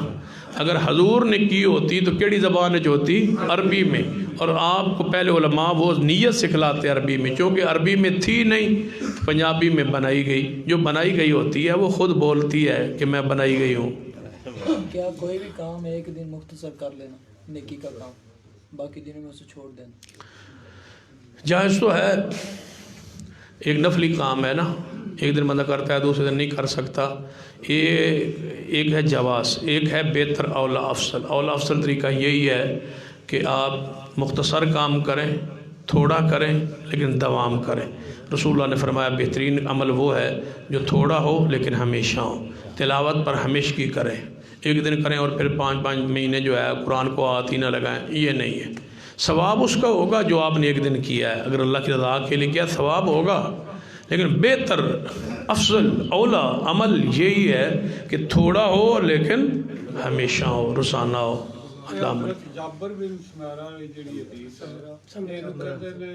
اگر حضور نے کی ہوتی تو کیڑی زبان جو ہوتی؟ عربی میں، اور آپ کو پہلے علماء وہ نیت سکھلاتے عربی میں، چونکہ عربی میں تھی نہیں پنجابی میں بنائی گئی، جو بنائی گئی ہوتی ہے وہ خود بولتی ہے کہ میں بنائی گئی ہوں۔ کیا کوئی بھی کام ایک دن مختصر کر لینا، نیکی کا کام باقی دنوں میں اسے چھوڑ دینا جائز تو ہے، ایک نفلی کام ہے نا، ایک دن بندہ کرتا ہے دوسرے دن نہیں کر سکتا، ایک ہے جواز، ایک ہے بہتر اولا افضل۔ اولا افضل طریقہ یہی ہے کہ آپ مختصر کام کریں، تھوڑا کریں لیکن دوام کریں۔ رسول اللہ نے فرمایا بہترین عمل وہ ہے جو تھوڑا ہو لیکن ہمیشہ ہو۔ تلاوت پر ہمیشگی کریں، ایک دن کریں اور پھر 5 مہینے جو ہے قرآن کو ہاتھ ہی نہ لگائیں، یہ نہیں ہے۔ ثواب اس کا ہوگا جو آپ نے ایک دن کیا ہے، اگر اللہ کی رضا کے لیے کیا ثواب ہوگا، لیکن بہتر افضل اولا عمل یہی ہے کہ تھوڑا ہو لیکن ہمیشہ ہو، روزانہ ہو۔ اللہ جابر بن سمیرہ جڑی حدیث ہے یہ کہتے نے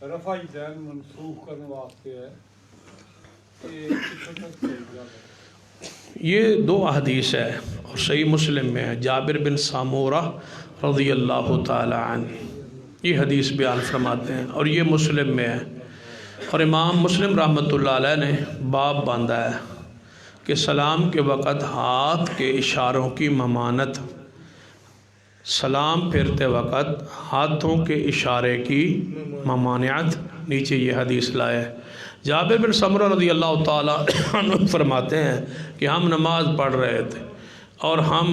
رفع دین منسوخ کرنے واسطے ہے، یہ 2 احادیث ہے اور صحیح مسلم میں ہے، جابر بن سامورہ رضی اللہ تعالی عنہ یہ حدیث بیان فرماتے ہیں اور یہ مسلم میں ہے، اور امام مسلم رحمۃ اللہ علیہ نے باب باندھا ہے کہ سلام کے وقت ہاتھ کے اشاروں کی ممانت، سلام پھیرتے وقت ہاتھوں کے اشارے کی ممانعت، نیچے یہ حدیث لائے۔ جابر بن سمرہ رضی اللہ تعالیٰ عنہ فرماتے ہیں کہ ہم نماز پڑھ رہے تھے اور ہم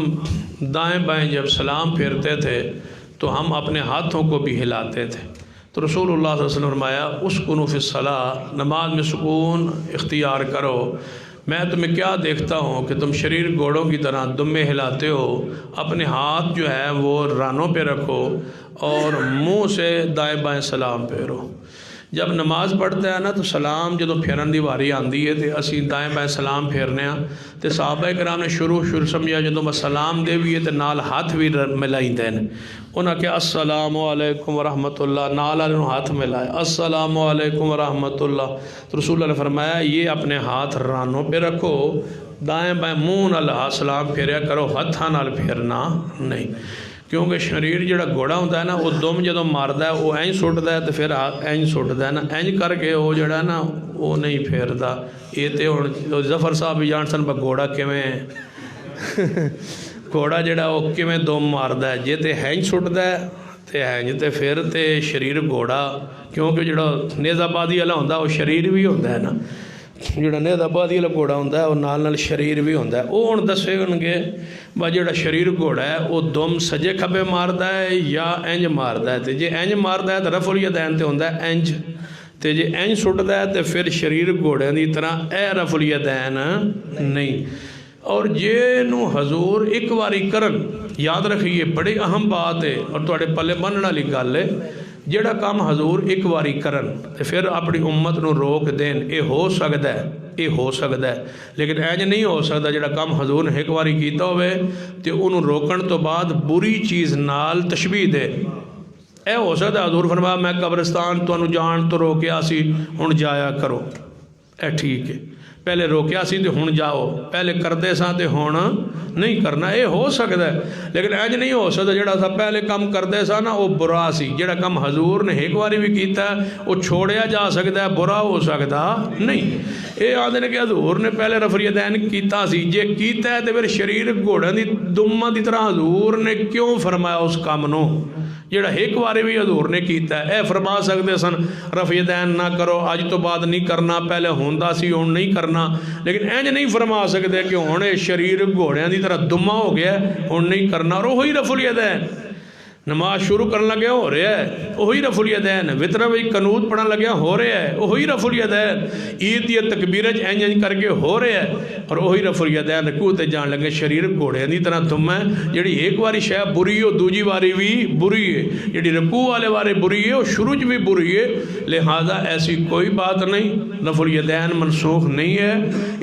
دائیں بائیں جب سلام پھیرتے تھے تو ہم اپنے ہاتھوں کو بھی ہلاتے تھے، تو رسول اللہ صلی اللہ علیہ وسلم فرمایا اسکنوا فی الصلاۃ، نماز میں سکون اختیار کرو، میں تمہیں کیا دیکھتا ہوں کہ تم شریر گھوڑوں کی طرح دمے ہلاتے ہو، اپنے ہاتھ جو ہے وہ رانوں پہ رکھو اور منہ سے دائیں بائیں سلام پھیرو۔ جب نماز پڑھتے ہیں نا تو سلام جدوں پھیرن دی واری آندی ہے تے اسی دائیں بائیں سلام پھیرنے ہاں تے صحابہ کرام نے شروع سمجھا جدوں میں سلام دے بھی ہے تے نال ہاتھ بھی ملائیندے ہیں، انہاں کہ السلام علیکم ورحمۃ اللہ، نال والے ہاتھ ملائے السلام علیکم ورحمۃ اللہ، تو رسول اللہ نے فرمایا یہ اپنے ہاتھ رانوں پہ رکھو، دائیں بائیں منہ نال سلام پھیریا کرو، ہتھاں نال پھیرنا نہیں، کیونکہ شریر جڑا گھوڑا ہوتا ہے نا وہ دم جدوں ماردا ہے وہ اینج سٹدا ہے تو پھر اینج سٹدا ہے نا، اینج کر کے وہ جڑا نا وہ نہیں پھیردا۔ یہ تے ہن ظفر صاحب بھی جان سن گھوڑا کیویں گھوڑا جڑا وہ کیویں دم ماردا ہے، جے تے اینج سٹدا ہے تے اینج تے پھر تے شریر گھوڑا، کیونکہ جڑا نیز آبادی والا ہوندا وہ شریر بھی ہوندا ہے نا، جڑا نیز آبادی والا گھوڑا ہوندا ہے وہ نال نال شریر بھی ہوندا ہے۔ وہ ہن دسے گے بھائی جڑا شریر گھوڑا ہے وہ دم سجے کھبے ماردا ہے یا انج ماردا ہے، تے جے انج ماردا ہے تو رفع الیدین تے ہوندا ہے انج، تے جے انج سٹدا ہے تے پھر شریر گھوڑے دی طرح اے رفع الیدین نہیں۔ اور جے نو حضور ایک واری کرن، یاد رکھیے بڑی اہم بات ہے اور تواڈے پلے بنن والی گل ہے، جڑا کام حضور ایک واری کرن تے پھر اپنی امت نو روک دین، اے ہو سکدا ہے، اے ہو سکدا ہے، لیکن اینج نہیں ہو سکدا جڑا کام حضور نے ایک واری کیتا ہوئے تے انہوں روکن تو بعد بری چیز نال تشبیہ دے۔ اے ہو سکدا حضور فرمایا میں قبرستان تو جان تو روکیا سی ہن جایا کرو، اے ٹھیک ہے، پہلے روکیا سی تے ہن جاؤ، پہلے کردے ساں تے ہن نہیں کرنا، اے ہو سکتا ہے، لیکن اینج نہیں ہو سکتا جڑا سا پہلے کام کردے سا نا وہ برا سی، جڑا کام حضور نے ایک واری بھی کیتا ہے وہ چھوڑیا جا سکتا ہے، برا ہو سکتا نہیں۔ اے آدھے نے کہ حضور نے پہلے رفع الیدین کیتا سی، جے کیتا ہے تے پھر شریر گھوڑے دی دماں دی طرح حضور نے کیوں فرمایا اس کام نو جڑا ایک واری بھی حضور نے کیتا ہے؟ اے فرما سکتے سن رفع الیدین نہ کرو، اج تو بعد نہیں کرنا، پہلے ہوندا سی ہن نہیں کرنا، لیکن اینج نہیں فرما سکتے کہ ہن شریر گھوڑیاں دی طرح دما ہو گیا ہن نہیں کرنا، اور وہی رفع الیدین نماز شروع کرنے لگے ہو رہا ہے، وہی رفع الیدین وطر وہی قنوت پڑھن لگے ہو رہا ہے، وہی رفع الیدین عید دی تکبیر انج انج کر کے ہو رہا ہے، اور وہی رفع الیدین رکوع تے جان لگے شریر گھوڑے دی طرح دم ہے، جڑی ایک واری شے بری ہو دوجی واری بھی بری ہے، جڑی رکوع والے واری بری ہے وہ شروع بھی بری ہے، لہذا ایسی کوئی بات نہیں، رفع الیدین منسوخ نہیں ہے۔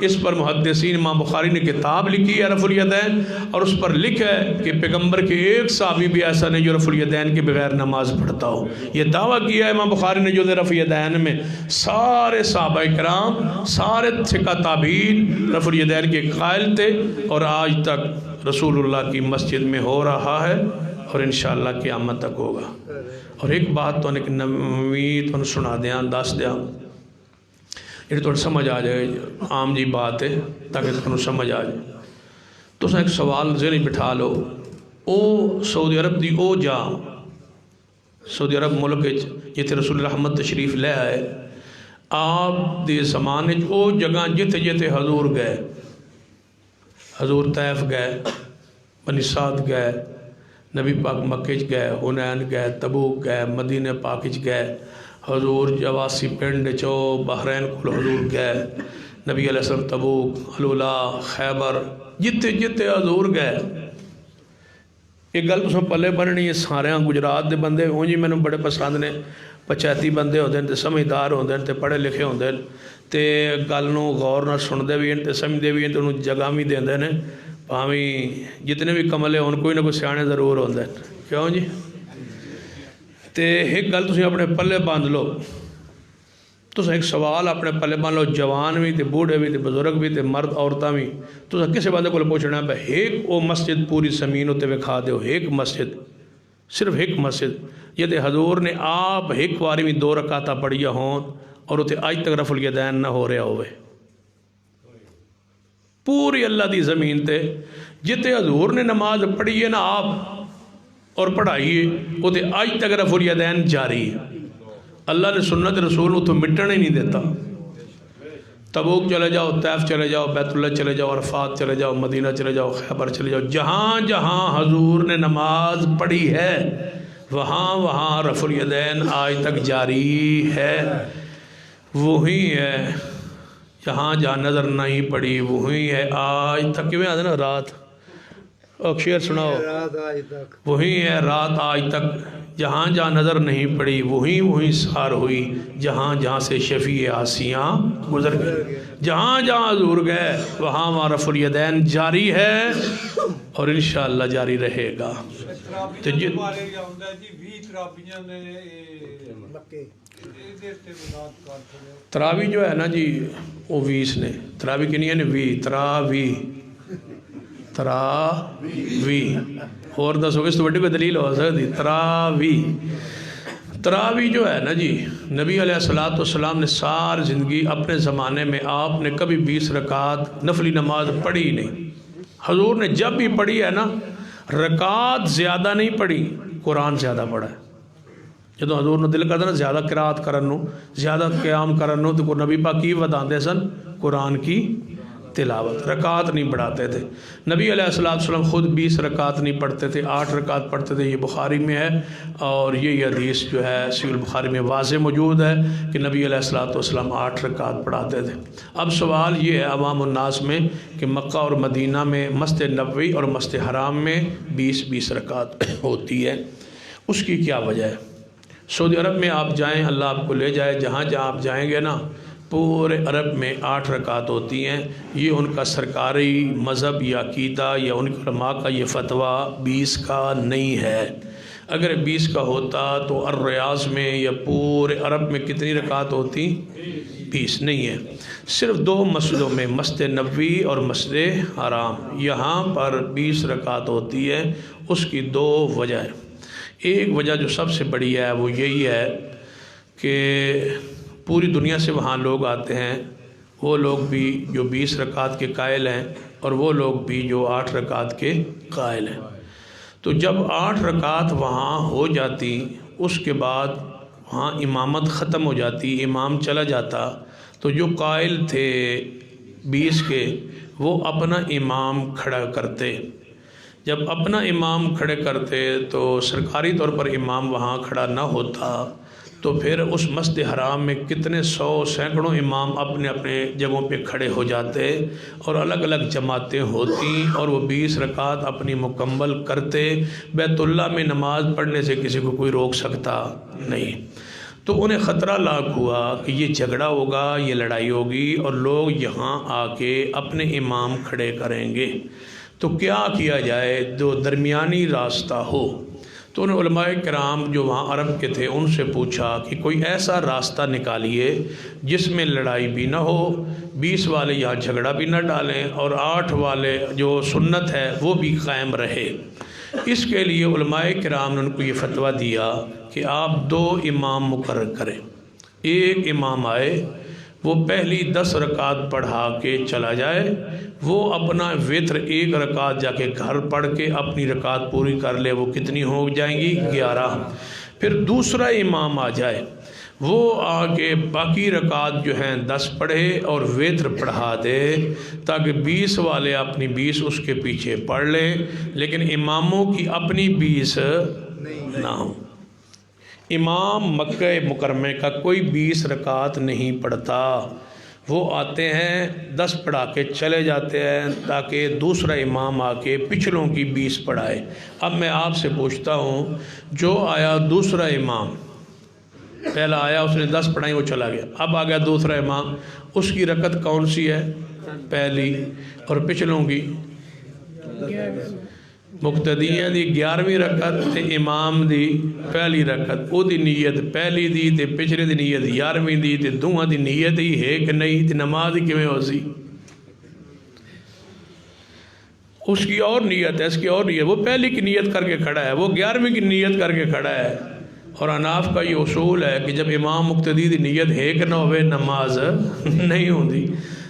اس پر محدثین امام بخاری نے کتاب لکھی ہے رفع الیدین، اور اس پر لکھا ہے کہ پیغمبر کے ایک صحابی بھی ایسا نہیں رفع الیدین کے بغیر نماز پڑھتا ہو، یہ دعویٰ کیا ہے امام بخاری نے جو رفع الیدین میں سارے صحابہ کرام سارے ثقہ تابعین رفع الیدین کے قائل تھے، اور آج تک رسول اللہ کی مسجد میں ہو رہا ہے اور انشاءاللہ قیامت تک ہوگا۔ اور ایک بات تو ایک نویں تو سنا دیاں دس دیاں یہ تو سمجھ آ جائے، عام جی بات ہے تاکہ تمہیں سمجھ آ جائے۔ تو ایک سوال ذہن بٹھا لو، او سعودی عرب دی او جا سعودی عرب ملک جتھے رسول رحمت تشریف لے آئے، آپ دے زمانے او جگہ جتھے جتھے حضور گئے، حضور طیف گئے، بنی سعد گئے، نبی پاک مکہ گئے، حنین گئے، تبوک گئے، مدینہ پاک گئے، حضور جواسی پنڈ چو بحرین کو حضور گئے، نبی علیہ السلام تبوک، حلولہ، خیبر، جتے جتے حضور گئے۔ ایک گل تو پلے بننی ہے، سارے گجرات دے بندے ہوں جی میں بڑے پسند نے، پچھاتی بندے ہوتے ہیں تے سمجھدار ہوتے ہیں تے پڑھے لکھے ہوتے ہیں تے گل نو غور نہ سنتے بھی ہیں تے سمجھتے بھی ہیں تے انہوں جگہ بھی دیندے ہیں، پاویں جتنے بھی کملے ہون کوئی نہ کوئی سیانے ضرور ہوتے ہیں، کیوں جی؟ تے ایک گل تسی اپنے پلے باندھ لو، تو ایک سوال اپنے پلے باندھ لو، جوان بھی تے بوڑھے بھی تے بزرگ بھی تے مرد عورتاں بھی، تو کسی بندے کو پوچھنا ہے بھائی ایک او مسجد پوری زمین ہوتے وکھا دیو، ایک مسجد، صرف ایک مسجد یہ تے حضور نے آپ ایک واری میں 2 رکعتاں پڑھیا ہون اور اتنے آج تک رفع الیدین نہ ہو رہا ہوئے، پوری اللہ دی زمین تے جتے حضور نے نماز پڑھی ہے نا آپ اور پڑھائیے اتنے آج تک رفع الیدین جاری ہے۔ اللہ نے سنت رسول اتوں مٹنے نہیں دیتا، تبوک چلے جاؤ، طیف چلے جاؤ، بیت اللہ چلے جاؤ، عرفات چلے جاؤ، مدینہ چلے جاؤ، خیبر چلے جاؤ، جہاں جہاں حضور نے نماز پڑھی ہے وہاں وہاں رفع الیدین آج تک جاری ہے. وہی ہے جہاں جہاں نظر نہیں پڑی وہی ہے آج تک. کیوں آتے نا رات شعر سناؤ. وہی ہے رات آج تک، جہاں جہاں نظر نہیں پڑی وہی سار ہوئی، جہاں جہاں سے شفیع آسیاں گزر گئی. جہاں جہاں حضور گئے وہاں وہاں رفع الیدین جاری ہے اور انشاءاللہ جاری رہے گا. تو ہمارے یہ ہوتا ہے جی 20 ترابیاں نے تراوی جو ہے نا جی وہ 20 نے. تراوی کنی ہے نا 20 تراوی اور دسو اس تو بڑی کوئی دلیل ہو سکتی. تراوی جو ہے نا جی نبی علیہ السلام نے ساری زندگی اپنے زمانے میں آپ نے کبھی 20 رکعت نفلی نماز پڑھی ہی نہیں. حضور نے جب بھی پڑھی ہے نا رکعت زیادہ نہیں پڑھی، قرآن زیادہ پڑھا ہے. جدو حضور نے دل کرتا نا زیادہ قرات کرن زیادہ قیام کرن تو نبی پاک کی بتاتے سن قرآن کی تلاوت، رکعت نہیں پڑھاتے تھے. نبی علیہ السلام خود 20 رکعت نہیں پڑھتے تھے، 8 رکعت پڑھتے تھے. یہ بخاری میں ہے اور یہ حدیث جو ہے صحیح البخاری میں واضح موجود ہے کہ نبی علیہ السلام 8 رکعت پڑھاتے تھے. اب سوال یہ ہے عوام الناس میں کہ مکہ اور مدینہ میں مسجد نبوی اور مسجد حرام میں 20 رکعت ہوتی ہے، اس کی کیا وجہ ہے؟ سعودی عرب میں آپ جائیں، اللہ آپ کو لے جائے، جہاں جہاں آپ جائیں گے نا پورے عرب میں 8 رکعت ہوتی ہیں. یہ ان کا سرکاری مذہب یا عقیدہ یا ان کے علماء کا یہ فتویٰ 20 کا نہیں ہے. اگر 20 کا ہوتا تو الریاض میں یا پورے عرب میں کتنی رکعت ہوتی؟ 20 نہیں ہے. صرف 2 مسجدوں میں مسجد نبوی اور مسجد حرام یہاں پر 20 رکعت ہوتی ہے. اس کی 2 وجہ ہیں. ایک وجہ جو سب سے بڑی ہے وہ یہی ہے کہ پوری دنیا سے وہاں لوگ آتے ہیں، وہ لوگ بھی جو 20 رکعت کے قائل ہیں اور وہ لوگ بھی جو 8 رکعت کے قائل ہیں. تو جب 8 رکعت وہاں ہو جاتی اس کے بعد وہاں امامت ختم ہو جاتی، امام چلا جاتا تو جو قائل تھے 20 کے وہ اپنا امام کھڑا کرتے. جب اپنا امام کھڑے کرتے تو سرکاری طور پر امام وہاں کھڑا نہ ہوتا تو پھر اس مسجد حرام میں کتنے 100 سینکڑوں امام اپنے اپنے جگہوں پہ کھڑے ہو جاتے اور الگ الگ جماعتیں ہوتی اور وہ 20 رکعت اپنی مکمل کرتے. بیت اللہ میں نماز پڑھنے سے کسی کو کوئی روک سکتا نہیں. تو انہیں خطرہ لاحق ہوا کہ یہ جھگڑا ہوگا، یہ لڑائی ہوگی اور لوگ یہاں آ کے اپنے امام کھڑے کریں گے. تو کیا کیا جائے جو درمیانی راستہ ہو؟ تو انہیں علماء کرام جو وہاں عرب کے تھے ان سے پوچھا کہ کوئی ایسا راستہ نکالیے جس میں لڑائی بھی نہ ہو، 20 والے یہاں جھگڑا بھی نہ ڈالیں اور 8 والے جو سنت ہے وہ بھی قائم رہے. اس کے لیے علماء کرام نے ان کو یہ فتویٰ دیا کہ آپ 2 امام مقرر کریں. ایک امام آئے وہ پہلی 10 رکعت پڑھا کے چلا جائے، وہ اپنا وتر 1 رکعت جا کے گھر پڑھ کے اپنی رکعت پوری کر لے. وہ کتنی ہو جائیں گی؟ 11. پھر دوسرا امام آ جائے، وہ آ کے باقی رکعت جو ہیں 10 پڑھے اور وتر پڑھا دے تاکہ 20 والے اپنی 20 اس کے پیچھے پڑھ لیں، لیکن اماموں کی اپنی 20 نہ ہوں. امام مکہ مکرمہ کا کوئی 20 رکعت نہیں پڑھتا، وہ آتے ہیں 10 پڑھا کے چلے جاتے ہیں تاکہ دوسرا امام آ کے پچھلوں کی 20 پڑھائے. اب میں آپ سے پوچھتا ہوں، جو آیا دوسرا امام، پہلا آیا اس نے 10 پڑھائی وہ چلا گیا، اب آ گیا دوسرا امام، اس کی رکعت کون سی ہے؟ پہلی. اور پچھلوں کی مقتدیاں دی 11ویں رکعت تے امام دی پہلی رکعت. او دی نیت پہلی دی تے پچھلے دی نیت 11ویں دی تے دوہاں دی نیت ہی ہے کہ نہیں تے نماز ہی کیویں ہو سی؟ اس کی اور نیت ہے، اس کی اور نیت. وہ پہلی کی نیت کر کے کھڑا ہے، وہ 11ویں کی نیت کر کے کھڑا ہے. اور حناف کا یہ اصول ہے کہ جب امام مقتدی دی نیت ہے کہ نہ ہوئے نماز نہیں ہوندی.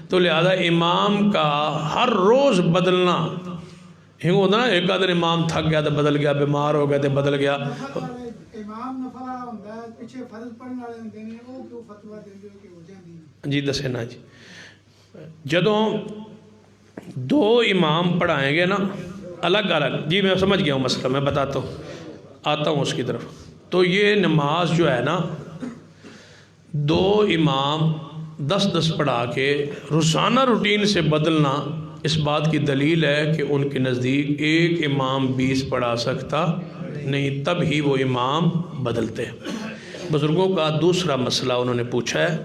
تو لہذا امام کا ہر روز بدلنا ہی ہوتا نا. ایک آدھر امام تھک گیا تو بدل گیا، بیمار ہو گیا تو بدل گیا. جی دسے نا جی. جدوں دو امام پڑھائیں گے نا الگ الگ، جی میں سمجھ گیا ہوں مسئلہ، میں بتاتا ہوں، آتا ہوں اس کی طرف. تو یہ نماز جو ہے نا، دو امام 10 پڑھا کے روزانہ روٹین سے بدلنا، اس بات کی دلیل ہے کہ ان کے نزدیک ایک امام 20 پڑھا سکتا نہیں، تب ہی وہ امام بدلتے. بزرگوں کا دوسرا مسئلہ انہوں نے پوچھا ہے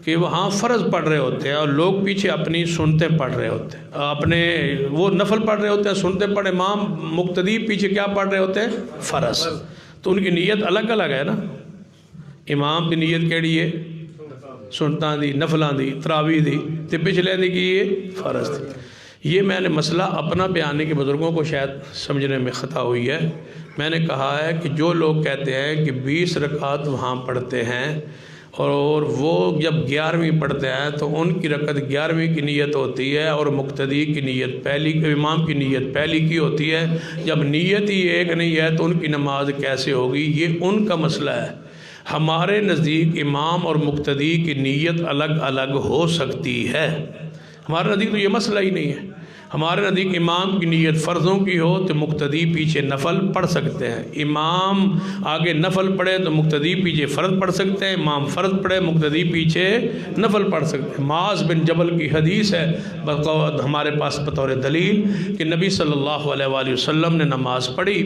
کہ وہاں فرض پڑھ رہے ہوتے ہیں اور لوگ پیچھے اپنی سنتے پڑھ رہے ہوتے ہیں، اپنے وہ نفل پڑھ رہے ہوتے ہیں، سنتے پڑھ، امام مقتدی پیچھے کیا پڑھ رہے ہوتے ہیں؟ فرض. تو ان کی نیت الگ الگ ہے نا. امام کی نیت کیڑی ہے؟ سنتاں دی، نفلاں دی، تراویح دی، تے پچھلے دی کی یہ فرض تھی. یہ میں نے مسئلہ اپنا بیان ہے کہ بزرگوں کو شاید سمجھنے میں خطا ہوئی ہے. میں نے کہا ہے کہ جو لوگ کہتے ہیں کہ 20 رکعت وہاں پڑھتے ہیں اور وہ جب 11ویں پڑھتے ہیں تو ان کی رکعت 11ویں کی نیت ہوتی ہے اور مقتدی کی نیت پہلی، امام کی نیت پہلی کی ہوتی ہے. جب نیت ہی ایک نہیں ہے تو ان کی نماز کیسے ہوگی؟ یہ ان کا مسئلہ ہے. ہمارے نزدیک امام اور مقتدی کی نیت الگ الگ ہو سکتی ہے. ہمارے نزدیک تو یہ مسئلہ ہی نہیں ہے. ہمارے نزدیک امام کی نیت فرضوں کی ہو تو مقتدی پیچھے نفل پڑھ سکتے ہیں. امام آگے نفل پڑھے تو مقتدی پیچھے فرض پڑھ سکتے ہیں. امام فرض پڑھے مقتدی پیچھے نفل پڑھ سکتے ہیں. معاذ بن جبل کی حدیث ہے ہمارے پاس بطور دلیل کہ نبی صلی اللہ علیہ وآلہ وسلم نے نماز پڑھی،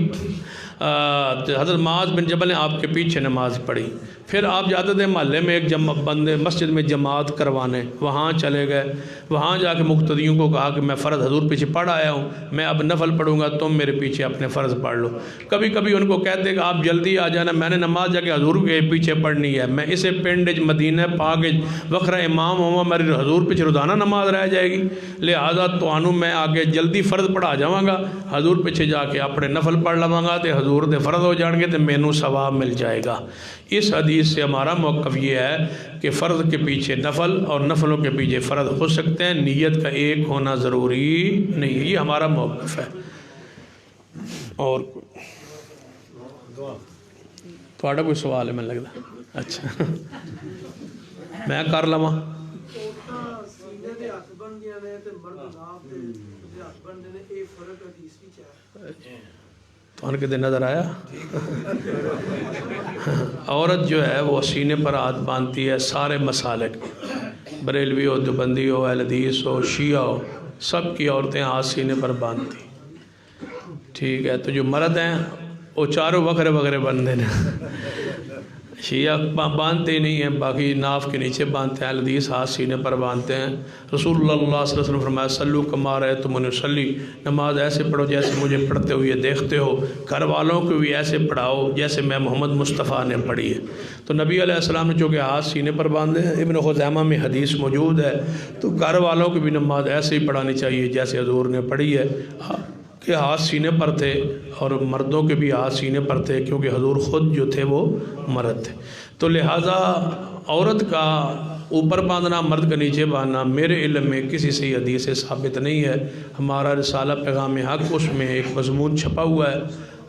حضرت معاذ بن جبل نے آپ کے پیچھے نماز پڑھی. پھر آپ جاتے تھے محلے میں ایک بندے مسجد میں جماعت کروانے، وہاں چلے گئے. وہاں جا کے مقتدیوں کو کہا کہ میں فرض حضور پیچھے پڑھ آیا ہوں، میں اب نفل پڑھوں گا، تم میرے پیچھے اپنے فرض پڑھ لو. کبھی کبھی ان کو کہتے کہ آپ جلدی آ جانا، میں نے نماز جا کے حضور کے پیچھے پڑھنی ہے، میں اسے پنڈ مدینہ پاک وکھرا امام ہوں، میری حضور پیچھے روزانہ نماز رہ جائے گی، لہذا تو میں آگے جلدی فرض پڑھا جاواں گا، حضور پیچھے جا کے اپنے نفل پڑھ لواں گا تے حضور دے فرض ہو جان گے تے مینوں ثواب مل جائے گا. اس حدیث سے ہمارا موقف یہ ہے کہ فرض کے پیچھے نفل اور نفلوں کے پیچھے فرض ہو سکتے ہیں، نیت کا ایک ہونا ضروری نہیں ہے. یہ ہمارا موقف ہے. اور تھوڑا کوئی سوال ہے؟ میں لگتا اچھا میں کر لواں. ان کے دن نظر آیا عورت جو ہے وہ سینے پر ہاتھ باندھتی ہے. سارے مسالک، بریلوی ہو، دیوبندی ہو، اہل حدیث ہو، شیعہ ہو، سب کی عورتیں ہاتھ سینے پر باندھتی. ٹھیک ہے، تو جو مرد ہیں وہ چاروں وغیرہ وغیرہ بندھے ہیں. شیعہ باندھتے ہی نہیں ہیں، باقی ناف کے نیچے باندھتے ہیں، اہل حدیث ہاتھ سینے پر باندھتے ہیں. رسول اللہ صلی اللہ علیہ وسلم فرمایا صلو کما رأیتمونی اصلی، نماز ایسے پڑھو جیسے مجھے پڑھتے ہوئے دیکھتے ہو. گھر والوں کو بھی ایسے پڑھاؤ جیسے میں محمد مصطفیٰ نے پڑھی ہے. تو نبی علیہ السلام نے چونکہ ہاتھ سینے پر باندھے ہیں، ابن خزیمہ میں حدیث موجود ہے، تو گھر والوں کو بھی نماز ایسے ہی پڑھانی چاہیے جیسے حضور نے پڑھی ہے کہ ہاتھ سینے پر تھے، اور مردوں کے بھی ہاتھ سینے پر تھے کیونکہ حضور خود جو تھے وہ مرد تھے. تو لہٰذا عورت کا اوپر باندھنا، مرد کا نیچے باندھنا میرے علم میں کسی سے حدیث سے ثابت نہیں ہے. ہمارا رسالہ پیغام حق، اس میں ایک مضمون چھپا ہوا ہے،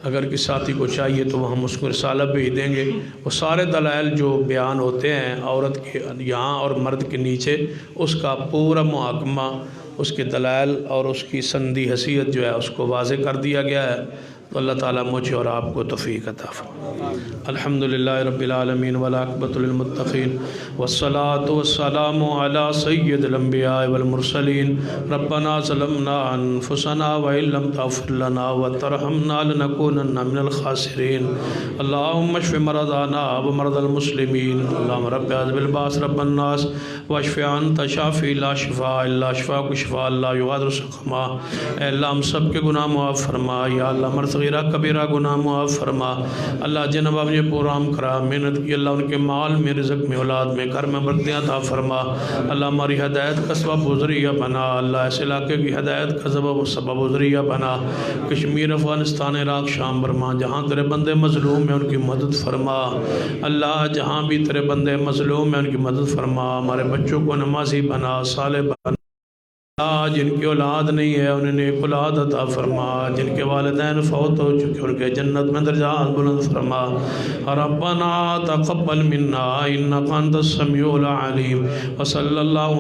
اگر کسی ساتھی کو چاہیے تو ہم اس کو رسالہ بھیج دیں گے. وہ سارے دلائل جو بیان ہوتے ہیں عورت کے یہاں اور مرد کے نیچے، اس کا پورا محاکمہ، اس کے دلائل اور اس کی سندی حیثیت جو ہے اس کو واضح کر دیا گیا ہے. تو اللہ تعالیٰ مجھے اور آپ کو توفیق عطا فرمائے. الحمدللہ رب العالمین والعاقبۃ للمتقین والصلاة والسلام علی سید الانبیاء والمرسلین. ربنا ظلمنا انفسنا وإن لم تغفر لنا وترحمنا لنکونن من الخاسرین. اللہم اشف مرضانا ومرضى المسلمین. اللہم رب اعوذ بالباس رب الناس واشف انت شافی لا شفاء الا شفاءک شفاء لا یغادر سقما. اے اللہ ہم سب کے گناہ معاف فرما. یا اللہ ہمارے صغیرہ کبیرہ گناہ معاف فرما. اللہ جن باب نے پورام کرا، محنت کی، اللہ ان کے مال میں، رزق میں، اولاد میں، گھر میں برکتیں عطا فرما. اللہ ہماری ہدایت کا سبب و ذریعہ بنا. اللہ ایسے علاقے کی ہدایت کا سبب و ذریعہ بنا. کشمیر، افغانستان، عراق، شام، برما، جہاں تیرے بندے مظلوم ہیں ان کی مدد فرما. اللہ جہاں بھی تیرے بندے مظلوم ہیں ان کی مدد فرما. ہمارے بچوں کو نمازی بنا، صالح بنا. جن کی اولاد نہیں ہے انہیں نیک اولاد عطا فرما. جن کے والدین فوت ہو چکے ان کے جنت میں درجات بلند فرما. ربنا تقبل منا انک انت السمیع العلیم. وصلی اللہ